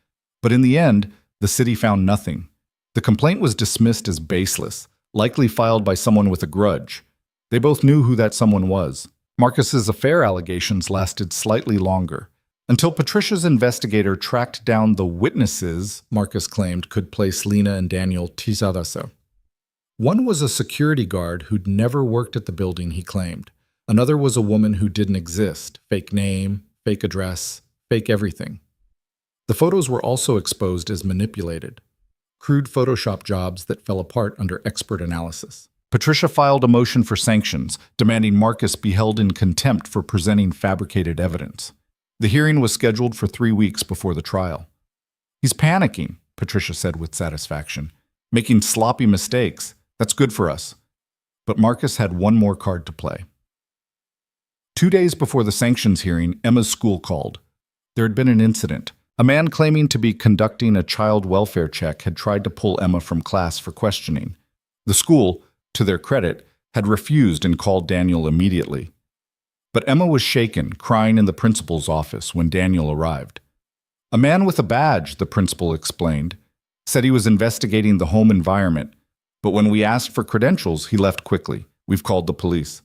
But in the end, the city found nothing. The complaint was dismissed as baseless, likely filed by someone with a grudge. They both knew who that someone was. Marcus's affair allegations lasted slightly longer, until Patricia's investigator tracked down the witnesses Marcus claimed could place Lena and Daniel Tizarasa. One was a security guard who'd never worked at the building, he claimed. Another was a woman who didn't exist, fake name, fake address, fake everything. The photos were also exposed as manipulated. Crude Photoshop jobs that fell apart under expert analysis. Patricia filed a motion for sanctions, demanding Marcus be held in contempt for presenting fabricated evidence. The hearing was scheduled for 3 weeks before the trial. He's panicking, Patricia said with satisfaction. Making sloppy mistakes. That's good for us. But Marcus had one more card to play. 2 days before the sanctions hearing, Emma's school called. There had been an incident. A man claiming to be conducting a child welfare check had tried to pull Emma from class for questioning. The school, to their credit, had refused and called Daniel immediately. But Emma was shaken, crying in the principal's office when Daniel arrived. A man with a badge, the principal explained, said he was investigating the home environment, but when we asked for credentials, he left quickly. We've called the police.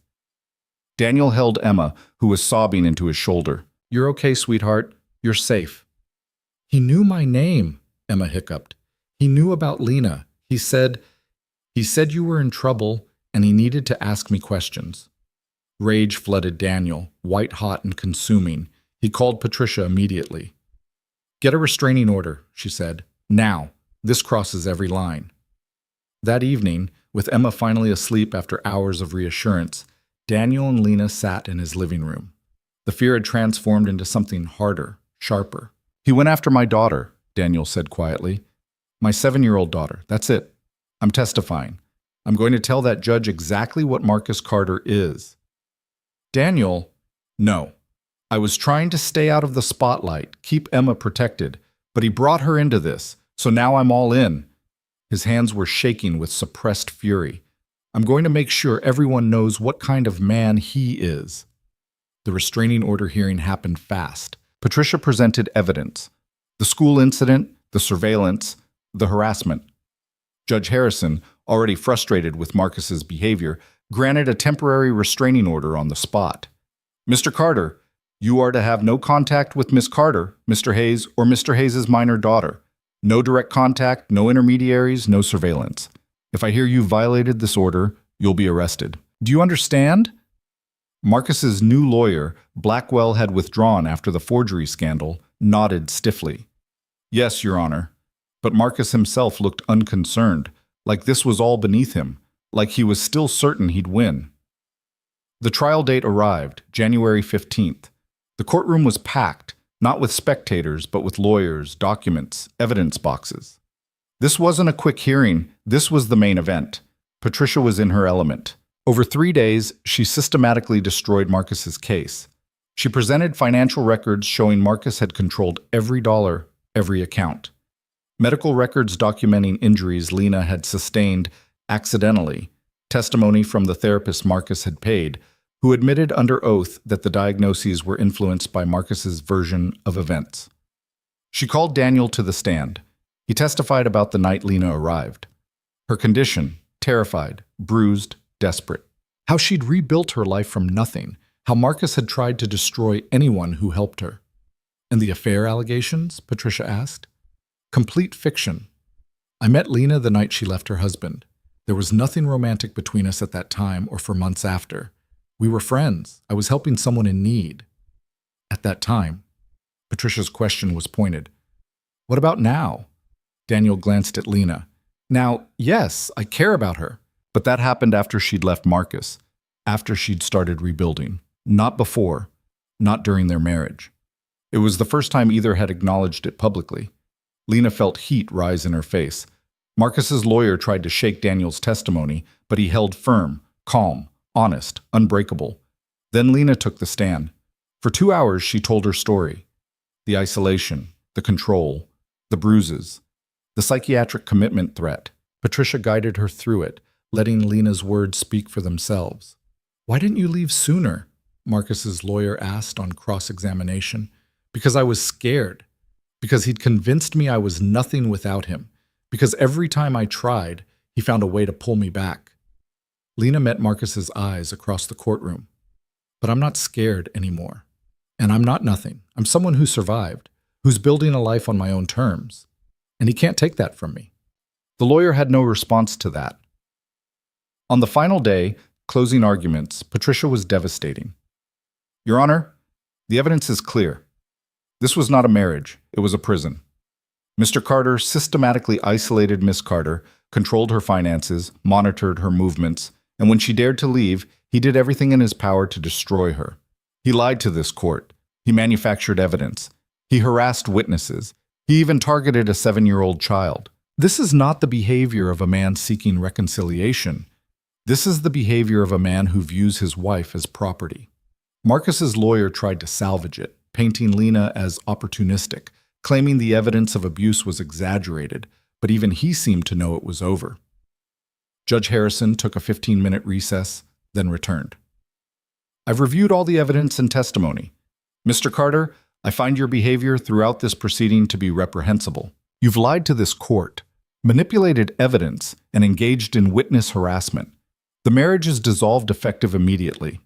Daniel held Emma, who was sobbing, into his shoulder. You're okay, sweetheart. You're safe. He knew my name, Emma hiccuped. He knew about Lena. He said you were in trouble and he needed to ask me questions. Rage flooded Daniel, white-hot and consuming. He called Patricia immediately. Get a restraining order, she said. Now. This crosses every line. That evening, with Emma finally asleep after hours of reassurance, Daniel and Lena sat in his living room. The fear had transformed into something harder, sharper. He went after my daughter, Daniel said quietly. My 7-year-old daughter, that's it. I'm testifying. I'm going to tell that judge exactly what Marcus Carter is. Daniel, no. I was trying to stay out of the spotlight, keep Emma protected, but he brought her into this, so now I'm all in. His hands were shaking with suppressed fury. I'm going to make sure everyone knows what kind of man he is. The restraining order hearing happened fast. Patricia presented evidence. The school incident, the surveillance, the harassment. Judge Harrison, already frustrated with Marcus's behavior, granted a temporary restraining order on the spot. Mr. Carter, you are to have no contact with Miss Carter, Mr. Hayes, or Mr. Hayes's minor daughter. No direct contact, no intermediaries, no surveillance. If I hear you violated this order, you'll be arrested. Do you understand? Marcus's new lawyer, Blackwell, had withdrawn after the forgery scandal, nodded stiffly. Yes, Your Honor. But Marcus himself looked unconcerned, like this was all beneath him, like he was still certain he'd win. The trial date arrived, January 15th. The courtroom was packed, not with spectators, but with lawyers, documents, evidence boxes. This wasn't a quick hearing, this was the main event. Patricia was in her element. Over 3 days, she systematically destroyed Marcus's case. She presented financial records showing Marcus had controlled every dollar, every account. Medical records documenting injuries Lena had sustained accidentally, testimony from the therapist Marcus had paid, who admitted under oath that the diagnoses were influenced by Marcus's version of events. She called Daniel to the stand. He testified about the night Lena arrived. Her condition, terrified, bruised, desperate. How she'd rebuilt her life from nothing. How Marcus had tried to destroy anyone who helped her. And the affair allegations? Patricia asked. Complete fiction. I met Lena the night she left her husband. There was nothing romantic between us at that time or for months after. We were friends. I was helping someone in need. At that time. Patricia's question was pointed. What about now? Daniel glanced at Lena. Now, yes, I care about her. But that happened after she'd left Marcus, after she'd started rebuilding. Not before, not during their marriage. It was the first time either had acknowledged it publicly. Lena felt heat rise in her face. Marcus's lawyer tried to shake Daniel's testimony, but he held firm, calm, honest, unbreakable. Then Lena took the stand. For 2 hours, she told her story. The isolation, the control, the bruises, the psychiatric commitment threat. Patricia guided her through it, letting Lena's words speak for themselves. Why didn't you leave sooner? Marcus's lawyer asked on cross-examination. Because I was scared. Because he'd convinced me I was nothing without him. Because every time I tried, he found a way to pull me back. Lena met Marcus's eyes across the courtroom. But I'm not scared anymore. And I'm not nothing. I'm someone who survived, who's building a life on my own terms. And he can't take that from me. The lawyer had no response to that. On the final day, closing arguments, Patricia was devastating. Your Honor, the evidence is clear. This was not a marriage, it was a prison. Mr. Carter systematically isolated Miss Carter, controlled her finances, monitored her movements, and when she dared to leave, he did everything in his power to destroy her. He lied to this court. He manufactured evidence. He harassed witnesses. He even targeted a 7-year-old child. This is not the behavior of a man seeking reconciliation. This is the behavior of a man who views his wife as property. Marcus's lawyer tried to salvage it, painting Lena as opportunistic, claiming the evidence of abuse was exaggerated, but even he seemed to know it was over. Judge Harrison took a 15-minute recess, then returned. I've reviewed all the evidence and testimony. Mr. Carter, I find your behavior throughout this proceeding to be reprehensible. You've lied to this court, manipulated evidence, and engaged in witness harassment. The marriage is dissolved effective immediately.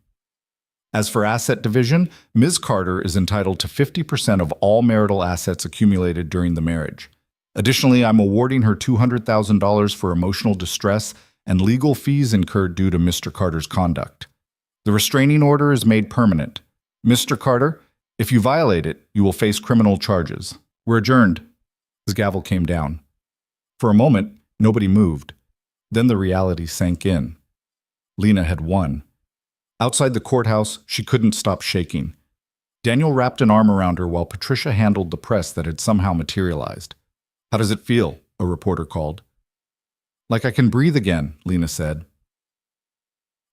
As for asset division, Ms. Carter is entitled to 50% of all marital assets accumulated during the marriage. Additionally, I'm awarding her $200,000 for emotional distress and legal fees incurred due to Mr. Carter's conduct. The restraining order is made permanent. Mr. Carter, if you violate it, you will face criminal charges. We're adjourned. His gavel came down. For a moment, nobody moved. Then the reality sank in. Lena had won. Outside the courthouse, she couldn't stop shaking. Daniel wrapped an arm around her while Patricia handled the press that had somehow materialized. How does it feel? A reporter called. Like I can breathe again, Lena said.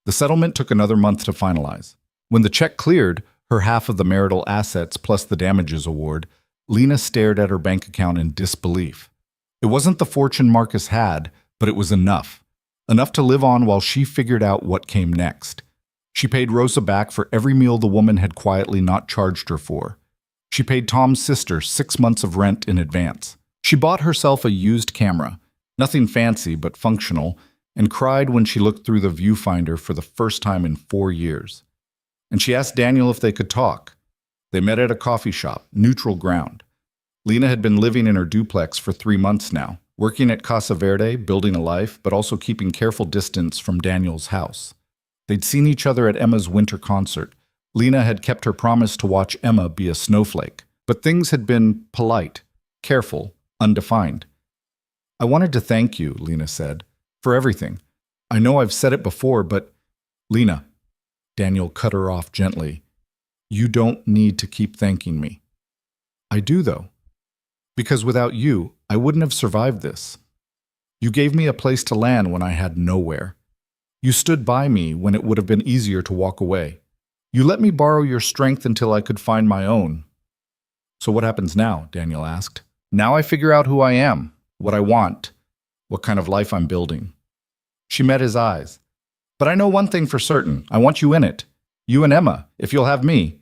The settlement took another month to finalize. When the check cleared, her half of the marital assets plus the damages award, Lena stared at her bank account in disbelief. It wasn't the fortune Marcus had, but it was enough. Enough to live on while she figured out what came next. She paid Rosa back for every meal the woman had quietly not charged her for. She paid Tom's sister 6 months of rent in advance. She bought herself a used camera, nothing fancy but functional, and cried when she looked through the viewfinder for the first time in 4 years. And she asked Daniel if they could talk. They met at a coffee shop, neutral ground. Lena had been living in her duplex for 3 months now, working at Casa Verde, building a life, but also keeping careful distance from Daniel's house. They'd seen each other at Emma's winter concert. Lena had kept her promise to watch Emma be a snowflake, but things had been polite, careful, undefined. I wanted to thank you, Lena said, for everything. I know I've said it before, but Lena, Daniel cut her off gently. You don't need to keep thanking me. I do, though. Because without you, I wouldn't have survived this. You gave me a place to land when I had nowhere. You stood by me when it would have been easier to walk away. You let me borrow your strength until I could find my own. So what happens now? Daniel asked. Now I figure out who I am, what I want, what kind of life I'm building. She met his eyes. But I know one thing for certain. I want you in it. You and Emma, if you'll have me.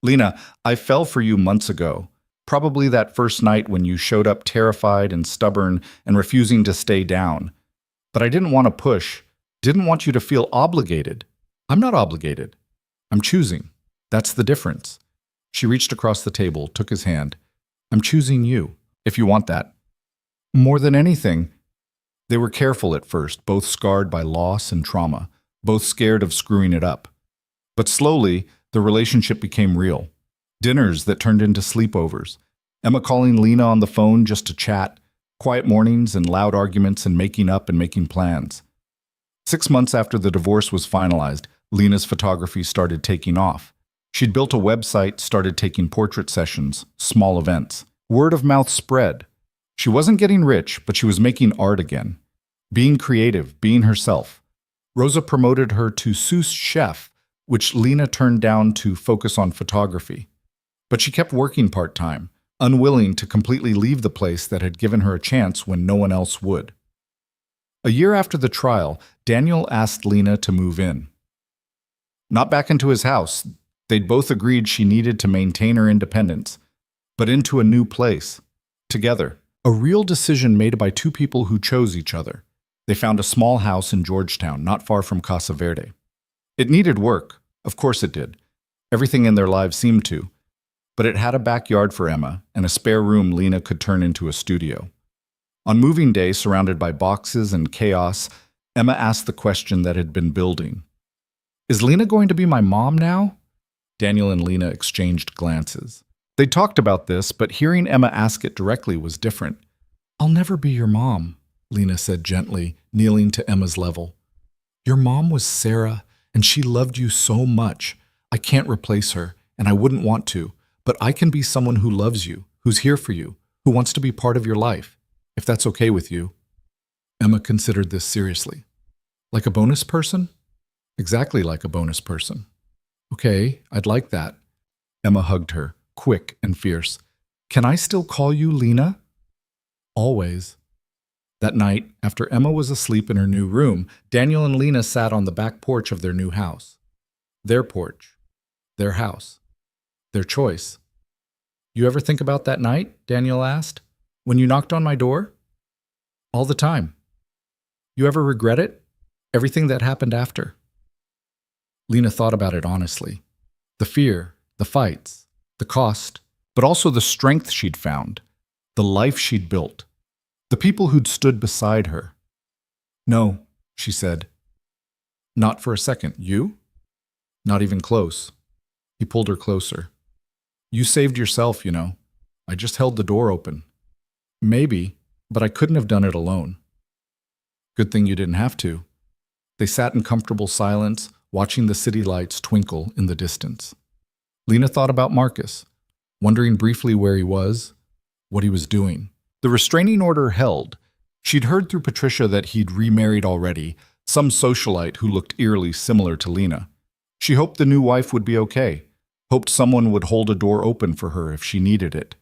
Lena, I fell for you months ago. Probably that first night when you showed up terrified and stubborn and refusing to stay down. But I didn't want to push, didn't want you to feel obligated. I'm not obligated. I'm choosing. That's the difference. She reached across the table, took his hand. I'm choosing you, if you want that. More than anything, they were careful at first, both scarred by loss and trauma, both scared of screwing it up. But slowly, the relationship became real. Dinners that turned into sleepovers. Emma calling Lena on the phone just to chat, quiet mornings and loud arguments and making up and making plans. 6 months after the divorce was finalized, Lena's photography started taking off. She'd built a website, started taking portrait sessions, small events. Word of mouth spread. She wasn't getting rich, but she was making art again. Being creative, being herself. Rosa promoted her to sous chef, which Lena turned down to focus on photography. But she kept working part-time, unwilling to completely leave the place that had given her a chance when no one else would. A year after the trial, Daniel asked Lena to move in. Not back into his house. They'd both agreed she needed to maintain her independence, but into a new place, together. A real decision made by two people who chose each other. They found a small house in Georgetown, not far from Casa Verde. It needed work. Of course it did. Everything in their lives seemed to. But it had a backyard for Emma and a spare room Lena could turn into a studio. On moving day, surrounded by boxes and chaos, Emma asked the question that had been building. Is Lena going to be my mom now? Daniel and Lena exchanged glances. They talked about this, but hearing Emma ask it directly was different. I'll never be your mom, Lena said gently, kneeling to Emma's level. Your mom was Sarah, and she loved you so much. I can't replace her, and I wouldn't want to, but I can be someone who loves you, who's here for you, who wants to be part of your life, if that's okay with you. Emma considered this seriously. Like a bonus person? Exactly like a bonus person. Okay, I'd like that. Emma hugged her, quick and fierce. Can I still call you Lena? Always. That night, after Emma was asleep in her new room, Daniel and Lena sat on the back porch of their new house. Their porch. Their house. Their choice. You ever think about that night? Daniel asked. When you knocked on my door? All the time. You ever regret it? Everything that happened after? Lena thought about it honestly. The fear, the fights, the cost, but also the strength she'd found, the life she'd built, the people who'd stood beside her. No, she said. Not for a second. You? Not even close. He pulled her closer. You saved yourself, you know. I just held the door open. Maybe, but I couldn't have done it alone. Good thing you didn't have to. They sat in comfortable silence, watching the city lights twinkle in the distance. Lena thought about Marcus, wondering briefly where he was, what he was doing. The restraining order held. She'd heard through Patricia that he'd remarried already, some socialite who looked eerily similar to Lena. She hoped the new wife would be okay, hoped someone would hold a door open for her if she needed it.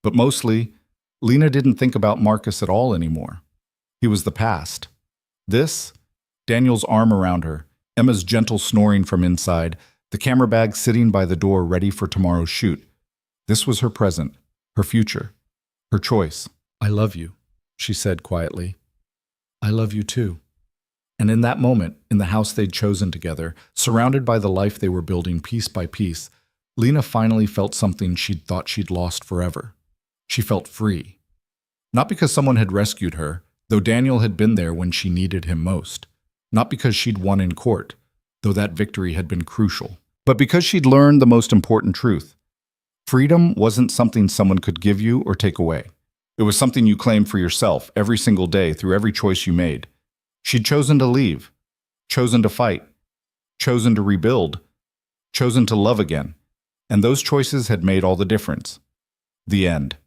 But mostly, Lena didn't think about Marcus at all anymore. He was the past. This, Daniel's arm around her, Emma's gentle snoring from inside, the camera bag sitting by the door ready for tomorrow's shoot. This was her present, her future, her choice. I love you, she said quietly. I love you too. And in that moment, in the house they'd chosen together, surrounded by the life they were building piece by piece, Lena finally felt something she'd thought she'd lost forever. She felt free. Not because someone had rescued her, though Daniel had been there when she needed him most. Not because she'd won in court, though that victory had been crucial. But because she'd learned the most important truth. Freedom wasn't something someone could give you or take away. It was something you claimed for yourself every single day through every choice you made. She'd chosen to leave, chosen to fight, chosen to rebuild, chosen to love again. And those choices had made all the difference. The end.